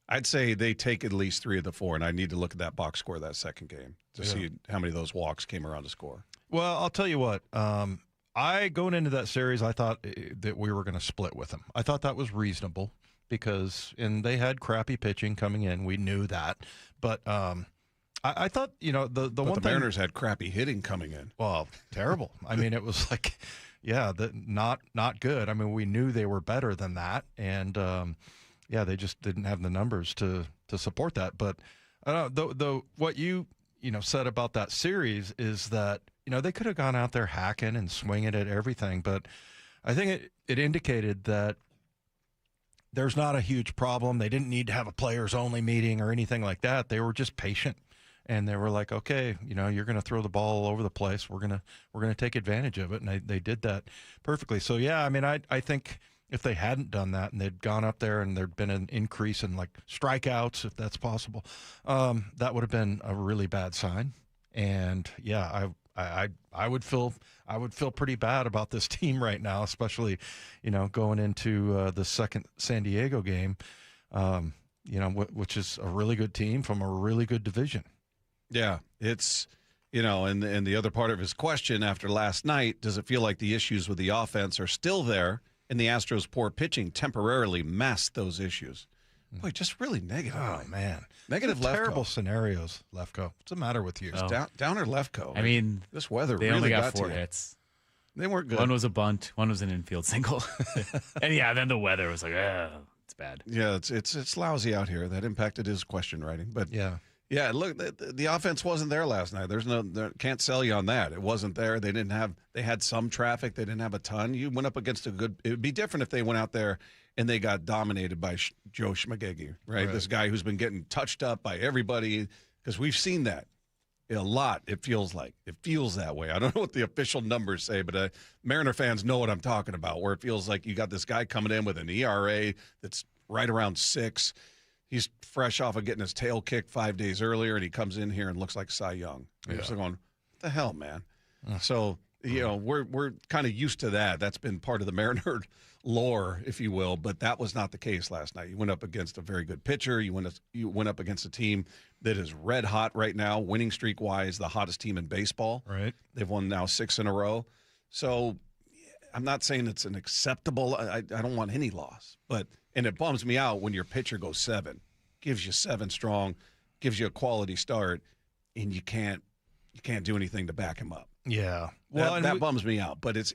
I'd say they take at least 3 of the 4, and I need to look at that box score of that second game to see how many of those walks came around to score. Well, I'll tell you what. Going into that series, I thought that we were going to split with them. I thought that was reasonable and they had crappy pitching coming in. We knew that. But I thought, the Mariners had crappy hitting coming in. Well, terrible. I mean, it was like, not good. I mean, we knew they were better than that. And, they just didn't have the numbers to support that. But what you said about that series is that, they could have gone out there hacking and swinging at everything. But I think it indicated that there's not a huge problem. They didn't need to have a players-only meeting or anything like that. They were just patient. And they were like, okay, you're going to throw the ball all over the place. We're gonna take advantage of it. And they did that perfectly. So, yeah, I mean, I think if they hadn't done that and they'd gone up there and there'd been an increase in, like, strikeouts, if that's possible, that would have been a really bad sign. And, yeah, I would feel pretty bad about this team right now, especially, going into the second San Diego game, which is a really good team from a really good division. Yeah, it's, and the other part of his question after last night, does it feel like the issues with the offense are still there and the Astros' poor pitching temporarily masked those issues? Boy, just really negative. Oh, man. Negative Lefko. Terrible scenarios, Lefko. What's the matter with you? Downer Lefko. I mean, this weather they really only got to 4 you. hits. They weren't good. One was a bunt. One was an infield single. And, then the weather was like, it's bad. Yeah, it's lousy out here. That impacted his question writing. But, yeah, look, the offense wasn't there last night. Can't sell you on that. It wasn't there. They had some traffic. They didn't have a ton. You went up against it would be different if they went out there and they got dominated by Joe Schmagegi, right? This guy who's been getting touched up by everybody, because we've seen that a lot. It feels that way. I don't know what the official numbers say, but Mariner fans know what I'm talking about, where it feels like you got this guy coming in with an ERA that's right around 6. He's fresh off of getting his tail kicked 5 days earlier, and he comes in here and looks like Cy Young. You're just going, what the hell, man? So, we're kind of used to that. That's been part of the Mariner lore, if you will, but that was not the case last night. You went up against a very good pitcher. You went up against a team that is red hot right now, winning streak-wise, the hottest team in baseball. Right. They've won now 6 in a row. So I'm not saying it's an acceptable – I don't want any loss, and it bums me out when your pitcher goes 7, gives you 7 strong, gives you a quality start, and you can't do anything to back him up. Yeah, well, that bums me out. But it's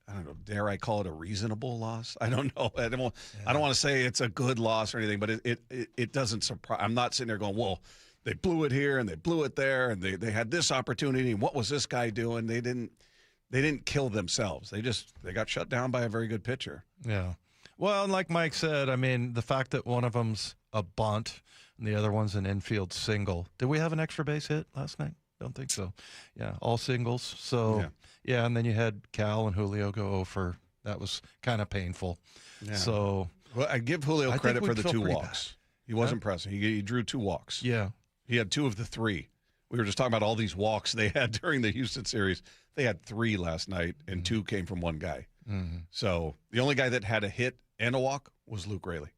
I don't know. Dare I call it a reasonable loss? I don't know. I don't want to say it's a good loss or anything, but it doesn't surprise. I'm not sitting there going, well, they blew it here and they blew it there and they had this opportunity and what was this guy doing? They didn't kill themselves. They got shut down by a very good pitcher. Yeah. Well, and like Mike said, I mean, the fact that one of them's a bunt and the other one's an infield single. Did we have an extra base hit last night? Don't think so. Yeah, all singles. So, yeah, and then you had Cal and Julio go over. That was kind of painful. Yeah. So, well, I give Julio credit for the 2 walks. He wasn't pressing. He drew 2 walks. Yeah. He had 2 of the 3. We were just talking about all these walks they had during the Houston series. They had 3 last night, and 2 came from one guy. Mm-hmm. So the only guy that had a hit and a walk was Luke Raley.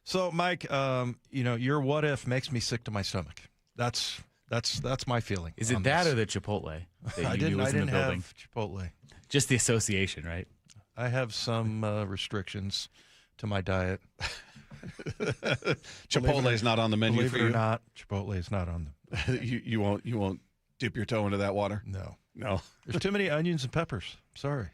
So, Mike, your what if makes me sick to my stomach. That's my feeling. Is it that or the Chipotle that I you didn't knew was in the building? have Chipotle. Just the association, right? I have some restrictions to my diet. Chipotle is not on the menu for you. Believe it or not, Chipotle is not on the. You won't dip your toe into that water. No. There's too many onions and peppers. Sorry.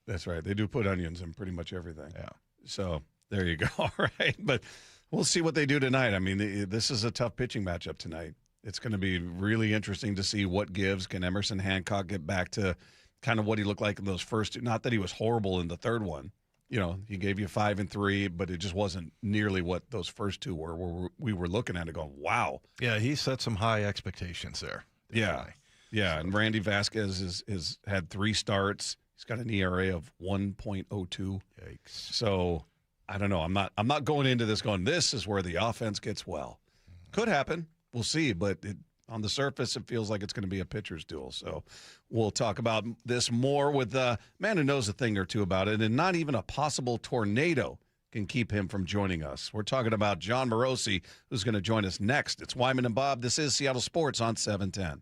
That's right. They do put onions in pretty much everything. Yeah. So there you go. All right, but we'll see what they do tonight. I mean, this is a tough pitching matchup tonight. It's going to be really interesting to see what gives. Can Emerson Hancock get back to kind of what he looked like in those first 2? Not that he was horrible in the third one. He gave you 5 and 3, but it just wasn't nearly what those first 2 were. Where we were looking at it going, wow. Yeah, he set some high expectations there. Definitely. Yeah. And Randy Vasquez has had 3 starts. He's got an ERA of 1.02. Yikes. So I don't know. I'm not going into this going, this is where the offense gets well. Could happen. We'll see. But on the surface, it feels like it's going to be a pitcher's duel. So we'll talk about this more with a man who knows a thing or two about it, and not even a possible tornado can keep him from joining us. We're talking about Jon Morosi, who's going to join us next. It's Wyman and Bob. This is Seattle Sports on 710.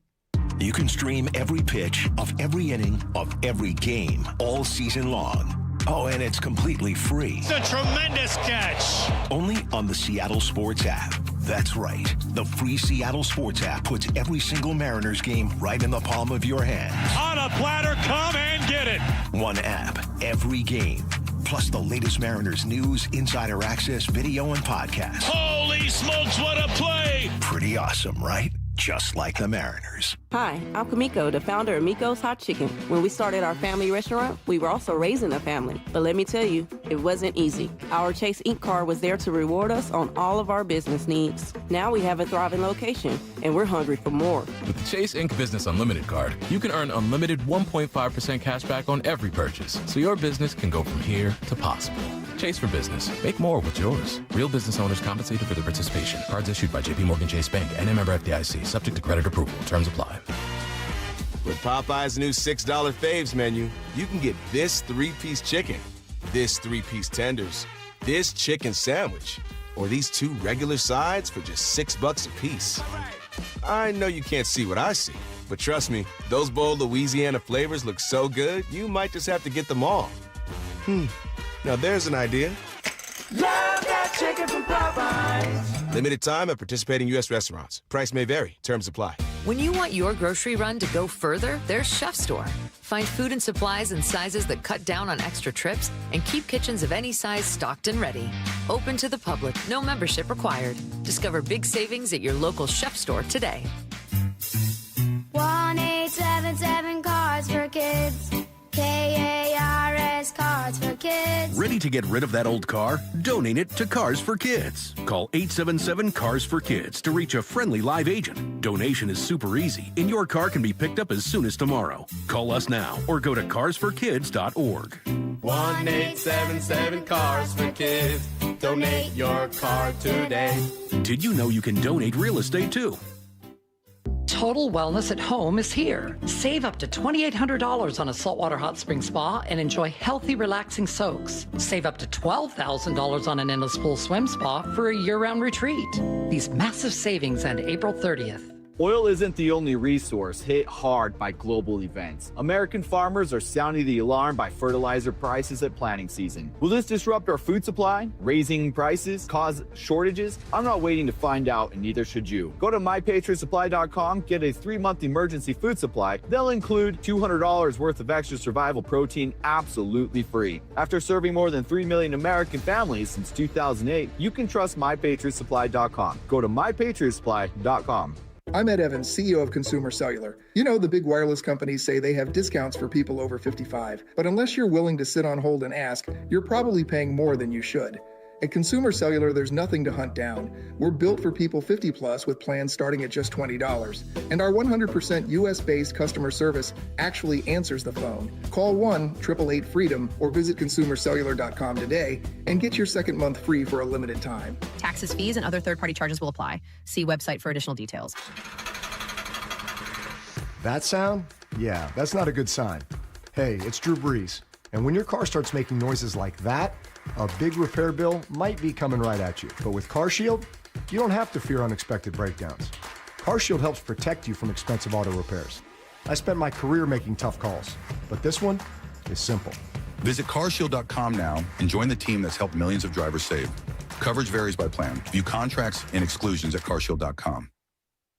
You can stream every pitch of every inning of every game all season long. Oh, and it's completely free. It's a tremendous catch. Only on the Seattle Sports app. That's right. The free Seattle Sports app puts every single Mariners game right in the palm of your hand. On a platter, come and get it. One app, every game. Plus the latest Mariners news, insider access, video, and podcasts. Holy smokes, what a play! Pretty awesome, right? Just like the Mariners. Hi, I'm Kamiko, the founder of Miko's Hot Chicken. When we started our family restaurant, we were also raising a family. But let me tell you, it wasn't easy. Our Chase Ink card was there to reward us on all of our business needs. Now we have a thriving location, and we're hungry for more. With the Chase Ink Business Unlimited card, you can earn unlimited 1.5% cash back on every purchase, so your business can go from here to possible. Chase for business. Make more with yours. Real business owners compensated for their participation. Cards issued by JPMorgan Chase Bank and a member FDIC. Subject to credit approval. Terms apply. With Popeye's new $6 faves menu, you can get this 3-piece chicken, this 3-piece tenders, this chicken sandwich, or these 2 regular sides for just $6 a piece. I know you can't see what I see, but trust me, those bold Louisiana flavors look so good, you might just have to get them all. Now there's an idea. Love that chicken from Popeyes. Limited time at participating U.S. restaurants. Price may vary. Terms apply. When you want your grocery run to go further, there's Chef Store. Find food and supplies in sizes that cut down on extra trips and keep kitchens of any size stocked and ready. Open to the public, no membership required. Discover big savings at your local Chef Store today. 1-877 Cards for Kids. KARS Cards for Kids. Ready to get rid of that old car? Donate it to Cars for Kids. Call 877 Cars for Kids to reach a friendly live agent. Donation is super easy, and your car can be picked up as soon as tomorrow. Call us now or go to carsforkids.org. 1-877 Cars for Kids. Donate your car today. Did you know you can donate real estate too? Total Wellness at Home is here. Save up to $2,800 on a saltwater hot spring spa and enjoy healthy, relaxing soaks. Save up to $12,000 on an endless pool swim spa for a year-round retreat. These massive savings end April 30th. Oil isn't the only resource hit hard by global events. American farmers are sounding the alarm by fertilizer prices at planting season. Will this disrupt our food supply? Raising prices? Cause shortages? I'm not waiting to find out, and neither should you. Go to mypatriotsupply.com, get a 3-month emergency food supply. They'll include $200 worth of extra survival protein absolutely free. After serving more than 3 million American families since 2008, you can trust mypatriotsupply.com. Go to mypatriotsupply.com. I'm Ed Evans, CEO of Consumer Cellular. You know, the big wireless companies say they have discounts for people over 55. But unless you're willing to sit on hold and ask, you're probably paying more than you should. At Consumer Cellular, there's nothing to hunt down. We're built for people 50 plus with plans starting at just $20. And our 100% US-based customer service actually answers the phone. Call 1-888-FREEDOM or visit consumercellular.com today and get your second month free for a limited time. Taxes, fees, and other third-party charges will apply. See website for additional details. That sound? Yeah, that's not a good sign. Hey, it's Drew Brees. And when your car starts making noises like that, a big repair bill might be coming right at you. But with CarShield, you don't have to fear unexpected breakdowns. CarShield helps protect you from expensive auto repairs. I spent my career making tough calls, but this one is simple. Visit carshield.com now and join the team that's helped millions of drivers save. Coverage varies by plan. View contracts and exclusions at carshield.com.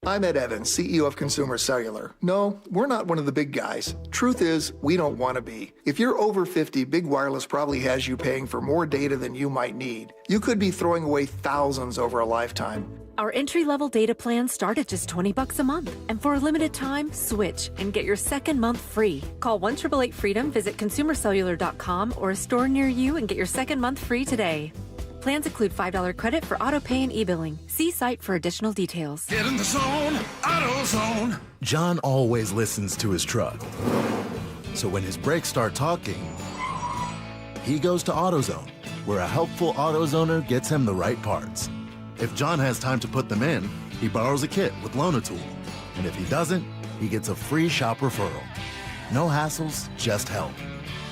I'm Ed Evans, CEO of Consumer Cellular. No, we're not one of the big guys. Truth is, we don't want to be. If you're over 50, Big Wireless probably has you paying for more data than you might need. You could be throwing away thousands over a lifetime. Our entry-level data plans start at just $20 a month. And for a limited time, switch and get your second month free. Call 1-888-FREEDOM, visit consumercellular.com or a store near you and get your second month free today. Plans include $5 credit for auto pay and e-billing. See site for additional details. Get in the zone, AutoZone. John always listens to his truck. So when his brakes start talking, he goes to AutoZone, where a helpful AutoZoner gets him the right parts. If John has time to put them in, he borrows a kit with Loan-A-Tool. And if he doesn't, he gets a free shop referral. No hassles, just help.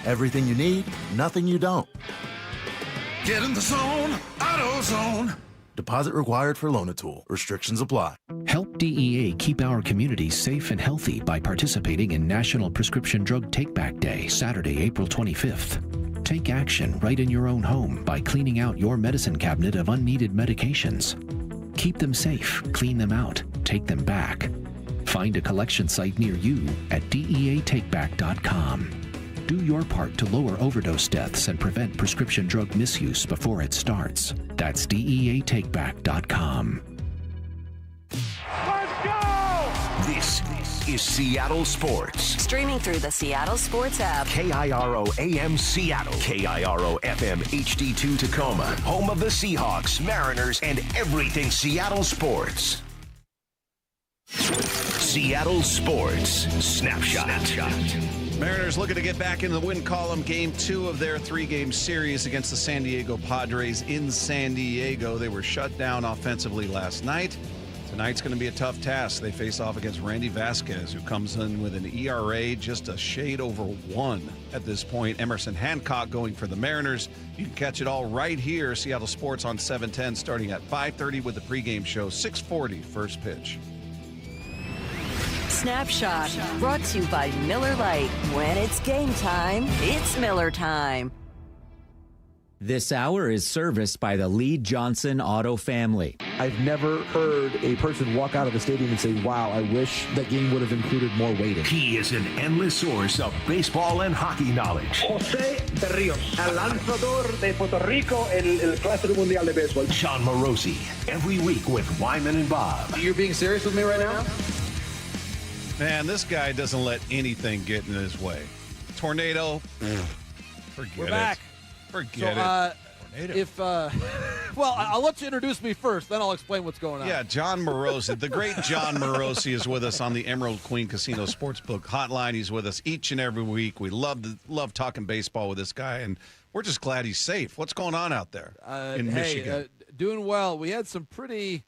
Everything you need, nothing you don't. Get in the zone, AutoZone. Deposit required for Loan-A-Tool. Restrictions apply. Help DEA keep our communities safe and healthy by participating in National Prescription Drug Take-Back Day, Saturday, April 25th. Take action right in your own home by cleaning out your medicine cabinet of unneeded medications. Keep them safe, clean them out, take them back. Find a collection site near you at DEATakeback.com. Do your part to lower overdose deaths and prevent prescription drug misuse before it starts. That's DEATakeback.com. Let's go! This is Seattle Sports. Streaming through the Seattle Sports app. KIRO AM Seattle. KIRO FM HD2 Tacoma. Home of the Seahawks, Mariners, and everything Seattle sports. Seattle Sports Snapshot. Mariners looking to get back in the win column. Game 2 of their 3-game series against the San Diego Padres in San Diego. They were shut down offensively last night. Tonight's going to be a tough task. They face off against Randy Vasquez, who comes in with an ERA just a shade over 1 at this point. Emerson Hancock going for the Mariners. You can catch it all right here. Seattle Sports on 710 starting at 5:30 with the pregame show. 6:40 first pitch. Snapshot, brought to you by Miller Lite. When it's game time, it's Miller time. This hour is serviced by the Lee Johnson Auto family. I've never heard a person walk out of the stadium and say, wow, I wish that game would have included more weighting. He is an endless source of baseball and hockey knowledge. José de Ríos, el lanzador de Puerto Rico en el Clásico Mundial de Béisbol. Jon Morosi, every week with Wyman and Bob. You're being serious with me right now? Man, this guy doesn't let anything get in his way. Tornado, forget We're back. Forget it. If well, I'll let you introduce me first, then I'll explain what's going on. Yeah, Jon Morosi, the great Jon Morosi is with us on the Emerald Queen Casino Sportsbook Hotline. He's with us each and every week. We love talking baseball with this guy, and we're just glad he's safe. What's going on out there in Michigan? Doing well. We had some pretty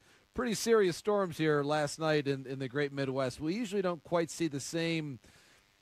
serious storms here last night in the great Midwest. We usually don't quite see the same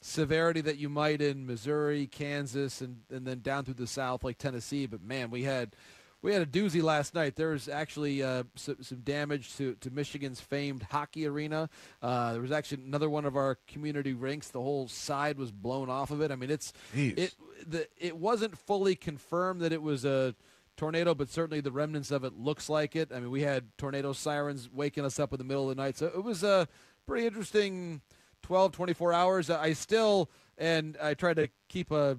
severity that you might in Missouri, Kansas, and then down through the South like Tennessee. But, man, we had a doozy last night. There was actually some damage to Michigan's famed hockey arena. There was actually another one of our community rinks. The whole side was blown off of it. I mean, it wasn't fully confirmed that it was a tornado, but certainly the remnants of it looks like it. I mean, we had tornado sirens waking us up in the middle of the night. So it was a pretty interesting 12, 24 hours. I try to keep a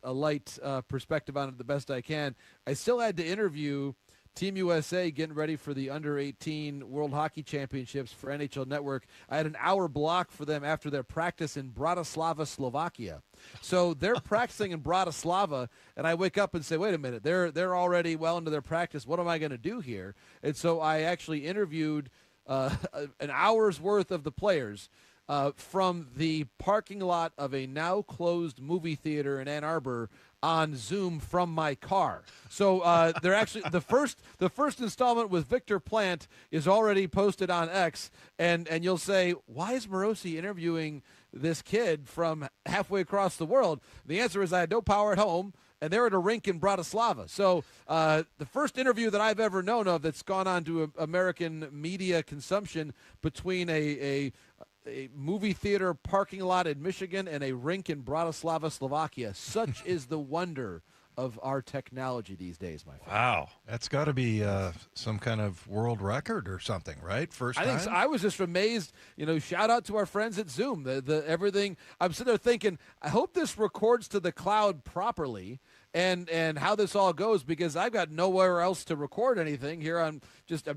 light perspective on it the best I can. I still had to interview Team USA getting ready for the Under-18 World Hockey Championships for NHL Network. I had an hour block for them after their practice in Bratislava, Slovakia. So they're practicing in Bratislava, and I wake up and say, wait a minute, they're already well into their practice. What am I going to do here? And so I actually interviewed an hour's worth of the players from the parking lot of a now closed movie theater in Ann Arbor on Zoom from my car. So they're actually the first installment with Victor Plant is already posted on X, and you'll say, why is Morosi interviewing this kid from halfway across the world? The answer is I had no power at home, and they're at a rink in Bratislava. So the first interview that I've ever known of that's gone on to American media consumption between a movie theater parking lot in Michigan and a rink in Bratislava, Slovakia. Such is the wonder of our technology these days, my friend. Wow. That's got to be some kind of world record or something, right? First time? I think so. I was just amazed. Shout out to our friends at Zoom. The everything. I'm sitting there thinking, I hope this records to the cloud properly and how this all goes, because I've got nowhere else to record anything here. I'm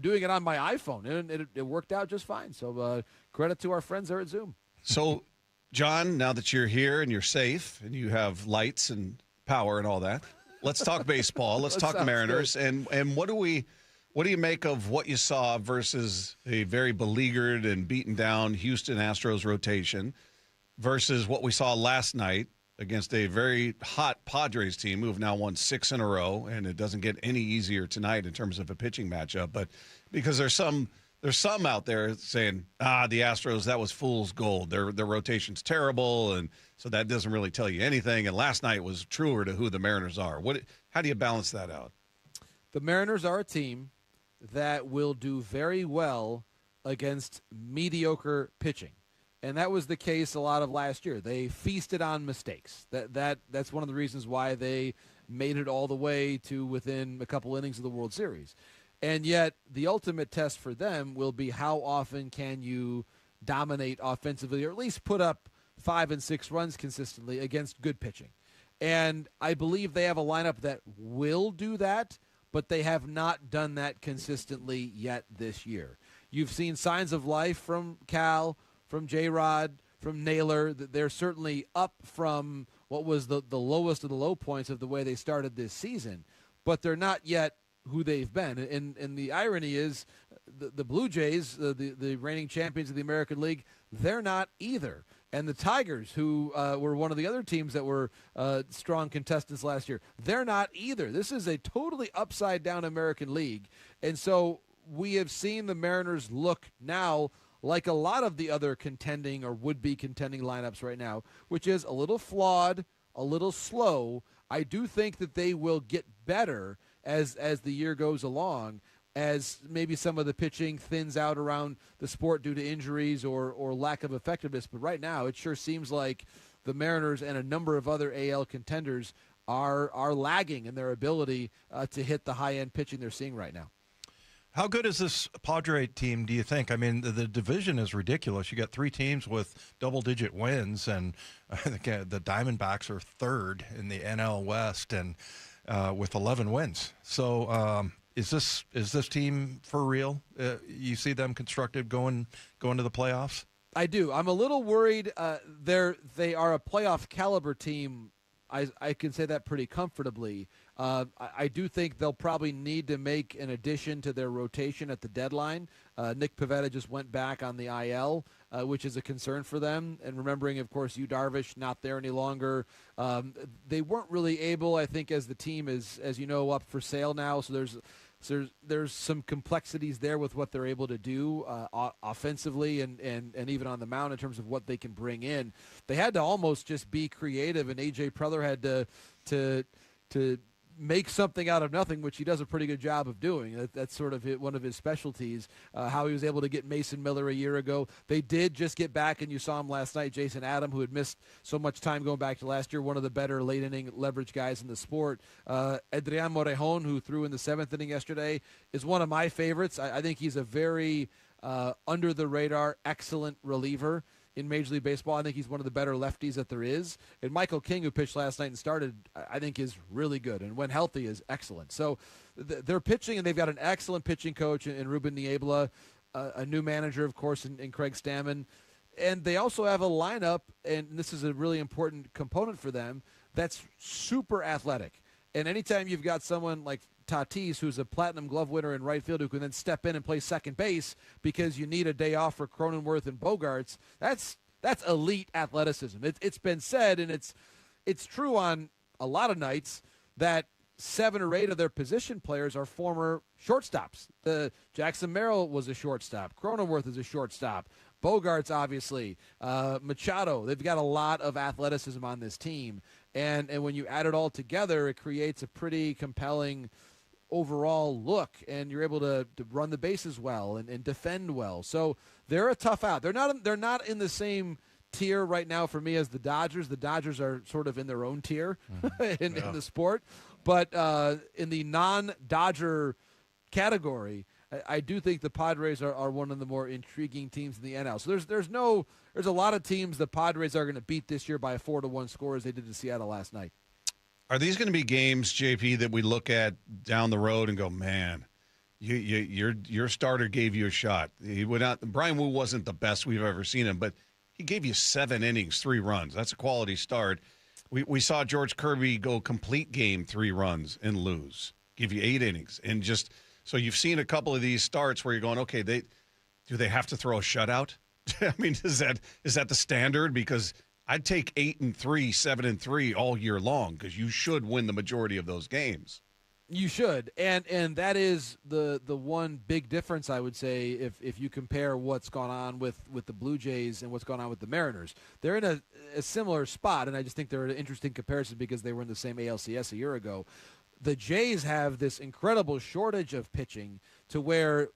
doing it on my iPhone, and it worked out just fine. So credit to our friends there at Zoom. So, John, now that you're here and you're safe and you have lights and power and all that, let's talk baseball. Let's talk Mariners. Good. And what do you make of what you saw versus a very beleaguered and beaten down Houston Astros rotation versus what we saw last night against a very hot Padres team who have now won 6 in a row, and it doesn't get any easier tonight in terms of a pitching matchup. But because there's some out there saying, the Astros, that was fool's gold. Their rotation's terrible, and so that doesn't really tell you anything. And last night was truer to who the Mariners are. How do you balance that out? The Mariners are a team that will do very well against mediocre pitching. And that was the case a lot of last year. They feasted on mistakes. That's one of the reasons why they made it all the way to within a couple innings of the World Series. And yet the ultimate test for them will be how often can you dominate offensively or at least put up 5 and 6 runs consistently against good pitching. And I believe they have a lineup that will do that, but they have not done that consistently yet this year. You've seen signs of life from Cal, from J-Rod, from Naylor. They're certainly up from what was the lowest of the low points of the way they started this season, but they're not yet who they've been. And the irony is the Blue Jays, the reigning champions of the American League, they're not either. And the Tigers, who were one of the other teams that were strong contestants last year, they're not either. This is a totally upside-down American League. And so we have seen the Mariners look now like a lot of the other contending or would-be contending lineups right now, which is a little flawed, a little slow. I do think that they will get better as the year goes along, as maybe some of the pitching thins out around the sport due to injuries or lack of effectiveness. But right now, it sure seems like the Mariners and a number of other AL contenders are lagging in their ability to hit the high-end pitching they're seeing right now. How good is this Padre team, do you think? I mean, the division is ridiculous. You got 3 teams with double-digit wins, and I think the Diamondbacks are third in the NL West and with 11 wins. So is this team for real? You see them constructed going to the playoffs? I do. I'm a little worried. They are a playoff caliber team. I can say that pretty comfortably. I do think they'll probably need to make an addition to their rotation at the deadline. Nick Pivetta just went back on the IL, which is a concern for them. And remembering, of course, Yu Darvish not there any longer. They weren't really able, I think, as the team is, as you know, up for sale now. So there's some complexities there with what they're able to do offensively and even on the mound in terms of what they can bring in. They had to almost just be creative, and A.J. Preller had to make something out of nothing, which he does a pretty good job of doing. That's sort of one of his specialties, how he was able to get Mason Miller a year ago. They did just get back, and you saw him last night, Jason Adam, who had missed so much time going back to last year, one of the better late-inning leverage guys in the sport. Adrian Morejon, who threw in the 7th inning yesterday, is one of my favorites. I think he's a very under-the-radar, excellent reliever in Major League Baseball. I think he's one of the better lefties that there is. And Michael King, who pitched last night and started, I think is really good. And when healthy is excellent. So they're pitching, and they've got an excellent pitching coach in Ruben Niebla, a new manager, of course, in Craig Stammen. And they also have a lineup, and this is a really important component for them, that's super athletic. And anytime you've got someone like Tatis, who's a platinum glove winner in right field, who can then step in and play second base because you need a day off for Cronenworth and Bogarts, that's elite athleticism. It's been said, and it's true on a lot of nights, that 7 or 8 of their position players are former shortstops. Jackson Merrill was a shortstop. Cronenworth is a shortstop. Bogarts, obviously. Machado. They've got a lot of athleticism on this team. And when you add it all together, it creates a pretty compelling overall look, and you're able to run the bases well and defend well. So they're a tough out. They're not in the same tier right now for me as the Dodgers. The Dodgers are sort of in their own tier in the sport. But in the non-Dodger category, I do think the Padres are one of the more intriguing teams in the NL. So there's a lot of teams the Padres are going to beat this year by a 4-1 score, as they did to Seattle last night. Are these going to be games, JP, that we look at down the road and go, man, your starter gave you a shot? He went out. Brian Wu wasn't the best we've ever seen him, but he gave you 7 innings, 3 runs. That's a quality start. We saw George Kirby go complete game, 3 runs and lose, give you 8 innings, and just so you've seen a couple of these starts where you're going, okay, do they have to throw a shutout? I mean, is that the standard? Because I'd take 8-3, 7-3 all year long, because you should win the majority of those games. You should, and that is the one big difference, I would say, if you compare what's gone on with the Blue Jays and what's gone on with the Mariners. They're in a similar spot, and I just think they're an interesting comparison because they were in the same ALCS a year ago. The Jays have this incredible shortage of pitching to where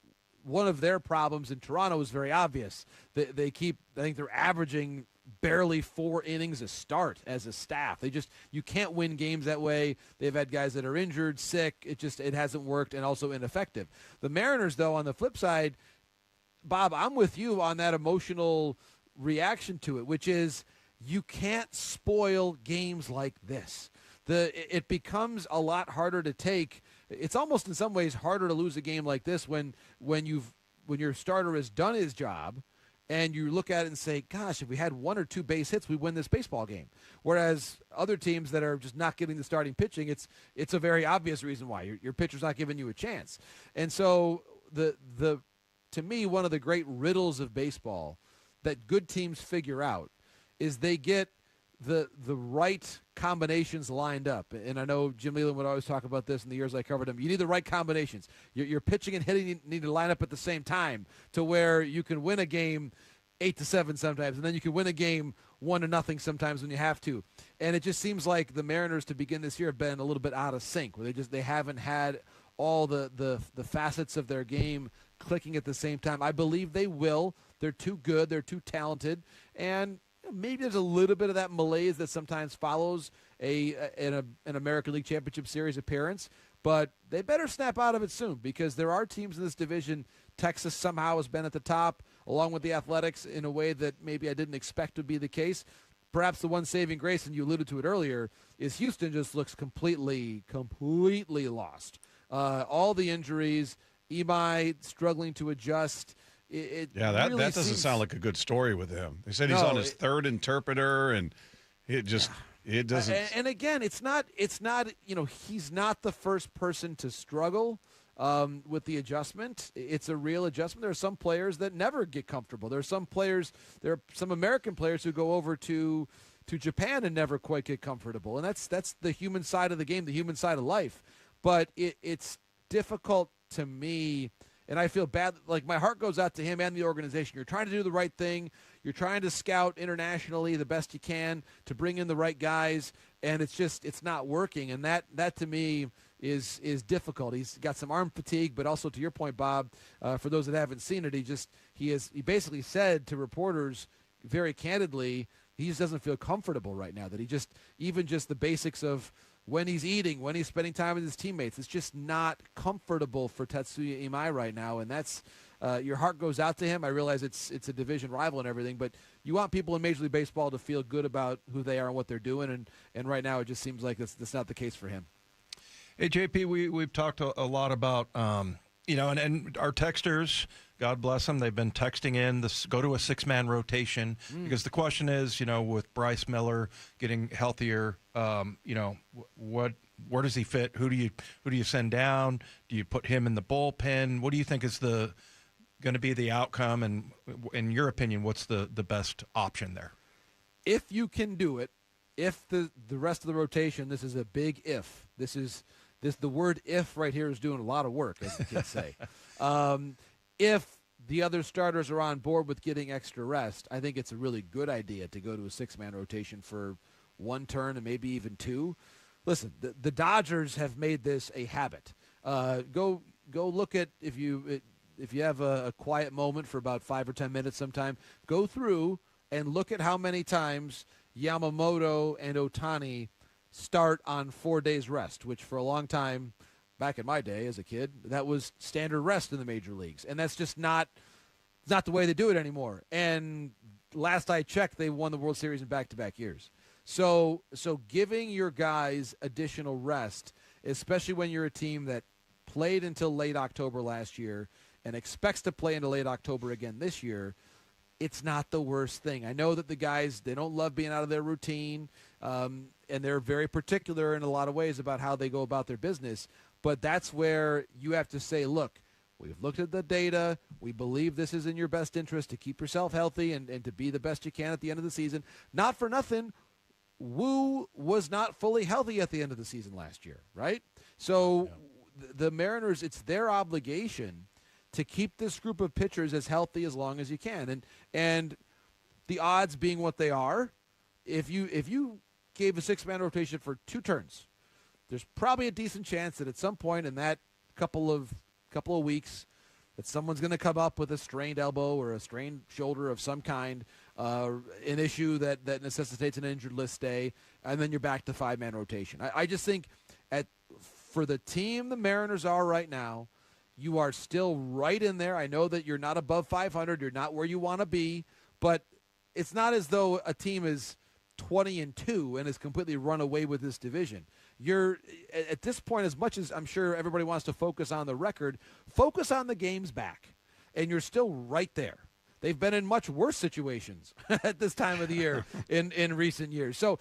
one of their problems in Toronto is very obvious. I think they're averaging barely 4 innings a start as a staff. You can't win games that way. They've had guys that are injured, sick. It hasn't worked, and also ineffective. The Mariners, though, on the flip side, Bob, I'm with you on that emotional reaction to it, which is you can't spoil games like this. It becomes a lot harder to take. It's almost in some ways harder to lose a game like this when your starter has done his job, and you look at it and say, gosh, if we had 1 or 2 base hits, we win this baseball game. Whereas other teams that are just not getting the starting pitching, it's a very obvious reason why. Your pitcher's not giving you a chance. And so to me, one of the great riddles of baseball that good teams figure out is they get the right combinations lined up. And I know Jim Leland would always talk about this in the years I covered him. You need the right combinations. Your pitching and hitting need to line up at the same time to where you can win a game 8-7 sometimes, and then you can win a game 1-0 sometimes when you have to. And it just seems like the Mariners to begin this year have been a little bit out of sync, where they haven't had all the facets of their game clicking at the same time. I believe they will. They're too good. They're too talented. And maybe there's a little bit of that malaise that sometimes follows an American League Championship Series appearance, but they better snap out of it soon because there are teams in this division. Texas somehow has been at the top, along with the Athletics, in a way that maybe I didn't expect would be the case. Perhaps the one saving grace, and you alluded to it earlier, is Houston just looks completely lost. All the injuries, Imai struggling to adjust. That really doesn't sound like a good story with him. They said he's on his third interpreter, and it doesn't. And again, it's not. He's not the first person to struggle with the adjustment. It's a real adjustment. There are some players that never get comfortable. There are some American players who go over to Japan and never quite get comfortable, and that's the human side of the game, the human side of life. But it's difficult to me. And I feel bad, like my heart goes out to him and the organization. You're trying to do the right thing. You're trying to scout internationally the best you can to bring in the right guys, and it's not working. And that to me is difficult. He's got some arm fatigue, but also to your point, Bob, for those that haven't seen it, he basically said to reporters very candidly, he just doesn't feel comfortable right now. That even the basics of when he's eating, when he's spending time with his teammates, it's just not comfortable for Tetsuya Imai right now, and that's your heart goes out to him. I realize it's a division rival and everything, but you want people in Major League Baseball to feel good about who they are and what they're doing, and right now it just seems like that's not the case for him. Hey, JP, we've talked a lot about, and our texters, God bless them, they've been texting in this go to a 6-man rotation because the question is, with Bryce Miller getting healthier, where does he fit? Who do you send down? Do you put him in the bullpen? What do you think is going to be the outcome? And in your opinion, what's the best option there? If you can do it, if the rest of the rotation, this is a big if. The word if right here is doing a lot of work, as the kids say. If the other starters are on board with getting extra rest, I think it's a really good idea to go to a 6-man rotation for one turn and maybe even 2. Listen, the Dodgers have made this a habit. Go look at if you have a quiet moment for about 5 or 10 minutes sometime, go through and look at how many times Yamamoto and Ohtani start on 4 days rest, which for a long time, back in my day as a kid, that was standard rest in the major leagues. And that's just not the way they do it anymore. And last I checked, they won the World Series in back-to-back years. So giving your guys additional rest, especially when you're a team that played until late October last year and expects to play into late October again this year, it's not the worst thing. I know that the guys, they don't love being out of their routine, and they're very particular in a lot of ways about how they go about their business. But that's where you have to say, look, we've looked at the data. We believe this is in your best interest to keep yourself healthy and to be the best you can at the end of the season. Not for nothing, Wu was not fully healthy at the end of the season last year, right? So the Mariners, it's their obligation to keep this group of pitchers as healthy as long as you can. And the odds being what they are, if you gave a 6-man rotation for 2 turns, there's probably a decent chance that at some point in that couple of weeks that someone's going to come up with a strained elbow or a strained shoulder of some kind, an issue that necessitates an injured list stay, and then you're back to 5-man rotation. I just think for the team the Mariners are right now, you are still right in there. I know that you're not above 500. You're not where you want to be, but it's not as though a team is 20-2 and has completely run away with this division. You're at this point, as much as I'm sure everybody wants to focus on the record, focus on the games back, and you're still right there. They've been in much worse situations at this time of the year in recent years. So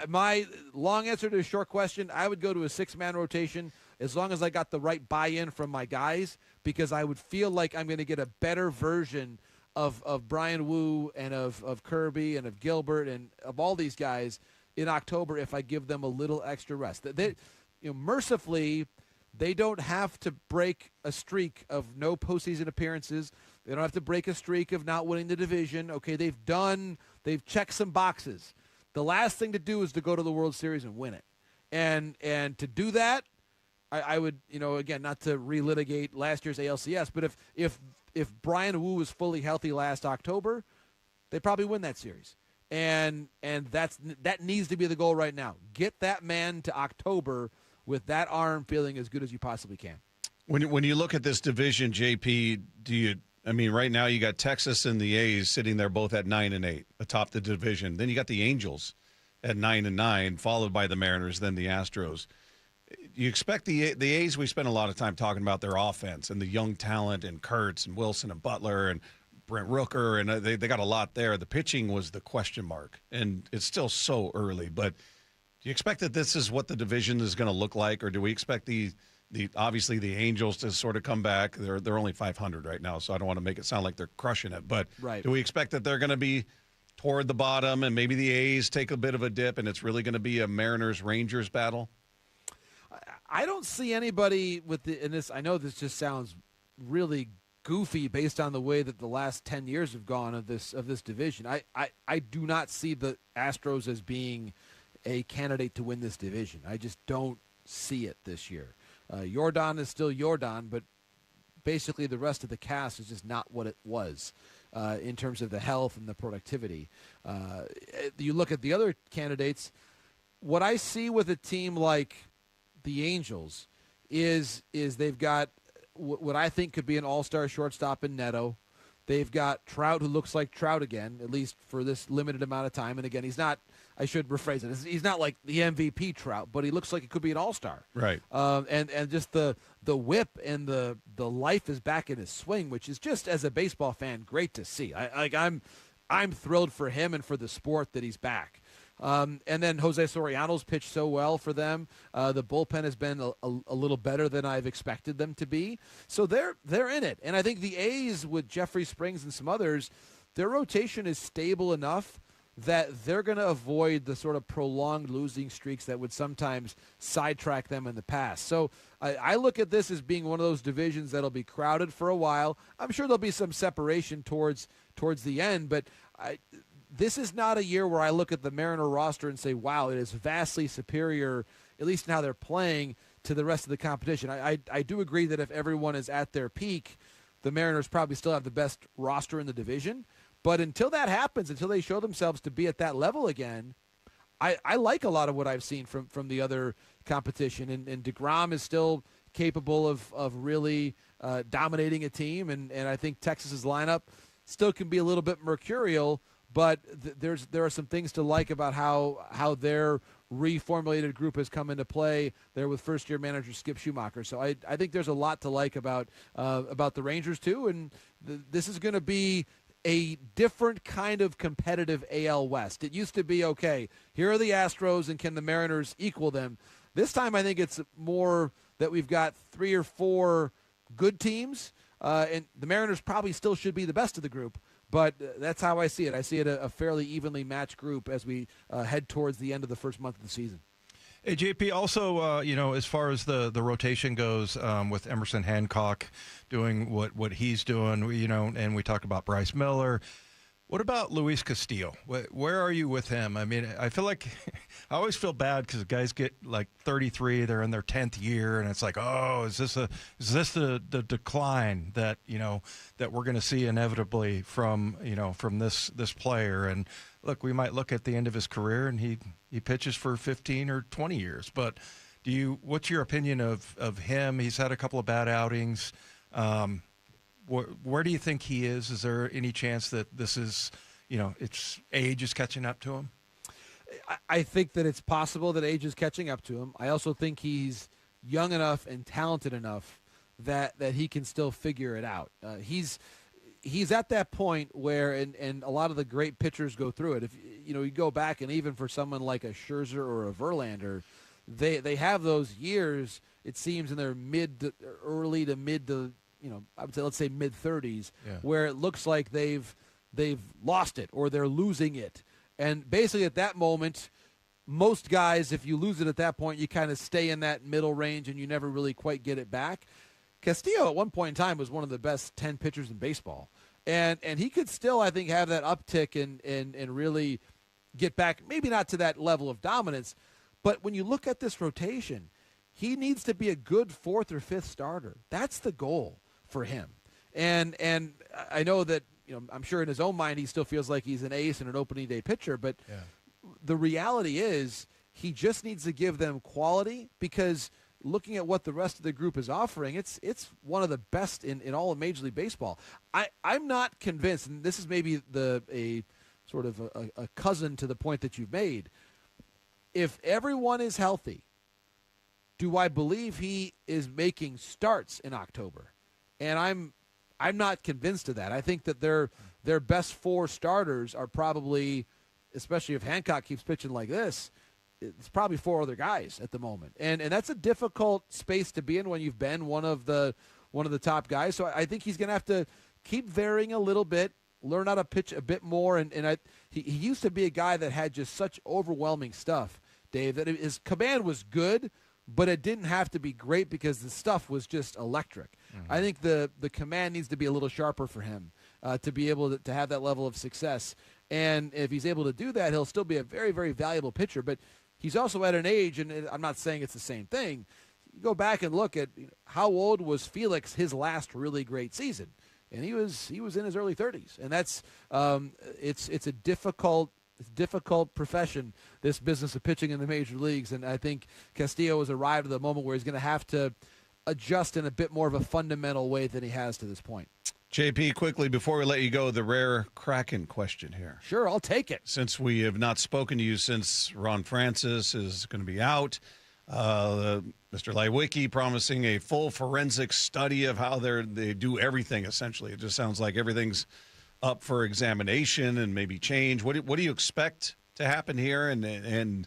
my long answer to a short question, I would go to a 6-man rotation as long as I got the right buy-in from my guys, because I would feel like I'm going to get a better version of Brian Wu and of Kirby and of Gilbert and of all these guys in October if I give them a little extra rest. Mercifully, they don't have to break a streak of no postseason appearances. They don't have to break a streak of not winning the division. Okay, they've checked some boxes. The last thing to do is to go to the World Series and win it. And to do that, I would, again, not to relitigate last year's ALCS, but if Brian Wu was fully healthy last October, they probably win that series. And that needs to be the goal right now. Get that man to October with that arm feeling as good as you possibly can. When you look at this division, JP, right now you got Texas and the A's sitting there both at 9-8 atop the division. Then you got the Angels at 9-9, followed by the Mariners, then the Astros. You expect the A's, we spent a lot of time talking about their offense and the young talent and Kurtz and Wilson and Butler and Brent Rooker, and they got a lot there. The pitching was the question mark, and it's still so early. But do you expect that this is what the division is going to look like, or do we expect the obviously the Angels to sort of come back? They're only 500 right now, so I don't want to make it sound like they're crushing it. But do we expect that they're going to be toward the bottom, and maybe the A's take a bit of a dip, and it's really going to be a Mariners-Rangers battle? I don't see anybody in this. I know this just sounds really goofy based on the way that the last 10 years have gone of this division. I do not see the Astros as being a candidate to win this division. I just don't see it this year. Yordan is still Yordan, but basically the rest of the cast is just not what it was in terms of the health and the productivity. You look at the other candidates, what I see with a team like the Angels is they've got what I think could be an all-star shortstop in Neto. They've got Trout, who looks like Trout again, at least for this limited amount of time. And again, he's not, I should rephrase it, he's not like the MVP Trout, but he looks like he could be an all-star. Right. And just the whip and the life is back in his swing, which is just, as a baseball fan, great to see. I'm thrilled for him and for the sport that he's back. And then Jose Soriano's pitched so well for them. The bullpen has been a little better than I've expected them to be. So they're in it. And I think the A's, with Jeffrey Springs and some others, their rotation is stable enough that they're going to avoid the sort of prolonged losing streaks that would sometimes sidetrack them in the past. So I look at this as being one of those divisions that'll be crowded for a while. I'm sure there'll be some separation towards the end, but this is not a year where I look at the Mariner roster and say, wow, it is vastly superior, at least in how they're playing, to the rest of the competition. I do agree that if everyone is at their peak, the Mariners probably still have the best roster in the division. But until that happens, until they show themselves to be at that level again, I like a lot of what I've seen from the other competition. And DeGrom is still capable of really dominating a team. And I think Texas's lineup still can be a little bit mercurial. But there are some things to like about how their reformulated group has come into play there with first-year manager Skip Schumacher. So I think there's a lot to like about the Rangers too, and this is going to be a different kind of competitive AL West. It used to be, okay, here are the Astros, and can the Mariners equal them? This time I think it's more that we've got 3 or 4 good teams, and the Mariners probably still should be the best of the group. But that's how I see it. I see it a fairly evenly matched group as we head towards the end of the first month of the season. Hey, JP, also, as far as the rotation goes, with Emerson Hancock doing what he's doing, and we talked about Bryce Miller. What about Luis Castillo? Where are you with him? I mean, I feel like I always feel bad because guys get like 33, they're in their 10th year, and it's like, oh, is this the decline that that we're going to see inevitably from this player? And look, we might look at the end of his career and he pitches for 15 or 20 years. But what's your opinion of him? He's had a couple of bad outings. Where do you think he is? Is there any chance that this is, it's age is catching up to him? I think that it's possible that age is catching up to him. I also think he's young enough and talented enough that he can still figure it out. He's at that point where, and a lot of the great pitchers go through it. If you go back, and even for someone like a Scherzer or a Verlander, they have those years, it seems, in their early to mid to, I would say, let's say mid-30s, where it looks like they've lost it or they're losing it. And basically at that moment, most guys, if you lose it at that point, you kind of stay in that middle range and you never really quite get it back. Castillo at one point in time was one of the best 10 pitchers in baseball. And he could still, I think, have that uptick and really get back, maybe not to that level of dominance. But when you look at this rotation, he needs to be a good fourth or fifth starter. That's the goal for him. And I know that, I'm sure in his own mind he still feels like he's an ace and an opening day pitcher, but the reality is he just needs to give them quality, because looking at what the rest of the group is offering, it's one of the best in all of Major League Baseball. I'm not convinced, and this is maybe a sort of a cousin to the point that you've made. If everyone is healthy, do I believe he is making starts in October? And I'm not convinced of that. I think that their best four starters are probably, especially if Hancock keeps pitching like this, it's probably four other guys at the moment. And that's a difficult space to be in when you've been one of the top guys. So I think he's going to have to keep varying a little bit, learn how to pitch a bit more. He used to be a guy that had just such overwhelming stuff, Dave, that his command was good, but it didn't have to be great because the stuff was just electric. Mm-hmm. I think the command needs to be a little sharper for him to be able to have that level of success. And if he's able to do that, he'll still be a very, very valuable pitcher. But he's also at an age, and I'm not saying it's the same thing. You go back and look at how old was Felix his last really great season, and he was in his early 30s. And that's it's a difficult profession, this business of pitching in the major leagues. And I think Castillo has arrived at the moment where he's going to have to adjust in a bit more of a fundamental way than he has to this point. JP, quickly, before we let you go, the rare Kraken question here. Sure, I'll take it. Since we have not spoken to you since Ron Francis is going to be out, Mr. Leiweke promising a full forensic study of how they do everything, essentially. It just sounds like everything's up for examination and maybe change. What do you expect to happen here? And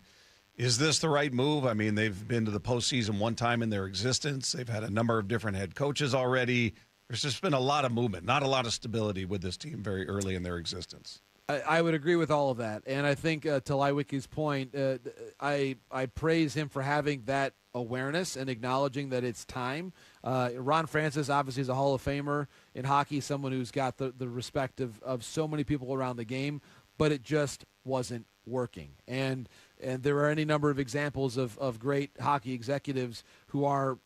is this the right move? I mean, they've been to the postseason one time in their existence. They've had a number of different head coaches already. There's just been a lot of movement, not a lot of stability with this team very early in their existence. I would agree with all of that. And I think to Leiweke's point, I praise him for having that awareness and acknowledging that it's time. Ron Francis obviously is a Hall of Famer in hockey, someone who's got the respect of so many people around the game, but it just wasn't working. And there are any number of examples of great hockey executives who are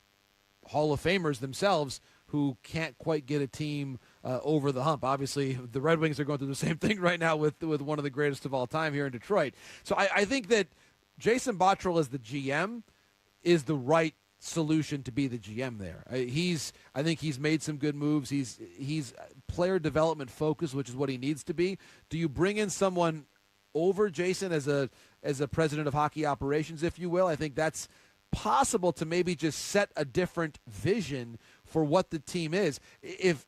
Hall of Famers themselves who can't quite get a team over the hump. Obviously, the Red Wings are going through the same thing right now with one of the greatest of all time here in Detroit. So I think that Jason Botterill as the GM is the right solution to be the GM there. I think he's made some good moves. He's player development focused, which is what he needs to be. Do you bring in someone over Jason as a president of hockey operations, if you will? I think that's possible to maybe just set a different vision for what the team is. If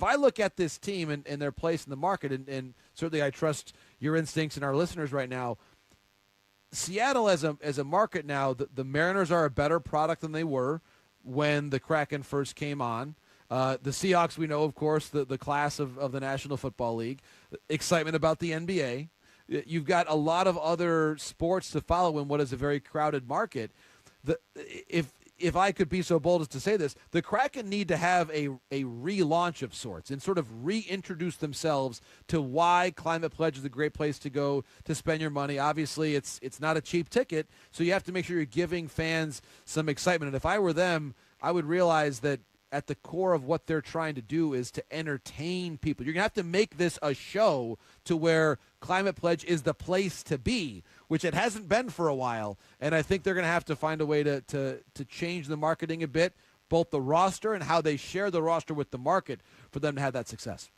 I look at this team and their place in the market, and certainly I trust your instincts and our listeners right now, Seattle as a market now, the Mariners are a better product than they were when the Kraken first came on. The Seahawks, we know, of course, the class of the National Football League. Excitement about the NBA. You've got a lot of other sports to follow in what is a very crowded market. If I could be so bold as to say this, the Kraken need to have a relaunch of sorts and sort of reintroduce themselves to why Climate Pledge is a great place to go to spend your money. Obviously, it's not a cheap ticket, so you have to make sure you're giving fans some excitement. And if I were them, I would realize that at the core of what they're trying to do is to entertain people. You're going to have to make this a show to where Climate Pledge is the place to be, which it hasn't been for a while. And I think they're going to have to find a way to change the marketing a bit, both the roster and how they share the roster with the market for them to have that success.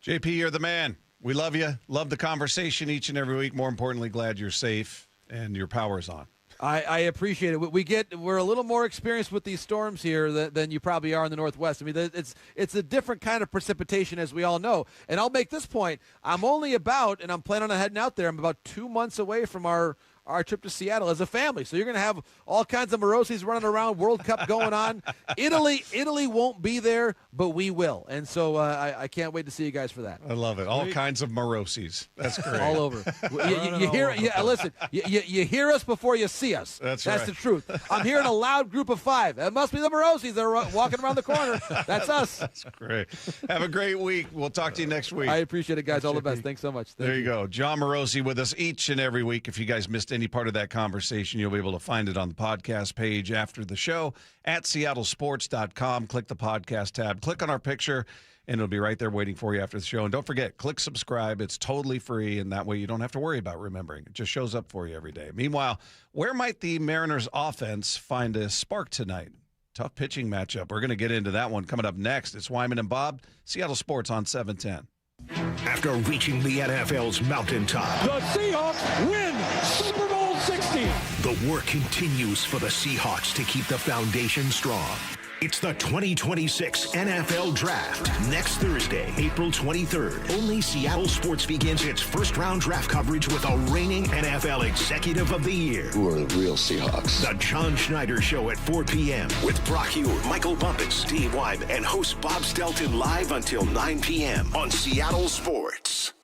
JP, you're the man. We love you. Love the conversation each and every week. More importantly, glad you're safe and your power's on. I appreciate it. We're a little more experienced with these storms here than you probably are in the Northwest. I mean, it's a different kind of precipitation, as we all know. And I'll make this point. I'm only and I'm planning on heading out there, I'm about 2 months away from our trip to Seattle as a family. So you're going to have all kinds of Morosis running around, World Cup going on. Italy won't be there, but we will. And so I can't wait to see you guys for that. I love it. All kinds of Morosis. That's great. All over. Listen, you hear us before you see us. That's the truth. I'm hearing a loud group of 5. It must be the Morosis that are walking around the corner. That's us. That's great. Have a great week. We'll talk to you next week. I appreciate it, guys. All the best. Thanks so much. There you go. Jon Morosi with us each and every week. If you guys missed any part of that conversation, you'll be able to find it on the podcast page after the show at seattlesports.com. Click the podcast tab, click on our picture, and it'll be right there waiting for you after the show. And don't forget, click subscribe. It's totally free, and that way you don't have to worry about remembering. It just shows up for you every day. Meanwhile, where might the Mariners offense find a spark tonight? Tough pitching matchup. We're going to get into that one coming up next. It's Wyman and Bob, Seattle Sports on 710. After reaching the NFL's mountaintop, The Seahawks win Super Bowl 60. the work continues for the Seahawks to keep the foundation strong. It's the 2026 NFL Draft. Next Thursday, April 23rd, only Seattle Sports begins its first-round draft coverage with a reigning NFL Executive of the Year. Who are the real Seahawks? The John Schneider Show at 4 p.m. with Brock Huard, Michael Bumpus, Steve Wyman, and host Bob Stelton live until 9 p.m. on Seattle Sports.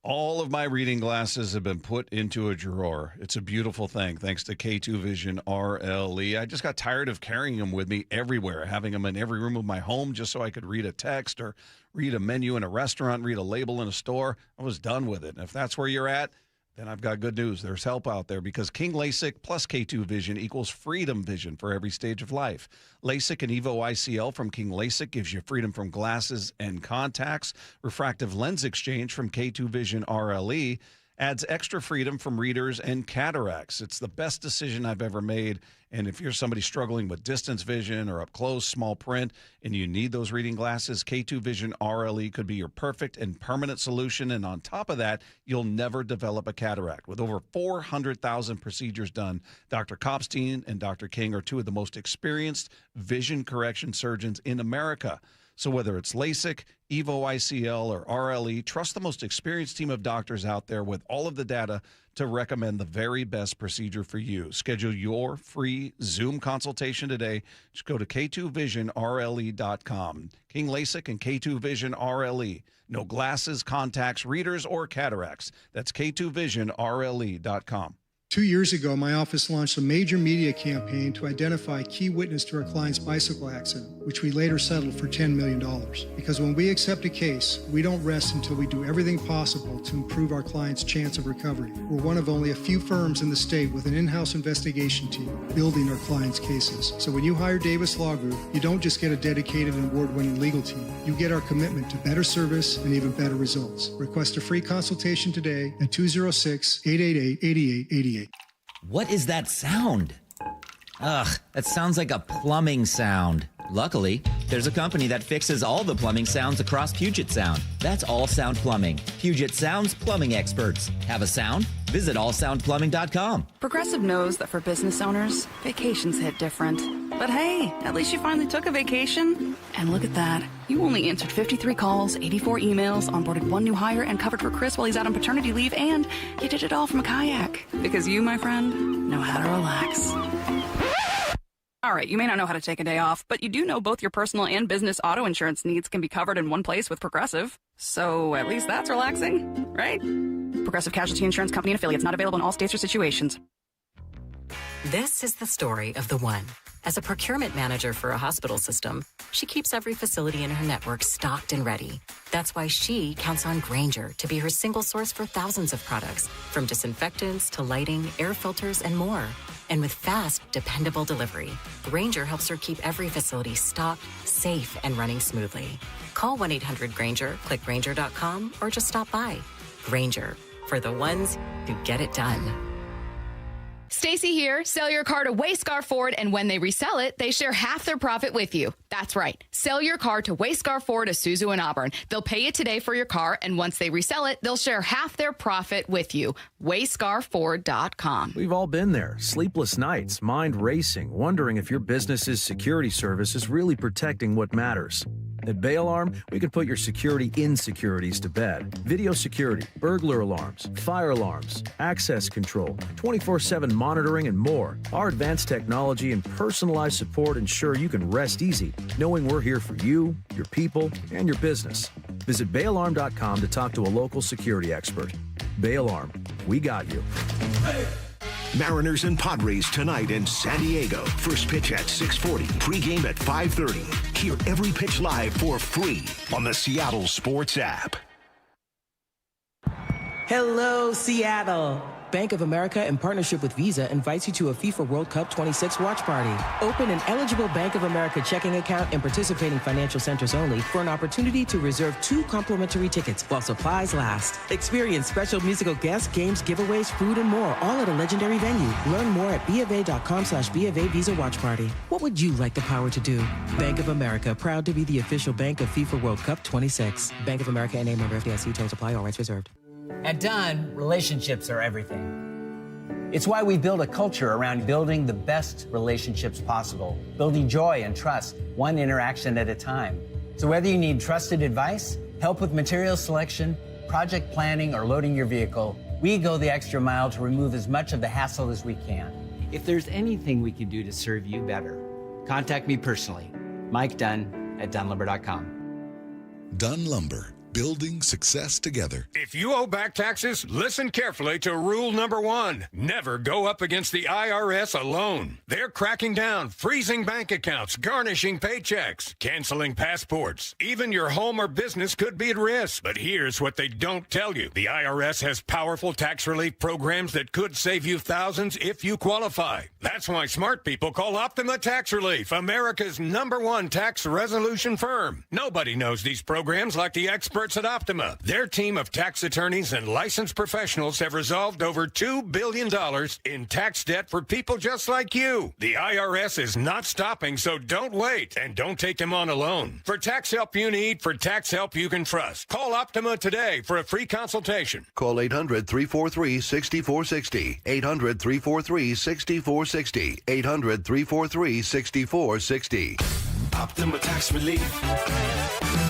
All of my reading glasses have been put into a drawer. It's a beautiful thing, thanks to K2 Vision RLE. I just got tired of carrying them with me everywhere, having them in every room of my home just so I could read a text or read a menu in a restaurant, read a label in a store. I was done with it. And if that's where you're at, then I've got good news. There's help out there because King LASIK plus K2 Vision equals freedom vision for every stage of life. LASIK and EVO ICL from King LASIK gives you freedom from glasses and contacts. Refractive lens exchange from K2 Vision RLE adds extra freedom from readers and cataracts. It's the best decision I've ever made. And if you're somebody struggling with distance vision or up close, small print, and you need those reading glasses, K2 Vision RLE could be your perfect and permanent solution. And on top of that, you'll never develop a cataract. With over 400,000 procedures done, Dr. Kopstein and Dr. King are two of the most experienced vision correction surgeons in America. So whether it's LASIK, EVO ICL, or RLE, trust the most experienced team of doctors out there with all of the data to recommend the very best procedure for you. Schedule your free Zoom consultation today. Just go to K2VisionRLE.com. King LASIK and K2 Vision RLE. No glasses, contacts, readers, or cataracts. That's K2VisionRLE.com. 2 years ago, my office launched a major media campaign to identify key witness to our client's bicycle accident, which we later settled for $10 million. Because when we accept a case, we don't rest until we do everything possible to improve our client's chance of recovery. We're one of only a few firms in the state with an in-house investigation team building our clients' cases. So when you hire Davis Law Group, you don't just get a dedicated and award-winning legal team. You get our commitment to better service and even better results. Request a free consultation today at 206-888-8888. What is that sound? Ugh, that sounds like a plumbing sound. Luckily, there's a company that fixes all the plumbing sounds across Puget Sound. That's All Sound Plumbing. Puget Sound's plumbing experts. Have a sound? Visit allsoundplumbing.com. Progressive knows that for business owners, vacations hit different. But hey, at least you finally took a vacation. And look at that. You only answered 53 calls, 84 emails, onboarded one new hire, and covered for Chris while he's out on paternity leave, and you did it all from a kayak. Because you, my friend, know how to relax. All right, you may not know how to take a day off, but you do know both your personal and business auto insurance needs can be covered in one place with Progressive. So at least that's relaxing, right? Progressive Casualty Insurance Company and affiliates, not available in all states or situations. This is the story of the one. As a procurement manager for a hospital system, she keeps every facility in her network stocked and ready. That's why she counts on Grainger to be her single source for thousands of products, from disinfectants to lighting, air filters, and more. And with fast, dependable delivery, Grainger helps her keep every facility stocked, safe, and running smoothly. Call 1-800-GRAINGER, click Grainger.com, or just stop by. Grainger, for the ones who get it done. Stacy here. Sell your car to Wayscar Ford, and when they resell it, they share half their profit with you. That's right. Sell your car to Wayscar Ford, Isuzu, and Auburn. They'll pay you today for your car, and once they resell it, they'll share half their profit with you. WayscarFord.com. We've all been there. Sleepless nights, mind racing, wondering if your business's security service is really protecting what matters. At Bay Alarm, we can put your security insecurities to bed. Video security, burglar alarms, fire alarms, access control, 24/7 monitoring, and more. Our advanced technology and personalized support ensure you can rest easy, knowing we're here for you, your people, and your business. Visit bayalarm.com to talk to a local security expert. Bay Alarm, we got you. Mariners and Padres tonight in San Diego. First pitch at 6:40. Pregame at 5:30. Hear every pitch live for free on the Seattle Sports app. Hello, Seattle. Bank of America, in partnership with Visa, invites you to a FIFA World Cup 26 watch party. Open an eligible Bank of America checking account in participating financial centers only for an opportunity to reserve 2 complimentary tickets while supplies last. Experience special musical guests, games, giveaways, food, and more, all at a legendary venue. Learn more at BofA.com/BofA Visa Watch Party. What would you like the power to do? Bank of America, proud to be the official bank of FIFA World Cup 26. Bank of America N.A. member FDIC. Terms apply. All rights reserved. At Dunn, relationships are everything. It's why we build a culture around building the best relationships possible, building joy and trust, one interaction at a time. So whether you need trusted advice, help with material selection, project planning, or loading your vehicle, we go the extra mile to remove as much of the hassle as we can. If there's anything we can do to serve you better, contact me personally, Mike Dunn at dunlumber.com. Dunn Lumber. Building success together. If you owe back taxes, listen carefully to rule number 1. Never go up against the IRS alone. They're cracking down, freezing bank accounts, garnishing paychecks, canceling passports. Even your home or business could be at risk. But here's what they don't tell you. The IRS has powerful tax relief programs that could save you thousands if you qualify. That's why smart people call Optima Tax Relief, America's #1 tax resolution firm. Nobody knows these programs like the experts at Optima. Their team of tax attorneys and licensed professionals have resolved over $2 billion in tax debt for people just like you. The IRS is not stopping, so don't wait, and don't take them on alone. For tax help you need, for tax help you can trust, call Optima today for a free consultation. Call 800-343-6460. 800-343-6460. 800-343-6460. Optima Tax Relief.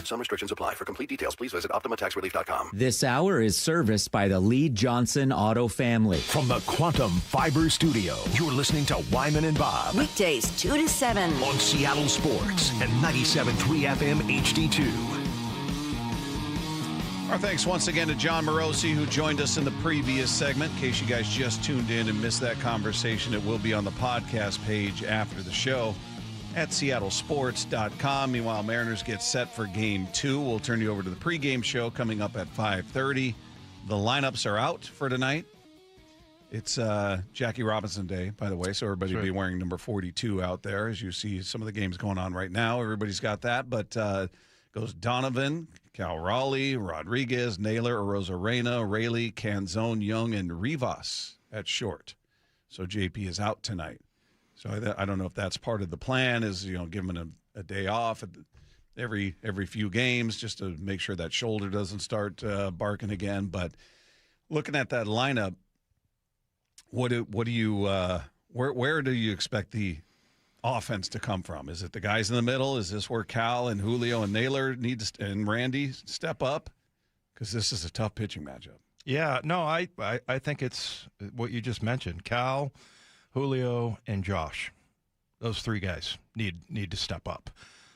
Some restrictions apply. For complete details, please visit OptimaTaxRelief.com. This hour is serviced by the Lee Johnson Auto family. From the Quantum Fiber Studio, you're listening to Wyman and Bob. Weekdays 2 to 7. On Seattle Sports and 97.3 FM HD2. Our thanks once again to Jon Morosi, who joined us in the previous segment. In case you guys just tuned in and missed that conversation, it will be on the podcast page after the show at seattlesports.com. Meanwhile, Mariners get set for Game 2. We'll turn you over to the pregame show coming up at 5:30. The lineups are out for tonight. It's Jackie Robinson Day, by the way, so everybody will be wearing number 42 out there as you see some of the games going on right now. Everybody's got that, but goes Donovan, Cal Raleigh, Rodriguez, Naylor, Arozarena, Raley, Canzone, Young, and Rivas at short. So JP is out tonight. So I don't know if that's part of the plan, is, give him a day off every few games just to make sure that shoulder doesn't start barking again. But looking at that lineup, what do you where do you expect the offense to come from? Is it the guys in the middle? Is this where Cal and Julio and Naylor and Randy step up? Because this is a tough pitching matchup. Yeah, no, I think it's what you just mentioned, Cal, Julio, and Josh. those three guys need to step up.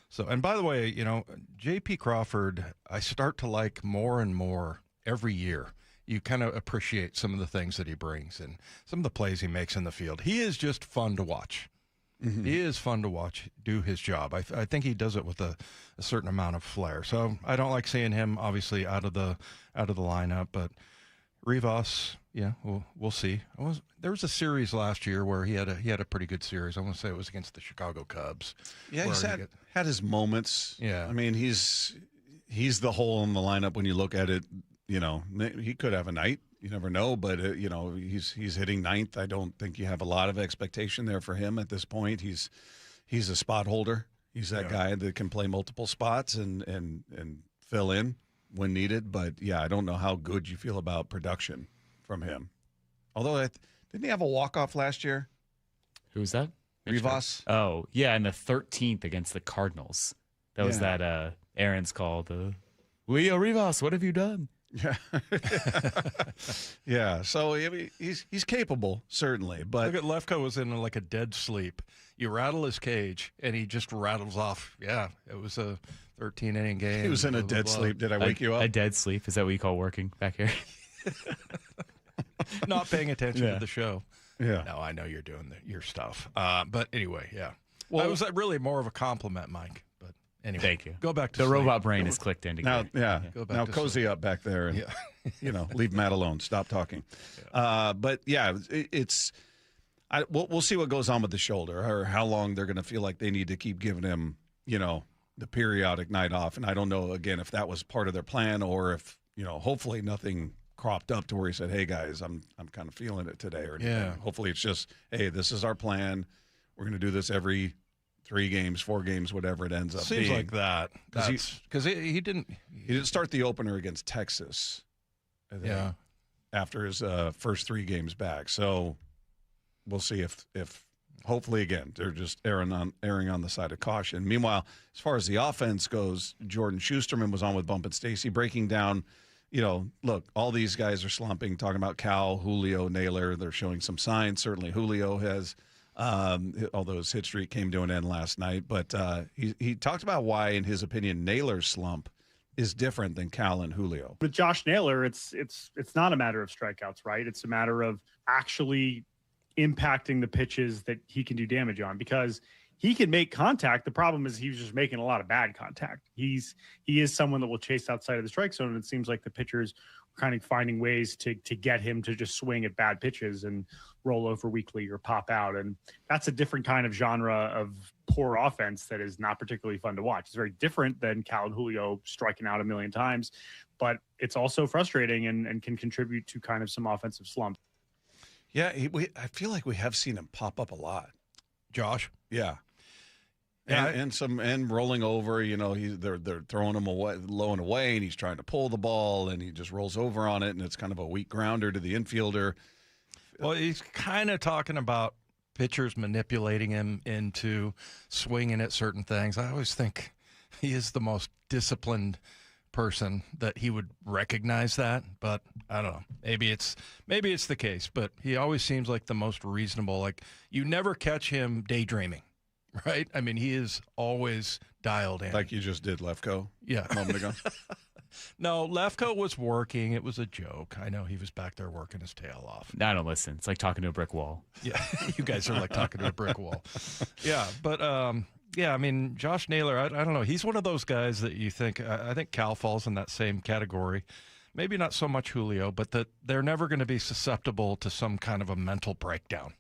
So, and by the way, you know, J.P. Crawford, I start to like more and more every year. You kind of appreciate some of the things that he brings and some of the plays he makes in the field. He is just fun to watch. Mm-hmm. He is fun to watch do his job. I think he does it with a certain amount of flair. So I don't like seeing him obviously out of the lineup, but Rivas, yeah, we'll see. There was a series last year where he had a pretty good series. I want to say it was against the Chicago Cubs. Yeah, he's had his moments. Yeah, I mean he's the hole in the lineup when you look at it. You know, he could have a night. You never know, but you know, he's hitting ninth. I don't think you have a lot of expectation there for him at this point. He's a spot holder. He's that guy that can play multiple spots and fill in when needed. But yeah, I don't know how good you feel about production from him. Although didn't he have a walk-off last year? Who was that? Rivas. Oh yeah, in the 13th against the Cardinals. That was that Aaron's call. Leo Rivas, what have you done? Yeah, yeah. So he's capable, certainly. But look at Lefko was in like a dead sleep. You rattle his cage, and he just rattles off. Yeah, it was a 13-inning game. He was in a dead sleep. Did I wake you up? A dead sleep. Is that what you call working back here? Not paying attention to the show. Yeah. No, I know you're doing your stuff. But anyway, yeah. Well, it was really more of a compliment, Mike. But anyway, thank you. Go back to the sleep. robot brain is clicked in now. again. Yeah. Go back now to cozy sleep. up back there, and you know, leave Matt alone. Stop talking. Yeah. But yeah, we'll see what goes on with the shoulder, or how long they're going to feel like they need to keep giving him, you know, the periodic night off. And I don't know again if that was part of their plan, or if, you know, hopefully nothing cropped up to where he said, "Hey guys, I'm kind of feeling it today," or anything. Yeah. Hopefully it's just, "Hey, this is our plan. We're going to do this every 3 games, 4 games, whatever it ends up being." Seems like that. Because he didn't start the opener against Texas. I think, after his first 3 games back. So we'll see if hopefully again they're just erring on the side of caution. Meanwhile, as far as the offense goes, Jordan Schusterman was on with Bump and Stacy breaking down. You know, look, all these guys are slumping, talking about Cal, Julio, Naylor. They're showing some signs. Certainly Julio has, although his hit streak came to an end last night. But he talked about why, in his opinion, Naylor's slump is different than Cal and Julio. With Josh Naylor, it's not a matter of strikeouts, right? It's a matter of actually impacting the pitches that he can do damage on, because he can make contact. The problem is he's just making a lot of bad contact. He is someone that will chase outside of the strike zone, and it seems like the pitchers are kind of finding ways to get him to just swing at bad pitches and roll over weakly or pop out. And that's a different kind of genre of poor offense that is not particularly fun to watch. It's very different than Cal and Julio striking out a million times, but it's also frustrating and can contribute to kind of some offensive slump. Yeah, I feel like we have seen him pop up a lot. Josh? Yeah. And rolling over, you know, they're throwing him away, low and away, and he's trying to pull the ball, and he just rolls over on it, and it's kind of a weak grounder to the infielder. Well, he's kind of talking about pitchers manipulating him into swinging at certain things. I always think he is the most disciplined person that he would recognize that, but I don't know. Maybe it's the case, but he always seems like the most reasonable. Like, you never catch him daydreaming. Right? I mean, he is always dialed in. Like you just did Lefko a moment ago? No, Lefko was working. It was a joke. I know he was back there working his tail off. I don't listen. It's like talking to a brick wall. Yeah, you guys are like talking to a brick wall. Yeah, but, I mean, Josh Naylor, I don't know. He's one of those guys that you think, I think Cal falls in that same category. Maybe not so much Julio, but that they're never going to be susceptible to some kind of a mental breakdown.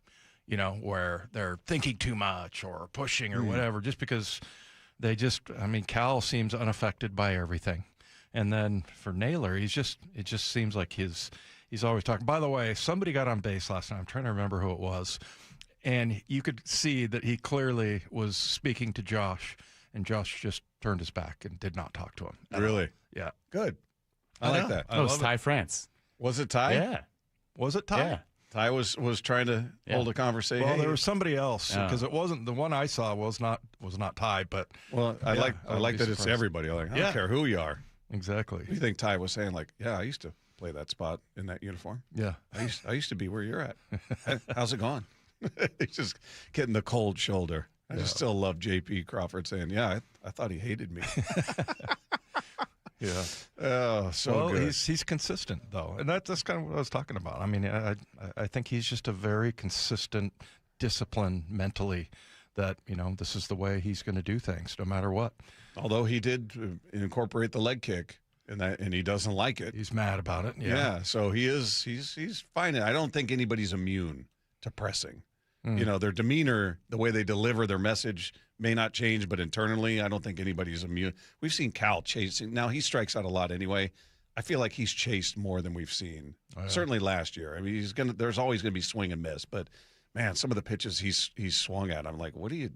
You know, where they're thinking too much or pushing or whatever, just because Cal seems unaffected by everything. And then for Naylor, it just seems like he's always talking. By the way, somebody got on base last night. I'm trying to remember who it was. And you could see that he clearly was speaking to Josh, and Josh just turned his back and did not talk to him. Really? Yeah. Good. I like that. Oh, it's Ty France. Was it Ty? Yeah. Was it Ty? Yeah. Ty was trying to hold a conversation. Well, there was somebody else, because it wasn't the one I saw was not Ty, but I like that it's everybody. I don't care who you are. Exactly. You think Ty was saying, like, yeah, I used to play that spot in that uniform. Yeah, I used to be where you're at. How's it going? He's just getting the cold shoulder. I just still love J.P. Crawford saying, I thought he hated me. Yeah. Oh, so good. He's consistent, though. And that's kind of what I was talking about. I mean, I think he's just a very consistent discipline mentally that, this is the way he's going to do things no matter what. Although he did incorporate the leg kick, and he doesn't like it. He's mad about it. Yeah, so he's fine. I don't think anybody's immune to pressing. Their demeanor, the way they deliver their message may not change, but internally, I don't think anybody's immune. We've seen Cal chasing. Now, he strikes out a lot anyway. I feel like he's chased more than we've seen. Oh, yeah. Certainly last year. I mean, there's always going to be swing and miss, but man, some of the pitches he's swung at, I'm like, what are you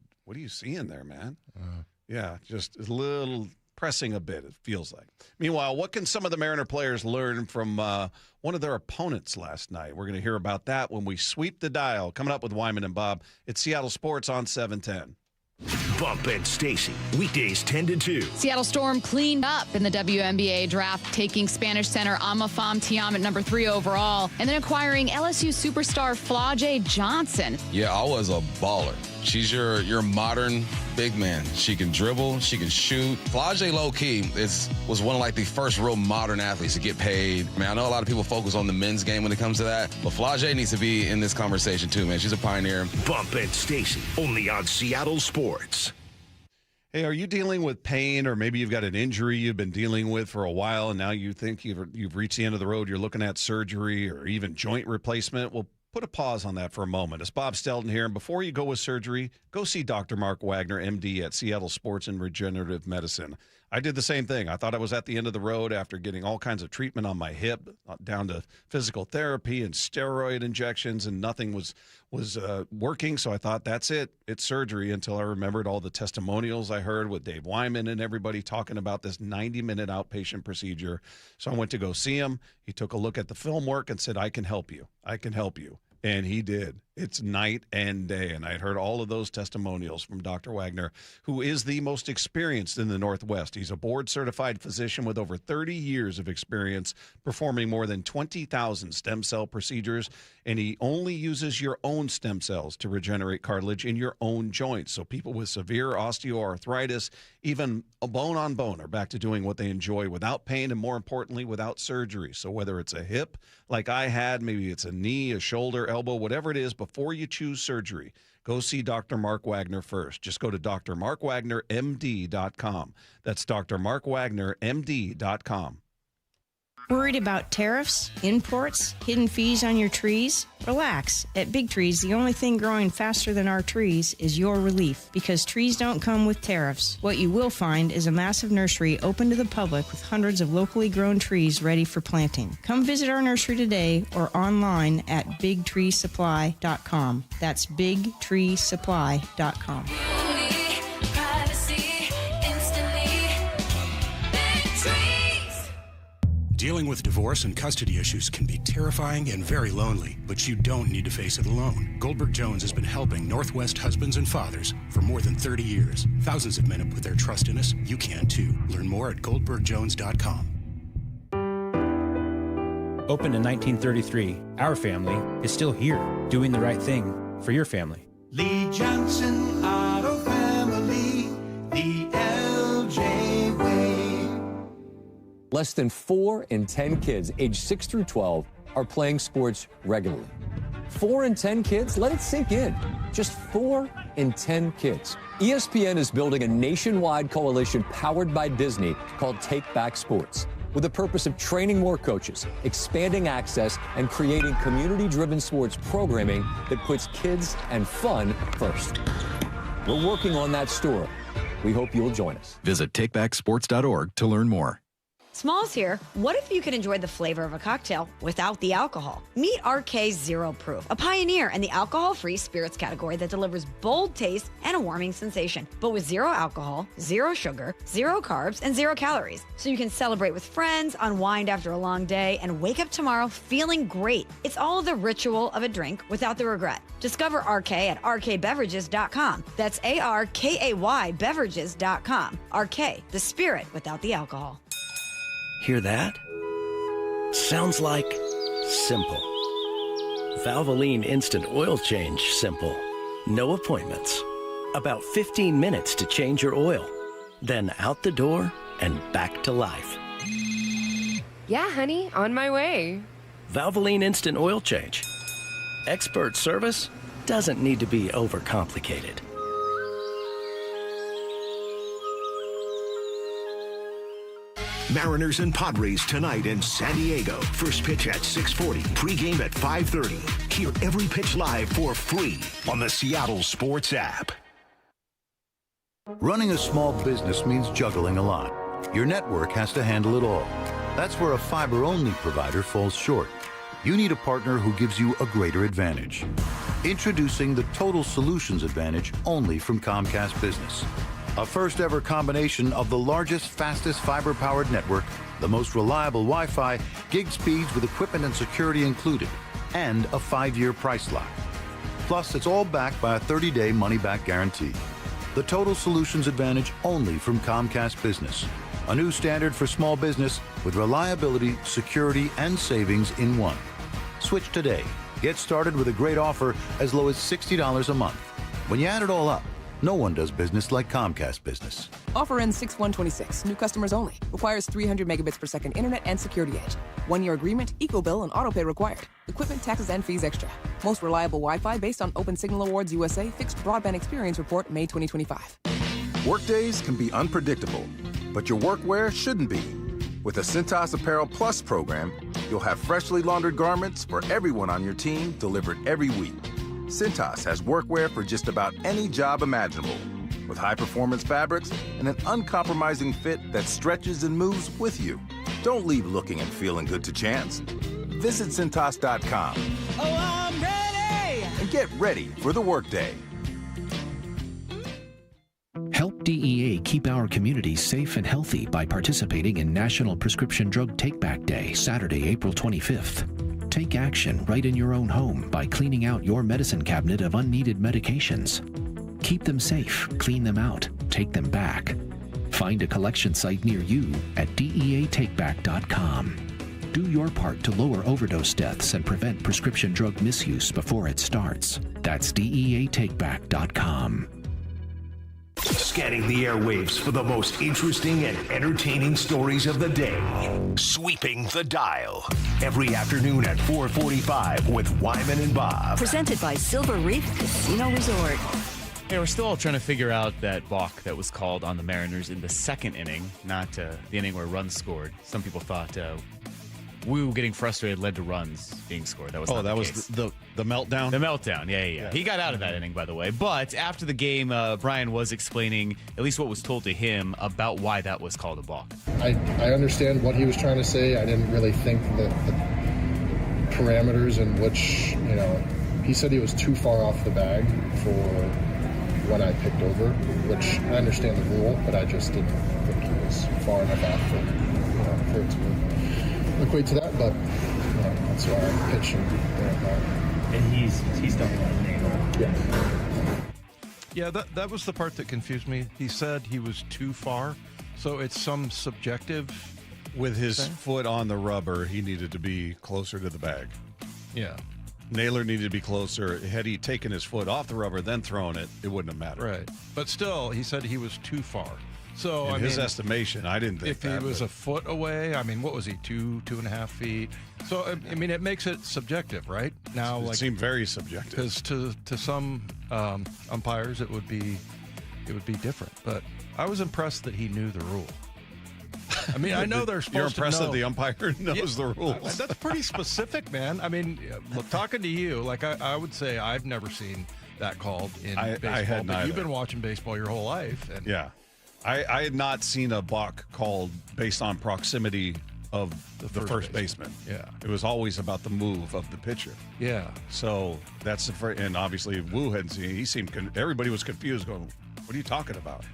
seeing there, man? Yeah, just a little pressing a bit, it feels like. Meanwhile, what can some of the Mariner players learn from one of their opponents last night? We're going to hear about that when we sweep the dial. Coming up with Wyman and Bob, it's Seattle Sports on 710. Bump and Stacy, weekdays 10 to 2. Seattle Storm cleaned up in the WNBA draft, taking Spanish center Amafam Tiam at number 3 overall, and then acquiring LSU superstar Flau'jae Johnson. Yeah, I was a baller. She's your modern big man. She can dribble, she can shoot. Flau'jae, low-key, was one of like the first real modern athletes to get paid. Man, I know a lot of people focus on the men's game when it comes to that, but Flau'jae needs to be in this conversation too, man. She's a pioneer. Bump and Stacy, only on Seattle Sports. Hey, are you dealing with pain, or maybe you've got an injury you've been dealing with for a while, and now you think you've reached the end of the road, you're looking at surgery or even joint replacement? Well, put a pause on that for a moment. It's Bob Stelton here, and before you go with surgery, go see Dr. Mark Wagner, MD, at Seattle Sports and Regenerative Medicine. I did the same thing. I thought I was at the end of the road after getting all kinds of treatment on my hip, down to physical therapy and steroid injections, and nothing was working. So I thought, that's it. It's surgery, until I remembered all the testimonials I heard with Dave Wyman and everybody talking about this 90-minute outpatient procedure. So I went to go see him. He took a look at the film work and said, I can help you. I can help you. And he did. It's night and day. And I had heard all of those testimonials from Dr. Wagner, who is the most experienced in the Northwest. He's a board-certified physician with over 30 years of experience performing more than 20,000 stem cell procedures. And he only uses your own stem cells to regenerate cartilage in your own joints. So people with severe osteoarthritis, even a bone-on-bone, are back to doing what they enjoy without pain and, more importantly, without surgery. So whether it's a hip like I had, maybe it's a knee, a shoulder, elbow, whatever it is, before you choose surgery, go see Dr. Mark Wagner first. Just go to drmarkwagnermd.com. That's drmarkwagnermd.com. Worried about tariffs, imports, hidden fees on your trees? Relax. At Big Trees, the only thing growing faster than our trees is your relief, because trees don't come with tariffs. What you will find is a massive nursery open to the public with hundreds of locally grown trees ready for planting. Come visit our nursery today or online at bigtreesupply.com. That's bigtreesupply.com. Dealing with divorce and custody issues can be terrifying and very lonely, but you don't need to face it alone. Goldberg Jones has been helping Northwest husbands and fathers for more than 30 years. Thousands of men have put their trust in us. You can too. Learn more at goldbergjones.com. Opened in 1933, our family is still here, doing the right thing for your family. Lee Johnson Auto Family, the LJ way. Less than 4 in 10 kids aged 6 through 12 are playing sports regularly. 4 in 10 kids? Let it sink in. Just 4 in 10 kids. ESPN is building a nationwide coalition powered by Disney called Take Back Sports, with the purpose of training more coaches, expanding access, and creating community-driven sports programming that puts kids and fun first. We're working on that story. We hope you'll join us. Visit takebacksports.org to learn more. Smalls here. What if you could enjoy the flavor of a cocktail without the alcohol? Meet RK Zero Proof, a pioneer in the alcohol-free spirits category that delivers bold taste and a warming sensation, but with 0 alcohol, 0 sugar, 0 carbs, and 0 calories. So you can celebrate with friends, unwind after a long day, and wake up tomorrow feeling great. It's all the ritual of a drink without the regret. Discover RK at rkbeverages.com. That's ARKAY beverages.com. RK, the spirit without the alcohol. Hear that? Sounds like simple. Valvoline Instant Oil Change simple. No appointments. about 15 minutes to change your oil. Then out the door and back to life. Yeah, honey, on my way. Valvoline Instant Oil Change. Expert service doesn't need to be overcomplicated. Mariners and Padres tonight in San Diego. First pitch at 6:40. Pregame at 5:30. Hear every pitch live for free on the Seattle Sports app. Running a small business means juggling a lot. Your network has to handle it all. That's where a fiber-only provider falls short. You need a partner who gives you a greater advantage. Introducing the Total Solutions Advantage only from Comcast Business. A first-ever combination of the largest, fastest fiber-powered network, the most reliable Wi-Fi, gig speeds with equipment and security included, and a 5-year price lock. Plus, it's all backed by a 30-day money-back guarantee. The Total Solutions Advantage only from Comcast Business. A new standard for small business with reliability, security, and savings in one. Switch today. Get started with a great offer as low as $60 a month. When you add it all up, no one does business like Comcast Business. Offer ends 6/1/26. New customers only. Requires 300 megabits per second internet and security edge. 1-year agreement, eco-bill, and autopay required. Equipment, taxes, and fees extra. Most reliable Wi-Fi based on Open Signal Awards USA Fixed Broadband Experience Report, May 2025. Workdays can be unpredictable, but your workwear shouldn't be. With the Cintas Apparel Plus program, you'll have freshly laundered garments for everyone on your team delivered every week. Cintas has workwear for just about any job imaginable, with high-performance fabrics and an uncompromising fit that stretches and moves with you. Don't leave looking and feeling good to chance. Visit Cintas.com. Oh, I'm ready! And get ready for the workday. Help DEA keep our communities safe and healthy by participating in National Prescription Drug Take-Back Day, Saturday, April 25th. Take action right in your own home by cleaning out your medicine cabinet of unneeded medications. Keep them safe, clean them out, take them back. Find a collection site near you at DEATakeback.com. Do your part to lower overdose deaths and prevent prescription drug misuse before it starts. That's DEATakeback.com. Scanning the airwaves for the most interesting and entertaining stories of the day. Sweeping the dial. Every afternoon at 4:45 with Wyman and Bob. Presented by Silver Reef Casino Resort. Hey, we're still all trying to figure out that balk that was called on the Mariners in the second inning, not the inning where runs scored. Some people thought Wu getting frustrated led to runs being scored. That was not the case. The meltdown? The meltdown, yeah. He got out of that inning, by the way. But after the game, Brian was explaining at least what was told to him about why that was called a balk. I understand what he was trying to say. I didn't really think that the parameters in which, he said he was too far off the bag for when I picked over, which I understand the rule, but I just didn't think he was far enough off for it to equate to that, but that's why I pitch and he's done that. Yeah, that was the part that confused me. He said he was too far, so it's some subjective. With his foot on the rubber, he needed to be closer to the bag. Yeah. Naylor needed to be closer. Had he taken his foot off the rubber, then thrown it, it wouldn't have mattered. Right. But still, he said he was too far. So in his estimation, I didn't think if he was a foot away, what was he, 2.5 feet? So it makes it subjective, right? Now, it seemed very subjective because to some umpires it would be different. But I was impressed that he knew the rule. I know they're supposed to know. You're impressed that the umpire knows the rules. That's pretty specific, man. Look, talking to you, I would say I've never seen that called in baseball. I had but neither. You've been watching baseball your whole life. And yeah. I had not seen a balk called based on proximity of the first baseman. Yeah. It was always about the move of the pitcher. Yeah. So that's and obviously Wu hadn't seen it. He seemed, everybody was confused going, what are you talking about?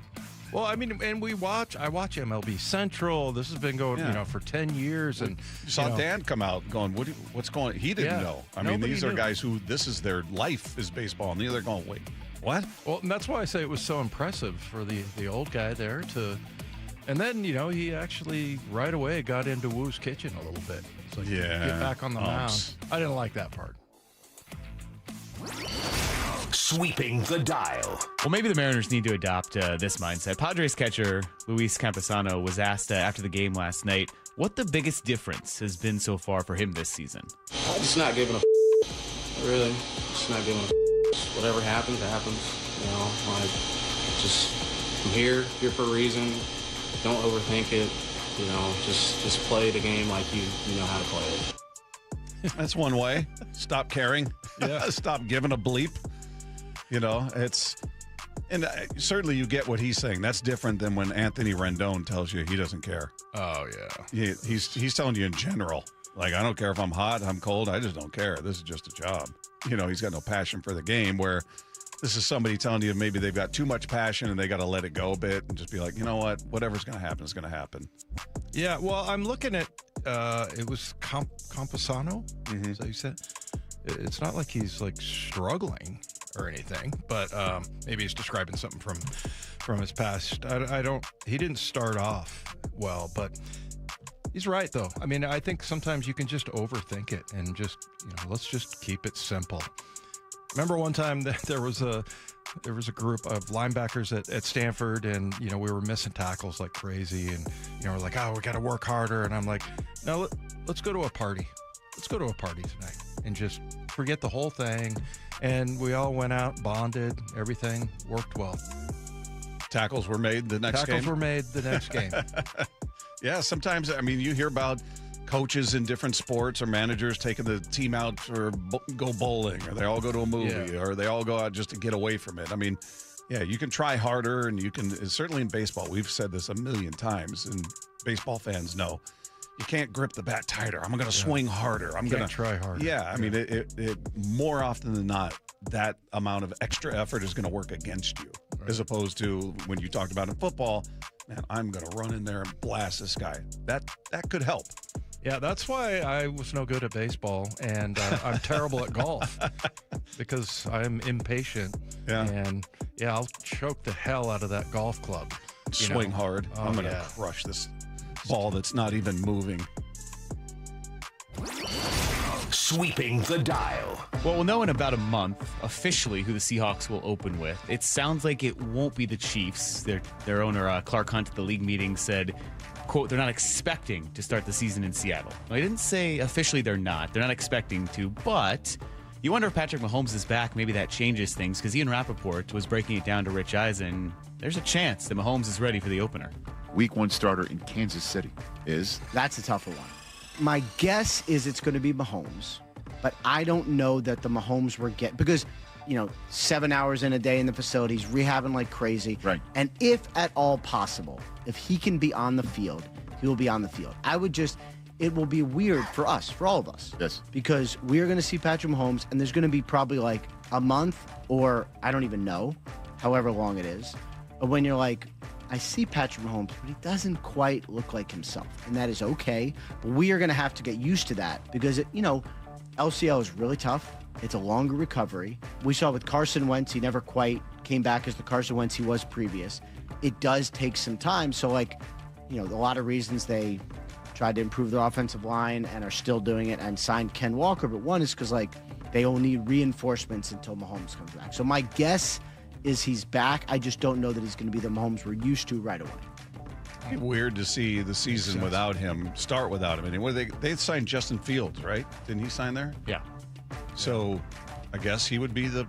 Well, and I watch MLB Central. This has been going, for 10 years. And you saw Dan come out going, what's going on? He didn't know. These are guys who this is their life is baseball. And they're going, wait, what? Well, and that's why I say it was so impressive for the old guy there to, and then, he actually right away got into Wu's kitchen a little bit. So get back on the mound. I didn't like that part. Sweeping the dial. Well, maybe the Mariners need to adopt this mindset. Padres catcher Luis Campusano was asked after the game last night what the biggest difference has been so far for him this season. I'm just not giving a really. Just not giving a whatever happens, happens. You know, like, just, I'm here for a reason. Don't overthink it. You know, just play the game like you know how to play it. That's one way. Stop caring. Yeah. Stop giving a bleep. You know, and certainly you get what he's saying. That's different than when Anthony Rendon tells you he doesn't care. Oh, yeah. He's telling you in general. Like, I don't care if I'm hot, I'm cold. I just don't care. This is just a job. You know, he's got no passion for the game, where this is somebody telling you maybe they've got too much passion and they got to let it go a bit and just be like, you know what? Whatever's going to happen is going to happen. Yeah, well, I'm looking at, it was Campusano, is that you said? It's not like he's, like, struggling or anything, but maybe he's describing something from his past. He didn't start off well, but he's right, though. I mean, I think sometimes you can just overthink it and just, let's just keep it simple. Remember one time that there was a group of linebackers at Stanford, and we were missing tackles like crazy, and we're like, oh, we got to work harder, and I'm like, no, let's go to a party. Let's go to a party tonight and just forget the whole thing. And we all went out, bonded, everything worked well. Tackles were made the next game. Yeah, sometimes, I mean, you hear about coaches in different sports or managers taking the team out or go bowling, or they all go to a movie, or they all go out just to get away from it. I mean, yeah, you can try harder, and you can, certainly in baseball, we've said this a million times, and baseball fans know, you can't grip the bat tighter. I'm going to swing harder. I'm going to try harder. Yeah, I mean, it more often than not, that amount of extra effort is going to work against you, as opposed to when you talked about in football, man, I'm going to run in there and blast this guy. That could help. Yeah, that's why I was no good at baseball, and I'm terrible at golf because I'm impatient. Yeah. And, I'll choke the hell out of that golf club. Swing hard. Oh, I'm going to crush this ball that's not even moving. Sweeping the dial. Well, we'll know in about a month officially who the Seahawks will open with. It sounds like it won't be the Chiefs. Their owner, Clark Hunt, at the league meeting said, quote, they're not expecting to start the season in Seattle. Well, I didn't say officially they're not. They're not expecting to, but you wonder if Patrick Mahomes is back. Maybe that changes things, because Ian Rappaport was breaking it down to Rich Eisen. There's a chance that Mahomes is ready for the opener. Week 1 starter in Kansas City is? That's a tougher one. My guess is it's going to be Mahomes, but I don't know that the Mahomes we're getting, because 7 hours in a day in the facilities, rehabbing like crazy. Right. And if at all possible, if he can be on the field, he will be on the field. It will be weird for us, for all of us. Yes. Because we're going to see Patrick Mahomes, and there's going to be probably like a month, or I don't even know, however long it is, when you're like, I see Patrick Mahomes, but he doesn't quite look like himself. And that is okay. But we are going to have to get used to that, because, LCL is really tough. It's a longer recovery. We saw with Carson Wentz, he never quite came back as the Carson Wentz he was previous. It does take some time. So, a lot of reasons they tried to improve their offensive line and are still doing it and signed Ken Walker. But one is because, they will need reinforcements until Mahomes comes back. So my guess is he's back. I just don't know that he's going to be the Mahomes we're used to right away. It'd be weird to see the season without him, start without him. Anyway, they signed Justin Fields, right? Didn't he sign there? Yeah. So I guess he would be the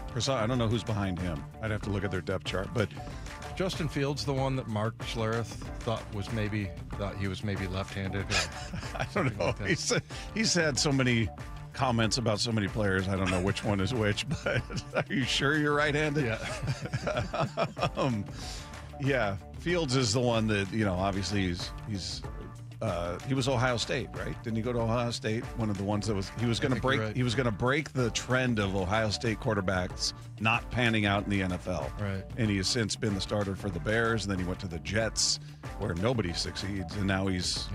person. I don't know who's behind him. I'd have to look at their depth chart. But Justin Fields, the one that Mark Schlereth thought he was maybe left-handed. I don't know. He's had so many comments about so many players. I don't know which one is which, but are you sure you're right-handed? Yeah. Yeah. Fields is the one that, obviously he was Ohio State, right? Didn't he go to Ohio State? One of the ones that he was going to break. Right. He was going to break the trend of Ohio State quarterbacks not panning out in the NFL. Right. And he has since been the starter for the Bears, and then he went to the Jets, where nobody succeeds, and now he's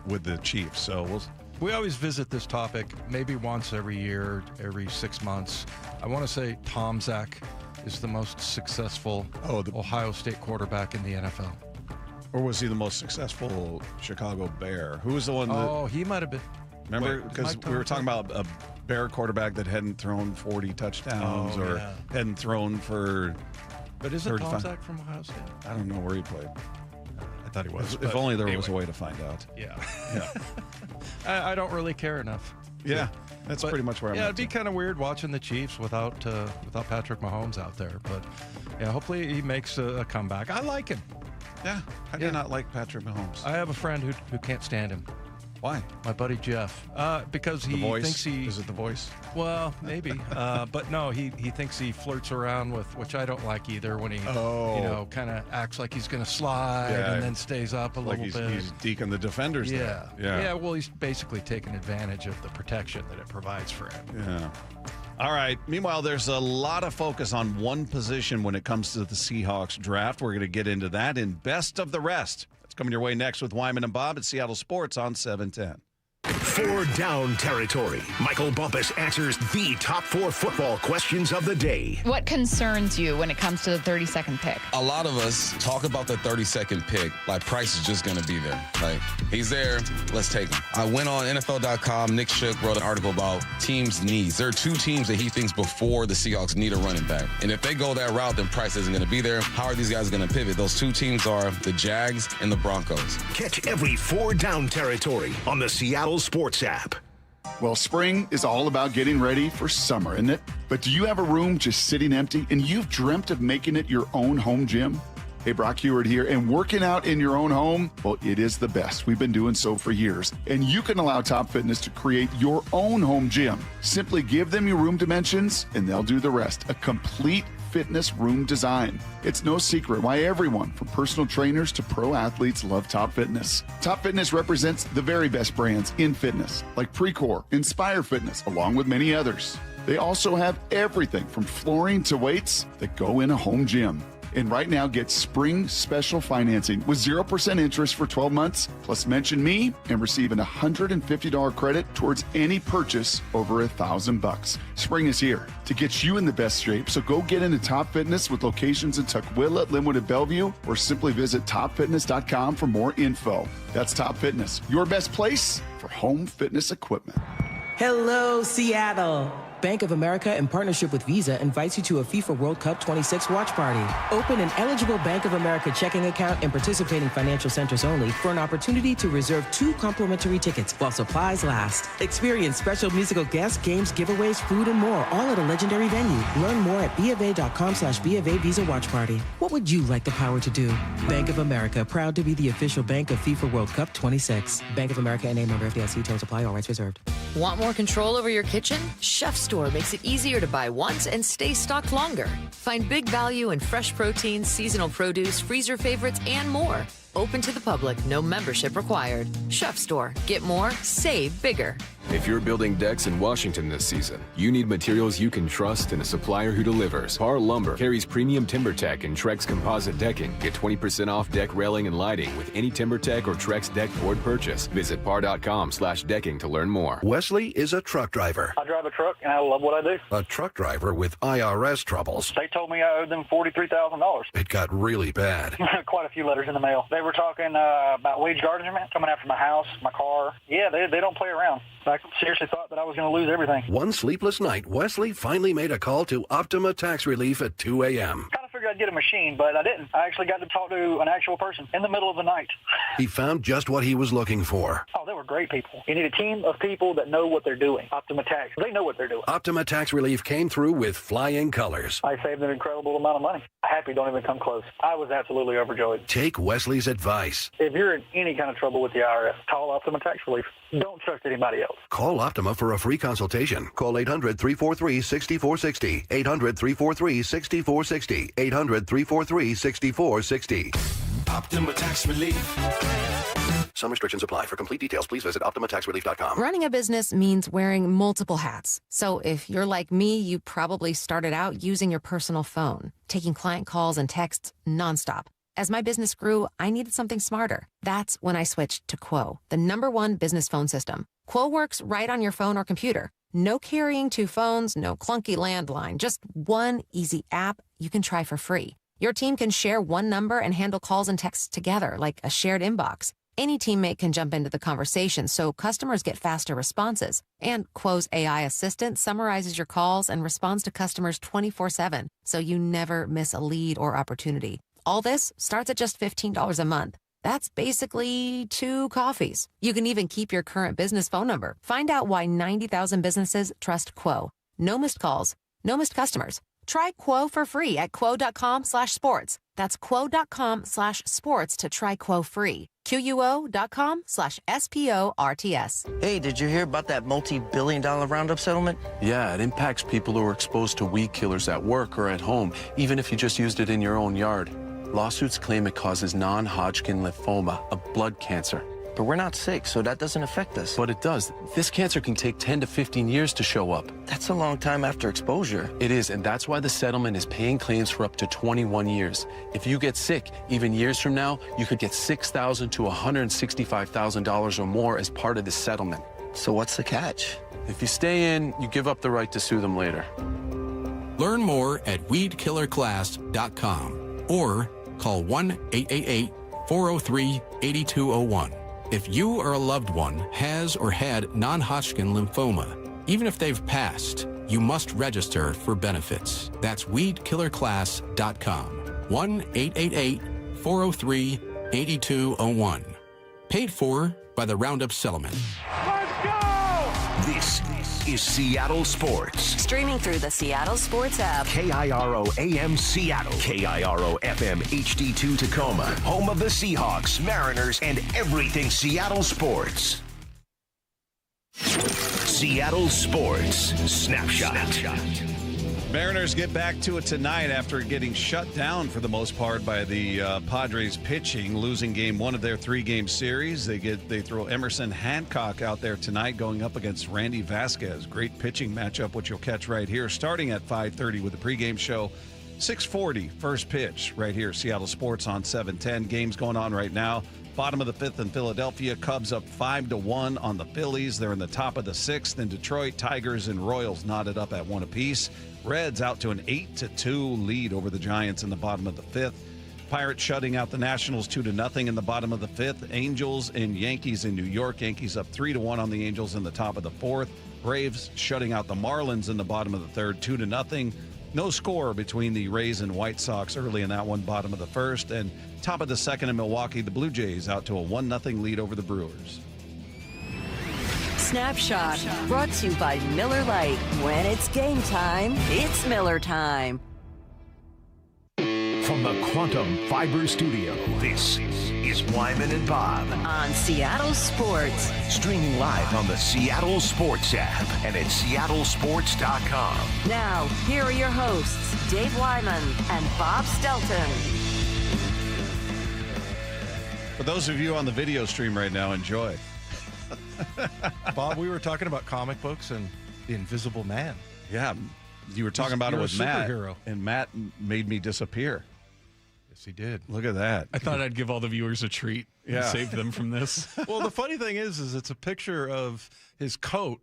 with the Chiefs. So we always visit this topic maybe once every year, every 6 months. I want to say Tom Zach is the most successful Ohio State quarterback in the NFL. Or was he the most successful Chicago Bear? Who was the one that... Oh, he might have been. Remember? Because we were talking about Bear quarterback that hadn't thrown 40 touchdowns hadn't thrown for. But isn't Tom Zach from Ohio State? I don't know where he played. I thought he was. If only there was a way to find out. Yeah. I don't really care enough. Yeah, that's pretty much where I'm at. Yeah, it'd be kind of weird watching the Chiefs without Patrick Mahomes out there. But, yeah, hopefully he makes a comeback. I like him. Yeah. How do you not like Patrick Mahomes? I have a friend who can't stand him. Why? My buddy Jeff. Because he thinks he... Is it the voice? Well, maybe. But no, he thinks he flirts around with, which I don't like either, when he, kind of acts like he's going to slide and then stays up a little bit. He's deking the defenders there. Yeah, well, he's basically taking advantage of the protection that it provides for him. Yeah. All right. Meanwhile, there's a lot of focus on one position when it comes to the Seahawks draft. We're going to get into that in Best of the Rest. It's coming your way next with Wyman and Bob at Seattle Sports on 710. 4 down territory. Michael Bumpus answers the top 4 football questions of the day. What concerns you when it comes to the 32nd pick? A lot of us talk about the 32nd pick like Price is just going to be there. Like, he's there, let's take him. I went on NFL.com. Nick Shook wrote an article about teams' needs. There are 2 teams that he thinks before the Seahawks need a running back. And if they go that route, then Price isn't going to be there. How are these guys going to pivot? Those 2 teams are the Jags and the Broncos. Catch every 4 down territory on the Seattle Sports app. Well, spring is all about getting ready for summer, isn't it? But do you have a room just sitting empty and you've dreamt of making it your own home gym? Hey, Brock Heward here, and working out in your own home, well, it is the best. We've been doing so for years, and you can allow Top Fitness to create your own home gym. Simply give them your room dimensions, and they'll do the rest. A complete fitness room design. It's no secret why everyone, from personal trainers to pro athletes, love Top Fitness. Top Fitness represents the very best brands in fitness, like Precor, Inspire Fitness, along with many others. They also have everything from flooring to weights that go in a home gym. And right now, get spring special financing with 0% interest for 12 months, plus mention me and receive an $150 credit towards any purchase over $1,000. Spring is here to get you in the best shape, so go get into Top Fitness with locations in Tukwila, Linwood, and Bellevue, or simply visit topfitness.com for more info. That's Top Fitness, your best place for home fitness equipment. Hello, Seattle. Bank of America, in partnership with Visa, invites you to a FIFA World Cup 26 watch party. Open an eligible Bank of America checking account in participating financial centers only for an opportunity to reserve 2 complimentary tickets while supplies last. Experience special musical guests, games, giveaways, food, and more, all at a legendary venue. Learn more at BofA.com/BofA Visa Watch Party. What would you like the power to do? Bank of America, proud to be the official bank of FIFA World Cup 26. Bank of America and a member FDIC. Terms apply. All rights reserved. Want more control over your kitchen? Chef Store makes it easier to buy once and stay stocked longer. Find big value in fresh proteins, seasonal produce, freezer favorites, and more. Open to the public, no membership required. Chef Store. Get more, save bigger. If you're building decks in Washington this season, you need materials you can trust and a supplier who delivers. Par Lumber carries premium TimberTech and Trex composite decking. Get 20% off deck railing and lighting with any TimberTech or Trex deck board purchase. Visit par.com/decking to learn more. Wesley is a truck driver. I drive a truck and I love what I do. A truck driver with IRS troubles. They told me I owed them $43,000. It got really bad. Quite a few letters in the mail. They were talking about wage garnishment, coming after my house, my car. Yeah, they don't play around. I seriously thought that I was going to lose everything. One sleepless night, Wesley finally made a call to Optima Tax Relief at 2 a.m. Kind of figured I'd get a machine, but I didn't. I actually got to talk to an actual person in the middle of the night. He found just what he was looking for. Oh, they were great people. You need a team of people that know what they're doing. Optima Tax, they know what they're doing. Optima Tax Relief came through with flying colors. I saved an incredible amount of money. Happy don't even come close. I was absolutely overjoyed. Take Wesley's advice. If you're in any kind of trouble with the IRS, call Optima Tax Relief. Don't trust anybody else. Call Optima for a free consultation. Call 800-343-6460. 800-343-6460. 800-343-6460. Optima Tax Relief. Some restrictions apply. For complete details, please visit OptimaTaxRelief.com. Running a business means wearing multiple hats. So if you're like me, you probably started out using your personal phone, taking client calls and texts nonstop. As my business grew, I needed something smarter. That's when I switched to Quo, the #1 business phone system. Quo works right on your phone or computer. No carrying 2 phones, no clunky landline, just one easy app you can try for free. Your team can share one number and handle calls and texts together like a shared inbox. Any teammate can jump into the conversation, so customers get faster responses. And Quo's AI assistant summarizes your calls and responds to customers 24/7, so you never miss a lead or opportunity. All this starts at just $15 a month. That's basically 2 coffees. You can even keep your current business phone number. Find out why 90,000 businesses trust Quo. No missed calls, no missed customers. Try Quo for free at quo.com/sports. That's quo.com/sports to try Quo free. QUO.com/SPORTS. Hey, did you hear about that multi-billion-dollar Roundup settlement? Yeah, it impacts people who are exposed to weed killers at work or at home, even if you just used it in your own yard. Lawsuits claim it causes non-Hodgkin lymphoma, a blood cancer. But we're not sick, so that doesn't affect us. But it does. This cancer can take 10 to 15 years to show up. That's a long time after exposure. It is, and that's why the settlement is paying claims for up to 21 years. If you get sick, even years from now, you could get $6,000 to $165,000 or more as part of the settlement. So what's the catch? If you stay in, you give up the right to sue them later. Learn more at weedkillerclass.com or call 1-888-403-8201. If you or a loved one has or had non-Hodgkin lymphoma, even if they've passed, you must register for benefits. That's weedkillerclass.com. 1-888-403-8201. Paid for by the Roundup Settlement. This is Seattle Sports. Streaming through the Seattle Sports app. KIRO AM Seattle. KIRO FM HD2 Tacoma. Home of the Seahawks, Mariners, and everything Seattle sports. Seattle Sports Snapshot. Mariners get back to it tonight after getting shut down for the most part by the Padres pitching, losing game 1 of their 3-game series. They throw Emerson Hancock out there tonight going up against Randy Vasquez. Great pitching matchup, which you'll catch right here starting at 5:30 with the pregame show. 6:40 first pitch right here, Seattle Sports on 710. Games going on right now. Bottom of the 5th in Philadelphia. Cubs up 5-1 on the Phillies. They're in the top of the 6th. In Detroit, Tigers and Royals knotted up at 1 apiece. Reds out to an 8-2 lead over the Giants in the bottom of the 5th. Pirates shutting out the Nationals 2-0 in the bottom of the 5th. Angels and Yankees in New York. Yankees up 3-1 on the Angels in the top of the 4th. Braves shutting out the Marlins in the bottom of the 3rd, 2-0. No score between the Rays and White Sox early in that one, bottom of the 1st. And top of the 2nd in Milwaukee, the Blue Jays out to a 1-0 lead over the Brewers. Snapshot, brought to you by Miller Lite. When it's game time, it's Miller time. From the Quantum Fiber Studio, this is Wyman and Bob. On Seattle Sports. Streaming live on the Seattle Sports app and at seattlesports.com. Now, here are your hosts, Dave Wyman and Bob Stelton. For those of you on the video stream right now, enjoy. Bob, we were talking about comic books and the Invisible Man. Yeah, you were talking about it with Matt, superhero. And Matt made me disappear. Yes, he did. Look at that. I thought I'd give all the viewers a treat and save them from this. Well, the funny thing is it's a picture of his coat.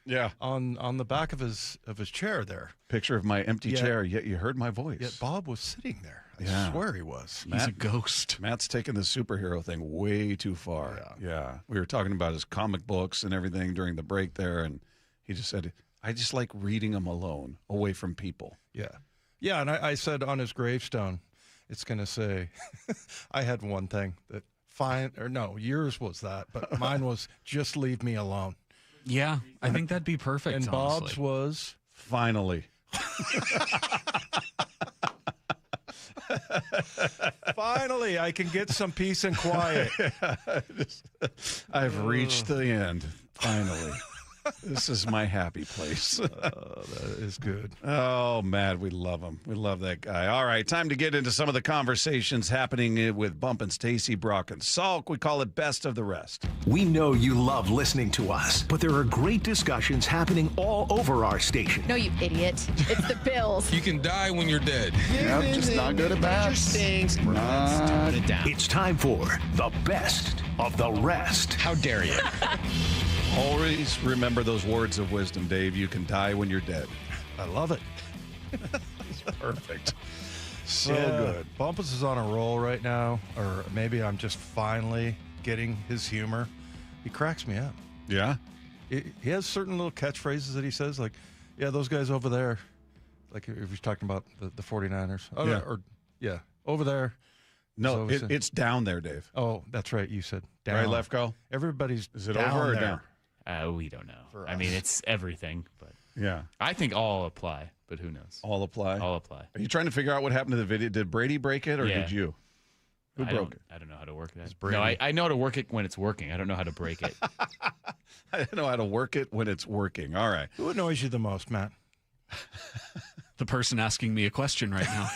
Yeah, on the back of his chair there. Picture of my empty chair. Yet you heard my voice. Yet Bob was sitting there. I swear he was. He's a ghost. Matt's taking the superhero thing way too far. Yeah. We were talking about his comic books and everything during the break there, and he just said, "I just like reading them alone, away from people." Yeah. Yeah, and I said on his gravestone, it's going to say, I had one thing that yours was that, but mine was just leave me alone. Yeah, I think that'd be perfect. And honestly. Bob's was finally. Finally, I can get some peace and quiet. I've reached the end. Finally. This is my happy place. That is good. Oh, Matt, we love him. We love that guy. All right, time to get into some of the conversations happening with Bump and Stacy, Brock and Salk. We call it Best of the Rest. We know you love listening to us, but there are great discussions happening all over our station. No, you idiot. It's the Bills. You can die when you're dead. Yep, just not good at bats. It's time for the Best of the Rest. How dare you? Always remember those words of wisdom, Dave. You can die when you're dead. I love it. It's perfect. So Yeah. good. Bumpus is on a roll right now, or maybe I'm just finally getting his humor. He cracks me up. Yeah. He has certain little catchphrases that he says, like, yeah, those guys over there, like if he's talking about the 49ers. Oh, yeah. Over there. No, it's down there, Dave. Oh, that's right. You said down. Right, left go? Everybody's Is it down over or there. down? We don't know. I mean, it's everything, but yeah. I think all apply, but who knows? All apply? All apply. Are you trying to figure out what happened to the video? Did Brady break it or did you? Who broke it? I don't know how to work that. No, I know how to work it when it's working. I don't know how to break it. I don't know how to work it when it's working. All right. Who annoys you the most, Matt? The person asking me a question right now.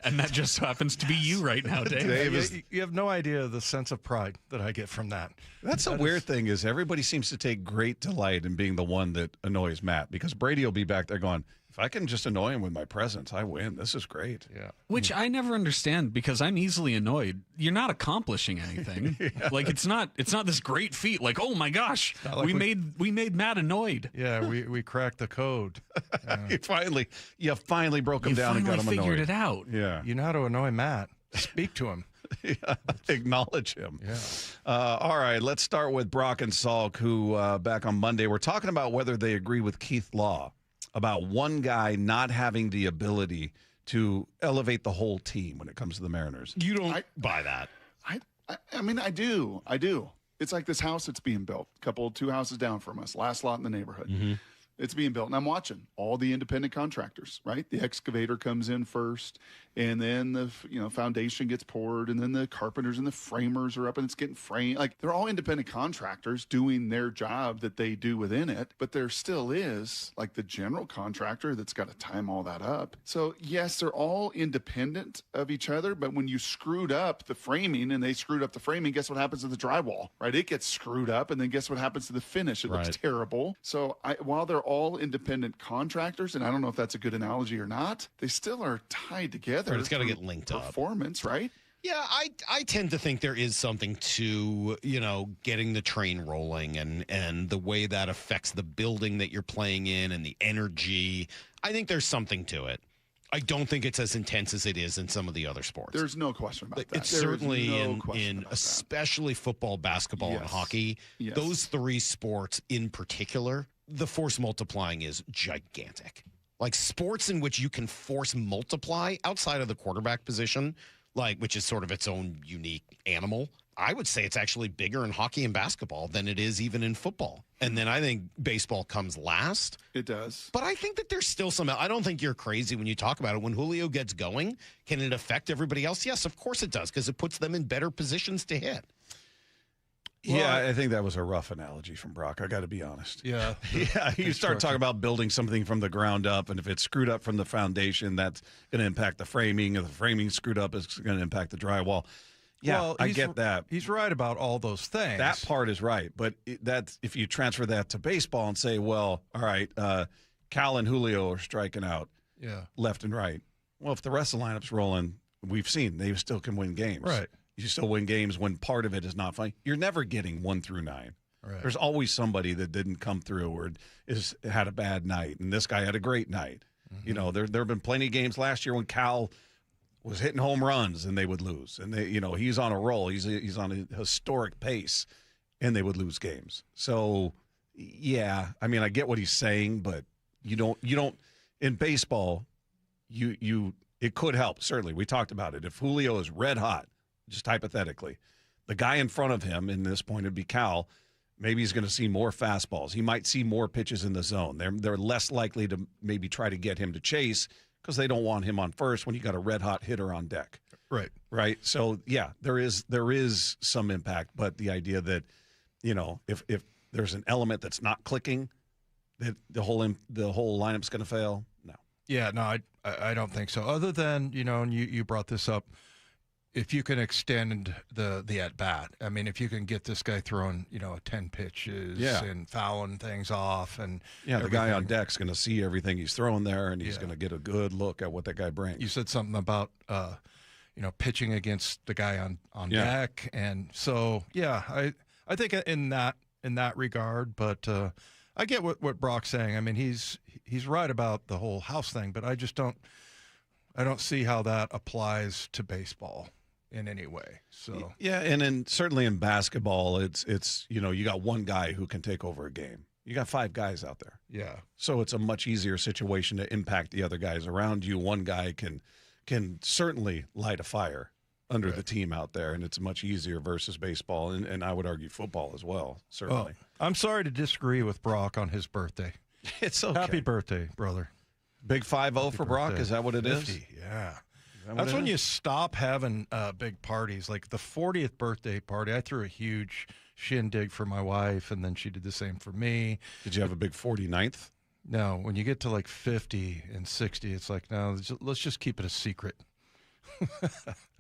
And that just happens to be you right now, Dave. You have no idea the sense of pride that I get from that. That's a weird thing is everybody seems to take great delight in being the one that annoys Matt because Brady will be back there going, if I can just annoy him with my presence, I win. This is great. Yeah. Which I never understand because I'm easily annoyed. You're not accomplishing anything. Like it's not this great feat. Like, oh my gosh, like we made Matt annoyed. Yeah, we cracked the code. You finally broke him down and got him annoyed. You finally figured it out. Yeah. You know how to annoy Matt. Speak to him. Yeah, acknowledge him. Yeah. All right, let's start with Brock and Salk, who back on Monday were talking about whether they agree with Keith Law about one guy not having the ability to elevate the whole team when it comes to the Mariners. You don't buy that. I mean, I do. It's like this house that's being built, two houses down from us, last lot in the neighborhood. Mm-hmm. It's being built, and I'm watching all the independent contractors, right? The excavator comes in first, and then the foundation gets poured, and then the carpenters and the framers are up, and it's getting framed. Like, they're all independent contractors doing their job that they do within it, but there still is, like, the general contractor that's got to time all that up. So, yes, they're all independent of each other, but when you screwed up the framing, and they screwed up the framing, guess what happens to the drywall, right? It gets screwed up, and then guess what happens to the finish? It looks terrible. So, while they're all independent contractors, and I don't know if that's a good analogy or not, they still are tied together. But it's got to get linked up. Performance, right? Yeah, I tend to think there is something to, getting the train rolling and the way that affects the building that you're playing in and the energy. I think there's something to it. I don't think it's as intense as it is in some of the other sports. There's no question about that. It's certainly in especially football, basketball, and hockey. Yes. Those three sports in particular, the force multiplying is gigantic. Like sports in which you can force multiply outside of the quarterback position, which is sort of its own unique animal. I would say it's actually bigger in hockey and basketball than it is even in football. And then I think baseball comes last. It does. But I think that there's still some. I don't think you're crazy when you talk about it. When Julio gets going, can it affect everybody else? Yes, of course it does, because it puts them in better positions to hit. Yeah, I think that was a rough analogy from Brock. I got to be honest. Yeah. Yeah, you start talking about building something from the ground up, and if it's screwed up from the foundation, that's going to impact the framing. If the framing's screwed up, it's going to impact the drywall. Yeah, well, I get that. He's right about all those things. That part is right, but that's if you transfer that to baseball and say, well, all right, Cal and Julio are striking out left and right. Well, if the rest of the lineup's rolling, we've seen they still can win games. Right. You still win games when part of it is not fine. You're never getting 1 through 9. Right. There's always somebody that didn't come through or had a bad night, and this guy had a great night. Mm-hmm. There have been plenty of games last year when Cal was hitting home runs and they would lose, and he's on a roll. He's on a historic pace, and they would lose games. So, yeah, I mean, I get what he's saying, but you don't in baseball. It could help. Certainly, we talked about it. If Julio is red hot, just hypothetically, the guy in front of him, in this point, would be Cal. Maybe he's going to see more fastballs. He might see more pitches in the zone. They're less likely to maybe try to get him to chase because they don't want him on first when you got a red hot hitter on deck. Right. So yeah, there is some impact, but the idea that if there's an element that's not clicking, that the whole lineup's going to fail. No. Yeah. No, I don't think so. Other than and you brought this up. If you can extend the at bat, I mean, if you can get this guy throwing, 10 pitches and fouling things off, and the guy on deck's going to see everything he's throwing there, and he's going to get a good look at what that guy brings. You said something about pitching against the guy on deck, and so I think in that regard, but I get what Brock's saying. I mean, he's right about the whole house thing, but I just don't see how that applies to baseball. in any way. So yeah, and certainly in basketball, it's you got one guy who can take over a game. You got 5 guys out there. Yeah. So it's a much easier situation to impact the other guys around you. One guy can certainly light a fire under the team out there, and it's much easier versus baseball, and I would argue football as well, certainly. Well, I'm sorry to disagree with Brock on his birthday. It's okay. Happy birthday, brother. Big 5-0 for Brock, is that what it 50, is? Yeah. That That's what it when is? you stop having big parties. Like the 40th birthday party, I threw a huge shindig for my wife, and then she did the same for me. Did you have a big 49th? No. When you get to like 50 and 60, it's like, no, let's just keep it a secret.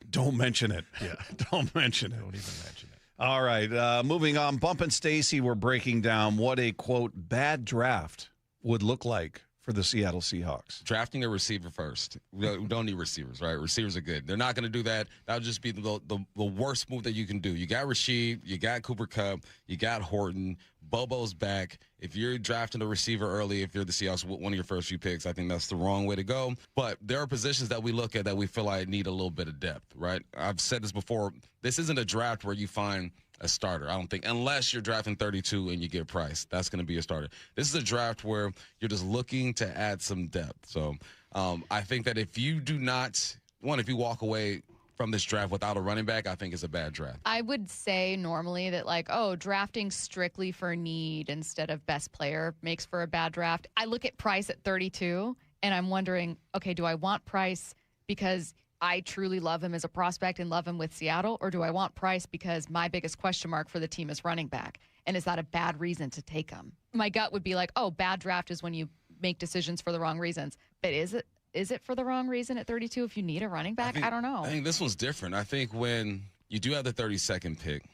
Don't mention it. Yeah. Don't mention it. Don't even mention it. All right. Moving on. Bump and Stacy were breaking down what a, quote, bad draft would look like for the Seattle Seahawks. Drafting a receiver first. We don't need receivers, right? Receivers are good. They're not going to do that. That would just be the worst move that you can do. You got Rashid, you got Cooper Kupp, you got Horton, Bobo's back. If you're drafting a receiver early, if you're the Seahawks, one of your first few picks, I think that's the wrong way to go. But there are positions that we look at that we feel like need a little bit of depth, right? I've said this before. This isn't a draft where you find a starter, I don't think, unless you're drafting 32 and you get Price. That's going to be a starter. This is a draft where you're just looking to add some depth. So I think that if you do not, if you walk away from this draft without a running back, I think it's a bad draft. I would say normally that drafting strictly for need instead of best player makes for a bad draft. I look at Price at 32 and I'm wondering, okay, do I want Price because I truly love him as a prospect and love him with Seattle, or do I want Price because my biggest question mark for the team is running back? And is that a bad reason to take him? My gut would be like, oh, bad draft is when you make decisions for the wrong reasons. But is it for the wrong reason at 32 if you need a running back? I don't know. I think this one's different. I think when you do have the 32nd pick,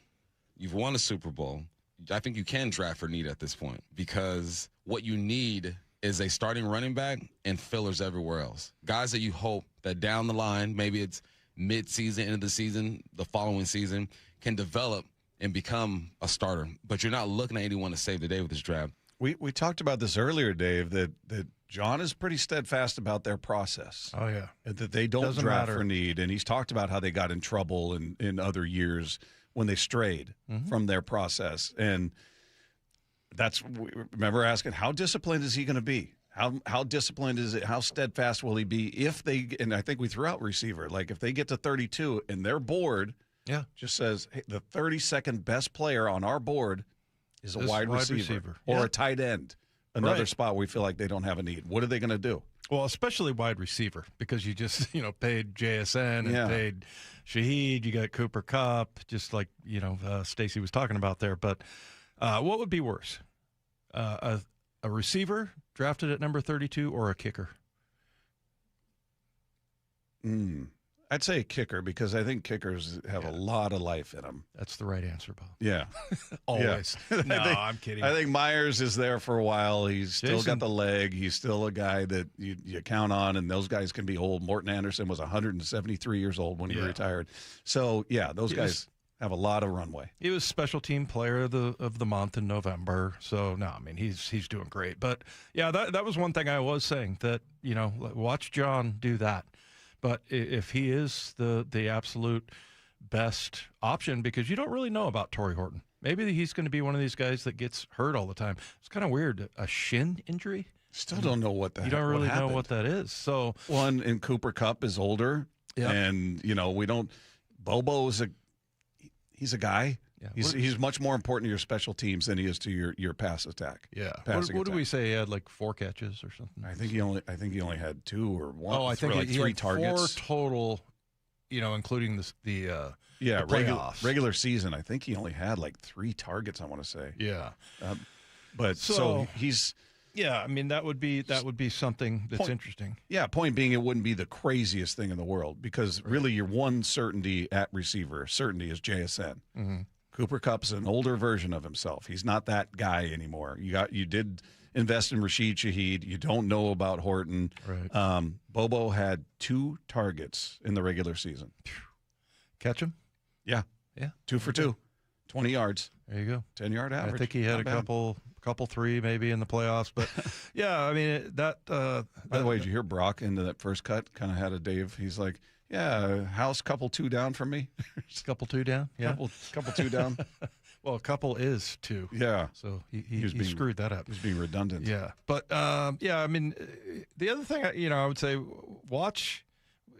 you've won a Super Bowl, I think you can draft for need at this point because what you need is a starting running back and fillers everywhere else. Guys that you hope that down the line, maybe it's mid-season, end of the season, the following season, can develop and become a starter. But you're not looking at anyone to save the day with this draft. We talked about this earlier, Dave, that John is pretty steadfast about their process. Oh, yeah. And that they don't Doesn't draft matter. for need. And he's talked about how they got in trouble in other years when they strayed from their process. And remember asking, how disciplined is he going to be? How disciplined is it? How steadfast will he be if they, and I think we threw out receiver, like if they get to 32 and their board just says, hey, the 32nd best player on our board is a wide receiver. Or a tight end, another spot we feel like they don't have a need. What are they going to do? Well, especially wide receiver because you just, paid JSN and paid Shaheed. You got Cooper Kupp, just like, Stacy was talking about there. But what would be worse? A receiver drafted at number 32 or a kicker? I'd say a kicker because I think kickers have a lot of life in them. That's the right answer, Bob. Yeah. Always. Yeah. No, I'm kidding. I think Myers is there for a while. He's still got the leg. He's still a guy that you count on, and those guys can be old. Morton Anderson was 173 years old when he retired. So, those guys have a lot of runway. He was special team player of the month in November. So, no, I mean, he's doing great. But, that was one thing I was saying, that, watch John do that. But if he is the absolute best option, because you don't really know about Torrey Horton. Maybe he's going to be one of these guys that gets hurt all the time. It's kind of weird. A shin injury? Still don't know what that is. You don't really know what that is. So one in Cooper Kupp is older. Yeah. And, we don't – Bobo is he's a guy. Yeah. He's much more important to your special teams than he is to your pass attack. Yeah. What do we say? He had like 4 catches or something. I think he only had 2 or 1. Oh, I think he 3 had targets. 4 total. Including the regular season. I think he only had like 3 targets. I want to say. Yeah. But so he's. Yeah, I mean that would be something that's interesting. Yeah, point being, it wouldn't be the craziest thing in the world because really your one certainty at receiver is JSN. Mm-hmm. Cooper Kupp's an older version of himself. He's not that guy anymore. You did invest in Rashid Shaheed. You don't know about Horton. Right. Bobo had 2 targets in the regular season. Catch him? Yeah. 2 for 2. 20 yards. There you go. 10-yard average. I think he had Not a bad. couple three maybe in the playoffs. But, yeah, I mean, By the way, did you hear Brock into that first cut? Kind of had a Dave. He's like, yeah, house couple 2 down from me. Couple 2 down? Yeah. Couple 2 down. Well, a couple is 2. Yeah. So he screwed that up. He was being redundant. Yeah. But, yeah, I mean, the other thing, I would say watch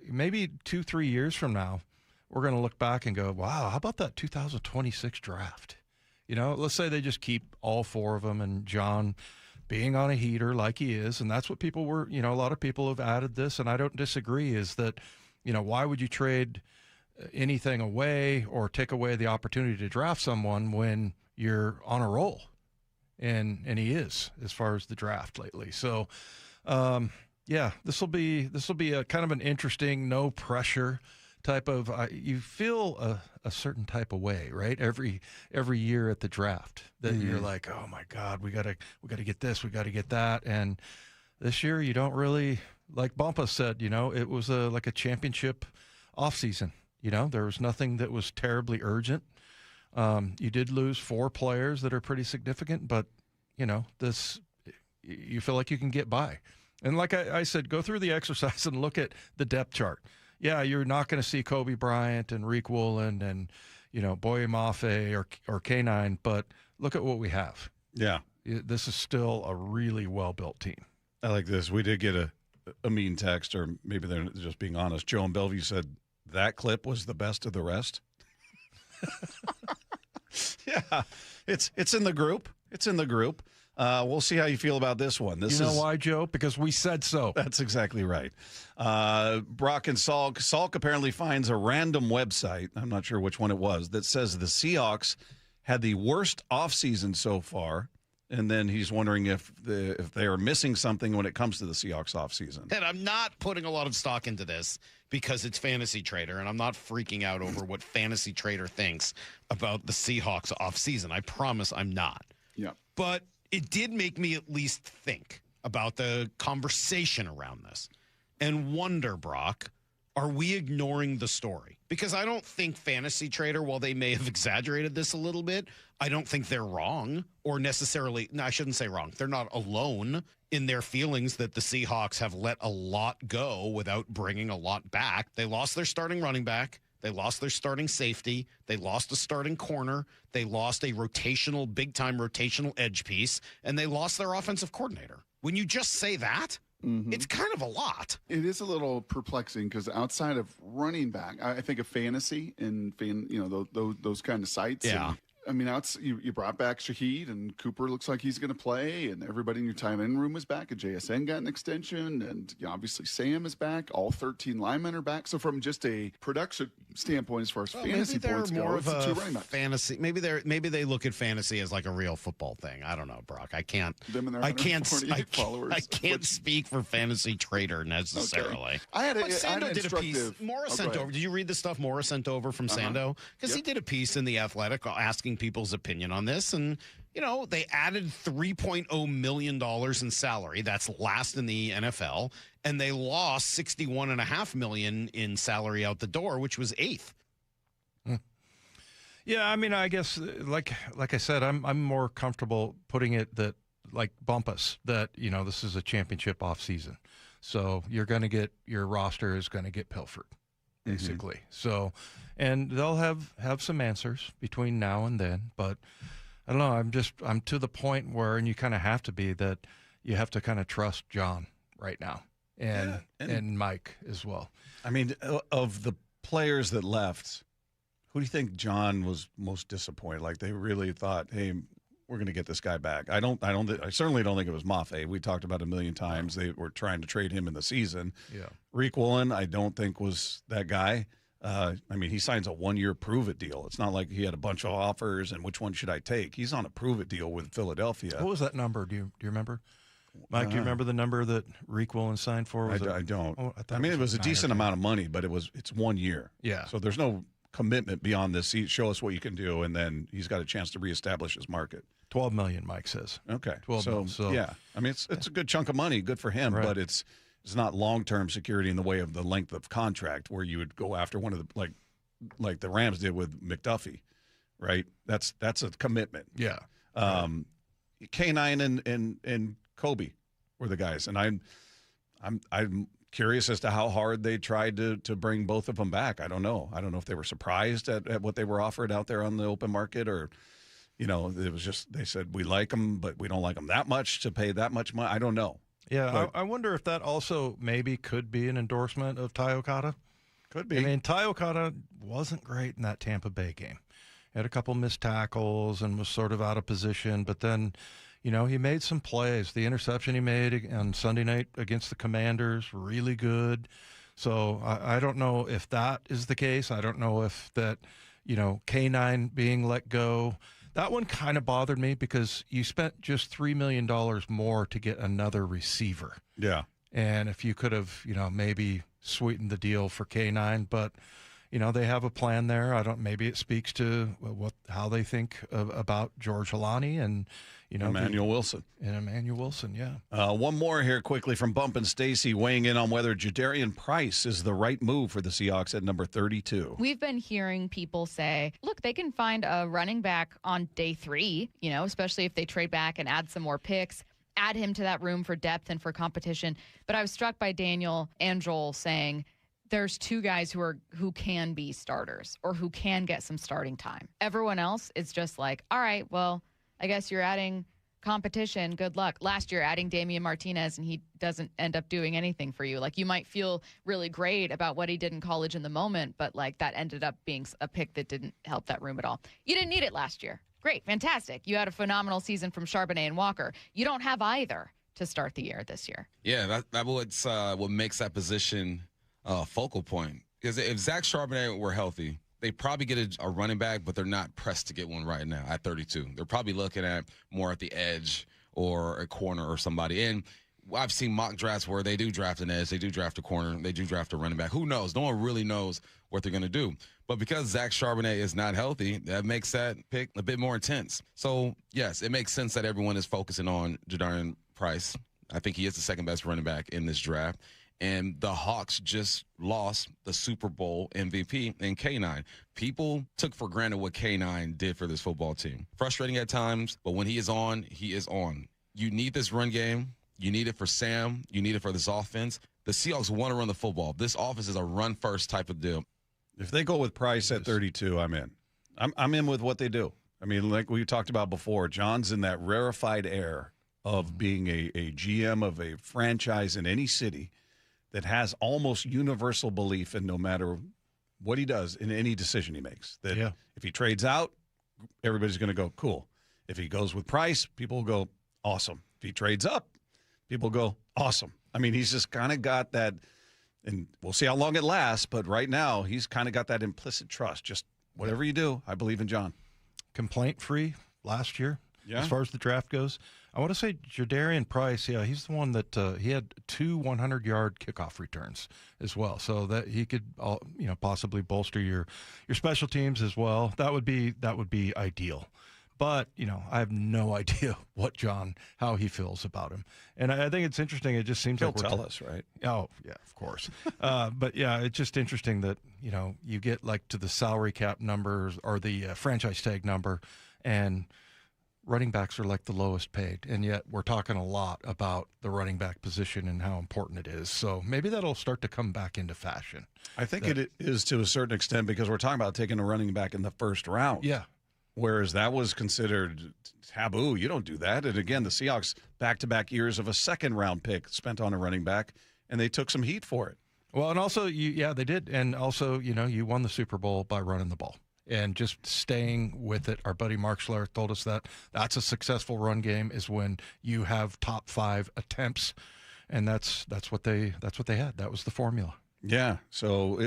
maybe 2-3 years from now, we're going to look back and go, wow, how about that 2026 draft? Let's say they just keep all 4 of them and Jon being on a heater like he is. And that's what people were, a lot of people have added this, and I don't disagree, is that, why would you trade anything away or take away the opportunity to draft someone when you're on a roll? And he is, as far as the draft lately. So, yeah, this will be a kind of an interesting, no pressure type of. You feel a certain type of way, right? Every year at the draft that you're like, oh my God, we gotta get this, we gotta get that, and this year you don't really, like Bumpus said, it was like a championship offseason. There was nothing that was terribly urgent. You did lose 4 players that are pretty significant, but this, you feel like you can get by. And like I said, go through the exercise and look at the depth chart. Yeah, you're not going to see Kobe Bryant and Reek Woolen and, Boye Mafe or K9, but look at what we have. Yeah. This is still a really well-built team. I like this. We did get a mean text, or maybe they're just being honest. Joe in Bellevue said that clip was the best of the rest. Yeah, it's in the group. It's in the group. We'll see how you feel about this one. This is why, Joe? Because we said so. That's exactly right. Brock and Salk. Salk apparently finds a random website, I'm not sure which one it was, that says the Seahawks had the worst offseason so far. And then he's wondering if they are missing something when it comes to the Seahawks offseason. And I'm not putting a lot of stock into this because it's Fantasy Trader, and I'm not freaking out over what Fantasy Trader thinks about the Seahawks offseason. I promise I'm not. Yeah. But it did make me at least think about the conversation around this and wonder, Brock, are we ignoring the story? Because I don't think Fantasy Trader, while they may have exaggerated this a little bit, I don't think they're wrong or necessarily, no, I shouldn't say wrong. They're not alone in their feelings that the Seahawks have let a lot go without bringing a lot back. They lost their starting running back. They lost their starting safety. They lost a starting corner. They lost a rotational, big-time rotational edge piece. And they lost their offensive coordinator. When you just say that, it's kind of a lot. It is a little perplexing because outside of running back, I think of fantasy and those kind of sites. Yeah. And, I mean, you brought back Shaheed, and Cooper looks like he's going to play, and everybody in your tight end room is back, and JSN got an extension, and obviously Sam is back. All 13 linemen are back. So from just a production standpoint, as far as fantasy points go, it's the 2 running backs. Fantasy. Maybe they look at fantasy as like a real football thing. I don't know, Brock. I can't. Them and their I can't. 148 followers. I can't speak for Fantasy Trader necessarily. Okay. But Sando did a piece. Mora sent over. Did you read the stuff Mora sent over from Sando? Because he did a piece in The Athletic asking people's opinion on this, and they added $3.0 million in salary. That's last in the NFL, and they lost $61.5 million in salary out the door, which was 8th. Yeah, I mean, I guess like I said, I'm more comfortable putting it that like Bumpus, that this is a championship off season, so you're going to get, your roster is going to get pilfered, basically. So, and they'll have some answers between now and then, but I don't know. I'm to the point where, and you kind of have to be, that you have to kind of trust Jon right now, and Mike as well. I mean, of the players that left, who do you think Jon was most disappointed? Like, they really thought, hey, we're going to get this guy back. I certainly don't think it was Mafe. We talked about it a million times. They were trying to trade him in the season. Yeah. Reek Woolen, I don't think was that guy. I mean, he signs a 1-year prove-it deal. It's not like he had a bunch of offers and which one should I take. He's on a prove-it deal with Philadelphia. What was that number? Do you remember? Mike, do you remember the number that Reek Woolen signed for? I don't. Oh, I mean, it was a decent amount of money, but it's 1 year. Yeah. So there's no commitment beyond this. Show us what you can do, and then he's got a chance to reestablish his market. $12 million, Mike says. Okay. 12 million. So yeah, I mean, it's a good chunk of money. Good for him, but it's not long-term security in the way of the length of contract where you would go after one of the like the Rams did with McDuffie. right? That's a commitment. Yeah. K9 and Kobe were the guys, and I'm curious as to how hard they tried to bring both of them back. I don't know if they were surprised at what they were offered out there on the open market, or it was just they said we like them, but we don't like them that much to pay that much money. I don't know. Yeah, I wonder if that also maybe could be an endorsement of Ty Okada. Could be. I mean, Ty Okada wasn't great in that Tampa Bay game. Had a couple missed tackles and was sort of out of position, but then, he made some plays. The interception he made on Sunday night against the Commanders, really good. So I don't know if that is the case. I don't know if that, K9 being let go. That one kind of bothered me because you spent just $3 million more to get another receiver. Yeah. And if you could have, maybe sweetened the deal for K9, but they have a plan there. Maybe it speaks to how they think about George Halani and Emmanuel Wilson. And Emmanuel Wilson, yeah. One more here quickly from Bump and Stacy weighing in on whether Jadarian Price is the right move for the Seahawks at number 32. We've been hearing people say, look, they can find a running back on day 3, especially if they trade back and add some more picks, add him to that room for depth and for competition. But I was struck by Daniel and Joel saying there's 2 guys who can be starters or who can get some starting time. Everyone else is just like, all right, well, I guess you're adding competition. Good luck. Last year, adding Damian Martinez, and he doesn't end up doing anything for you. Like, you might feel really great about what he did in college in the moment, but, that ended up being a pick that didn't help that room at all. You didn't need it last year. Great. Fantastic. You had a phenomenal season from Charbonnet and Walker. You don't have either to start the year this year. Yeah, that's what makes that position focal point. Because if Zach Charbonnet were healthy, they probably get a running back, but they're not pressed to get one right now at 32. They're probably looking at more at the edge or a corner or somebody. And I've seen mock drafts where they do draft an edge, they do draft a corner, they do draft a running back. Who knows? No one really knows what they're going to do. But because Zach Charbonnet is not healthy, that makes that pick a bit more intense. So, yes, it makes sense that everyone is focusing on Jadarian Price. I think he is the second best running back in this draft. And the Hawks just lost the Super Bowl MVP in K9. People took for granted what K9 did for this football team. Frustrating at times, but when he is on, he is on. You need this run game. You need it for Sam. You need it for this offense. The Seahawks want to run the football. This offense is a run-first type of deal. If they go with Price at 32, I'm in. I'm in with what they do. I mean, like we talked about before, John's in that rarefied air of being a GM of a franchise in any city that has almost universal belief in no matter what he does in any decision he makes. That if he trades out, everybody's going to go, cool. If he goes with Price, people will go, awesome. If he trades up, people go, awesome. I mean, he's just kind of got that, and we'll see how long it lasts, but right now he's kind of got that implicit trust. Just whatever you do, I believe in John. Complaint-free last year, as far as the draft goes. I want to say Jadarian Price, he's the one that he had 2 100-yard kickoff returns as well, so that he could, possibly bolster your special teams as well. That would be ideal. But I have no idea how he feels about him, and I think it's interesting. It just seems he'll like tell us, right? Oh yeah, of course. But yeah, it's just interesting that you get to the salary cap numbers or the franchise tag number, and running backs are the lowest paid, and yet we're talking a lot about the running back position and how important it is. So maybe that'll start to come back into fashion. I think it is to a certain extent because we're talking about taking a running back in the first round. Yeah. Whereas that was considered taboo. You don't do that. And again, the Seahawks back-to-back years of a second-round pick spent on a running back, and they took some heat for it. Well, and also, they did. And also, you won the Super Bowl by running the ball and just staying with it. Our buddy Mark Schlereth told us that's a successful run game is when you have top 5 attempts, and that's what they had. That was the formula. Yeah, so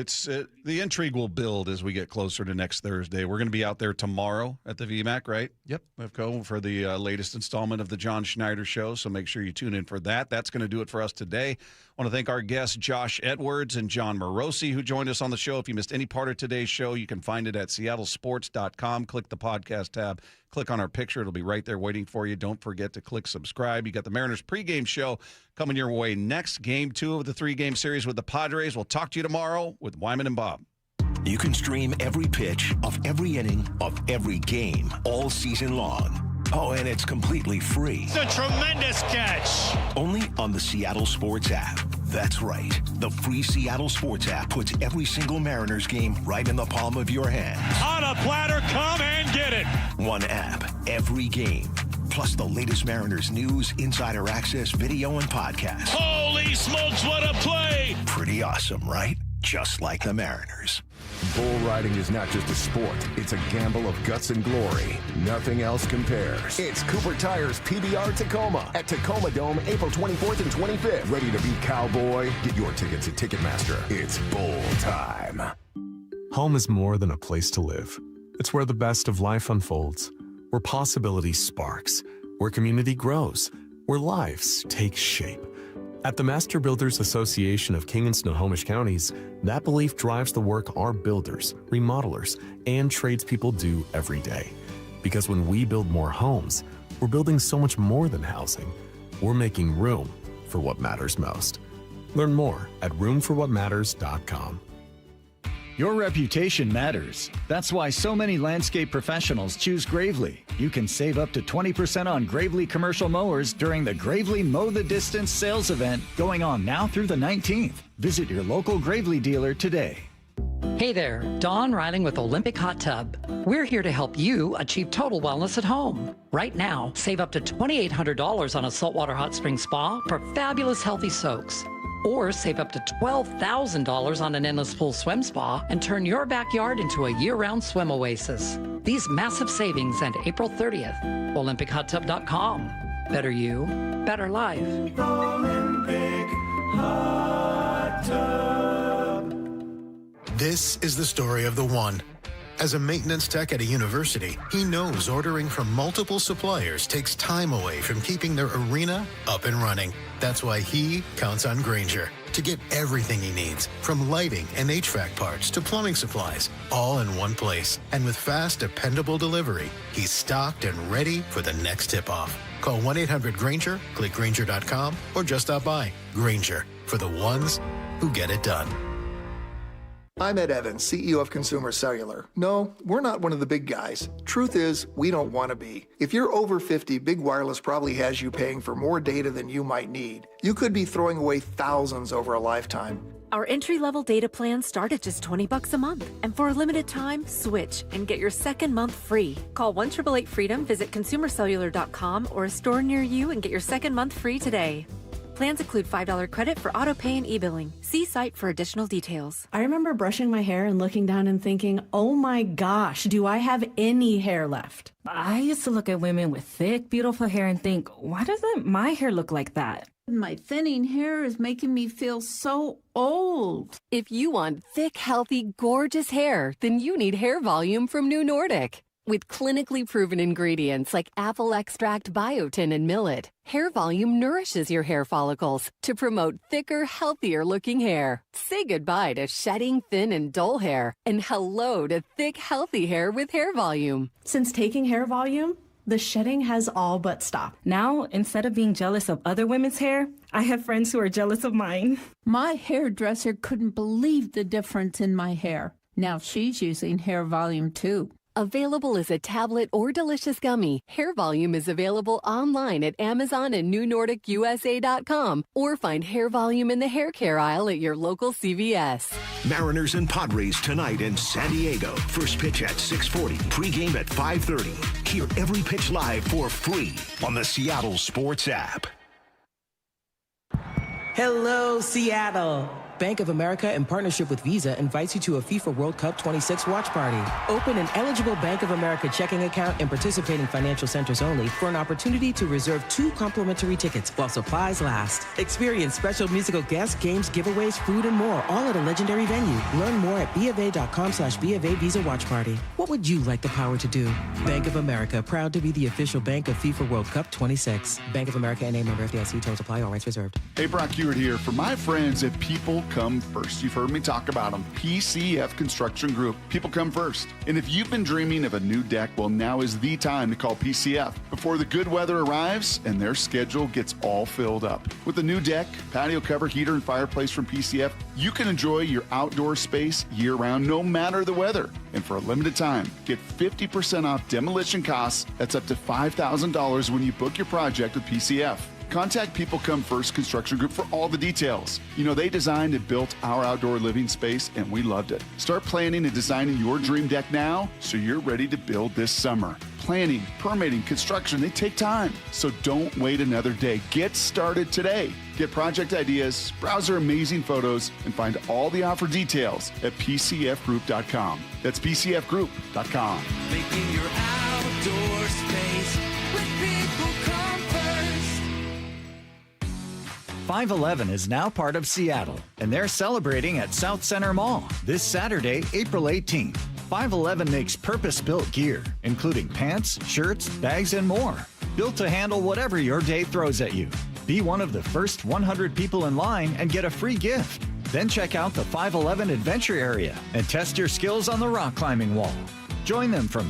the intrigue will build as we get closer to next Thursday. We're going to be out there tomorrow at the VMAC, right? Yep. Lefko, for the latest installment of the John Schneider Show, so make sure you tune in for that. That's going to do it for us today. I want to thank our guests, Josh Edwards and Jon Morosi, who joined us on the show. If you missed any part of today's show, you can find it at seattlesports.com. Click the podcast tab. Click on our picture. It'll be right there waiting for you. Don't forget to click subscribe. You got the Mariners pregame show coming your way next. Game 2 of the 3-game series with the Padres. We'll talk to you tomorrow with Wyman and Bob. You can stream every pitch of every inning of every game all season long. Oh, and it's completely free. It's a tremendous catch. Only on the Seattle Sports app. That's right. The free Seattle Sports app puts every single Mariners game right in the palm of your hand. On a platter, come and get it. One app, every game. Plus the latest Mariners news, insider access, video, and podcast. Holy smokes, what a play! Pretty awesome, right? Just like the Mariners. Bull riding is not just a sport. It's a gamble of guts and glory. Nothing else compares. It's Cooper Tire's PBR Tacoma at Tacoma Dome, April 24th and 25th. Ready to be cowboy? Get your tickets at Ticketmaster. It's bull time. Home is more than a place to live. It's where the best of life unfolds, where possibility sparks, where community grows, where lives take shape. At the Master Builders Association of King and Snohomish Counties, that belief drives the work our builders, remodelers, and tradespeople do every day. Because when we build more homes, we're building so much more than housing. We're making room for what matters most. Learn more at roomforwhatmatters.com. Your reputation matters. That's why so many landscape professionals choose Gravely. You can save up to 20% on Gravely commercial mowers during the Gravely Mow the Distance sales event going on now through the 19th. Visit your local Gravely dealer today. Hey there, Dawn Riding with Olympic Hot Tub. We're here to help you achieve total wellness at home. Right now, save up to $2,800 on a saltwater hot spring spa for fabulous healthy soaks. Or save up to $12,000 on an endless pool swim spa and turn your backyard into a year-round swim oasis. These massive savings end April 30th. OlympicHotTub.com. Better you, better life. Olympic Hot Tub. This is the story of the one. As a maintenance tech at a university, he knows ordering from multiple suppliers takes time away from keeping their arena up and running. That's why he counts on Grainger to get everything he needs, from lighting and HVAC parts to plumbing supplies, all in one place. And with fast, dependable delivery, he's stocked and ready for the next tip-off. Call 1-800-GRAINGER, click Grainger.com, or just stop by. Grainger, for the ones who get it done. I'm Ed Evans, CEO of Consumer Cellular. No, we're not one of the big guys. Truth is, we don't want to be. If you're over 50, Big Wireless probably has you paying for more data than you might need. You could be throwing away thousands over a lifetime. Our entry-level data plans start at just $20 a month. And for a limited time, switch and get your second month free. Call 1-888-FREEDOM, visit consumercellular.com or a store near you and get your second month free today. Plans include $5 credit for auto pay and e-billing. See site for additional details. I remember brushing my hair and looking down and thinking, oh my gosh, do I have any hair left? I used to look at women with thick, beautiful hair and think, why doesn't my hair look like that? My thinning hair is making me feel so old. If you want thick, healthy, gorgeous hair, then you need Hair Volume from New Nordic. With clinically proven ingredients like apple extract, biotin, and millet, Hair Volume nourishes your hair follicles to promote thicker, healthier-looking hair. Say goodbye to shedding, thin, and dull hair, and hello to thick, healthy hair with Hair Volume. Since taking Hair Volume, the shedding has all but stopped. Now, instead of being jealous of other women's hair, I have friends who are jealous of mine. My hairdresser couldn't believe the difference in my hair. Now she's using Hair Volume too. Available as a tablet or delicious gummy, Hair Volume is available online at Amazon and NewNordicUSA.com, or find Hair Volume in the hair care aisle at your local CVS. Mariners and Padres tonight in San Diego. First pitch at 6:40. Pregame at 5:30. Hear every pitch live for free on the Seattle Sports app. Hello, Seattle. Bank of America, in partnership with Visa, invites you to a FIFA World Cup 26 watch party. Open an eligible Bank of America checking account in participating financial centers only for an opportunity to reserve 2 complimentary tickets while supplies last. Experience special musical guests, games, giveaways, food, and more, all at a legendary venue. Learn more at BofA.com/BofA Visa Watch Party. What would you like the power to do? Bank of America, proud to be the official bank of FIFA World Cup 26. Bank of America, N.A., member FDIC. Terms apply. All rights reserved. Hey, Brock Hewitt here. For my friends at People come first. You've heard me talk about them. PCF Construction Group. People come first. And if you've been dreaming of a new deck, well, now is the time to call PCF before the good weather arrives and their schedule gets all filled up. With a new deck, patio cover, heater, and fireplace from PCF, you can enjoy your outdoor space year-round, no matter the weather. And for a limited time, get 50% off demolition costs. That's up to $5,000 when you book your project with PCF. Contact People Come First Construction Group for all the details. You know, they designed and built our outdoor living space, and we loved it. Start planning and designing your dream deck now so you're ready to build this summer. Planning, permitting, construction, they take time. So don't wait another day. Get started today. Get project ideas, browse their amazing photos, and find all the offer details at PCFgroup.com. That's PCFgroup.com. Making your outdoor space with People Come First. 511 is now part of Seattle, and they're celebrating at South Center Mall this Saturday, April 18th. 511 makes purpose-built gear, including pants, shirts, bags, and more, built to handle whatever your day throws at you. Be one of the first 100 people in line and get a free gift. Then check out the 511 Adventure Area and test your skills on the rock climbing wall. Join them from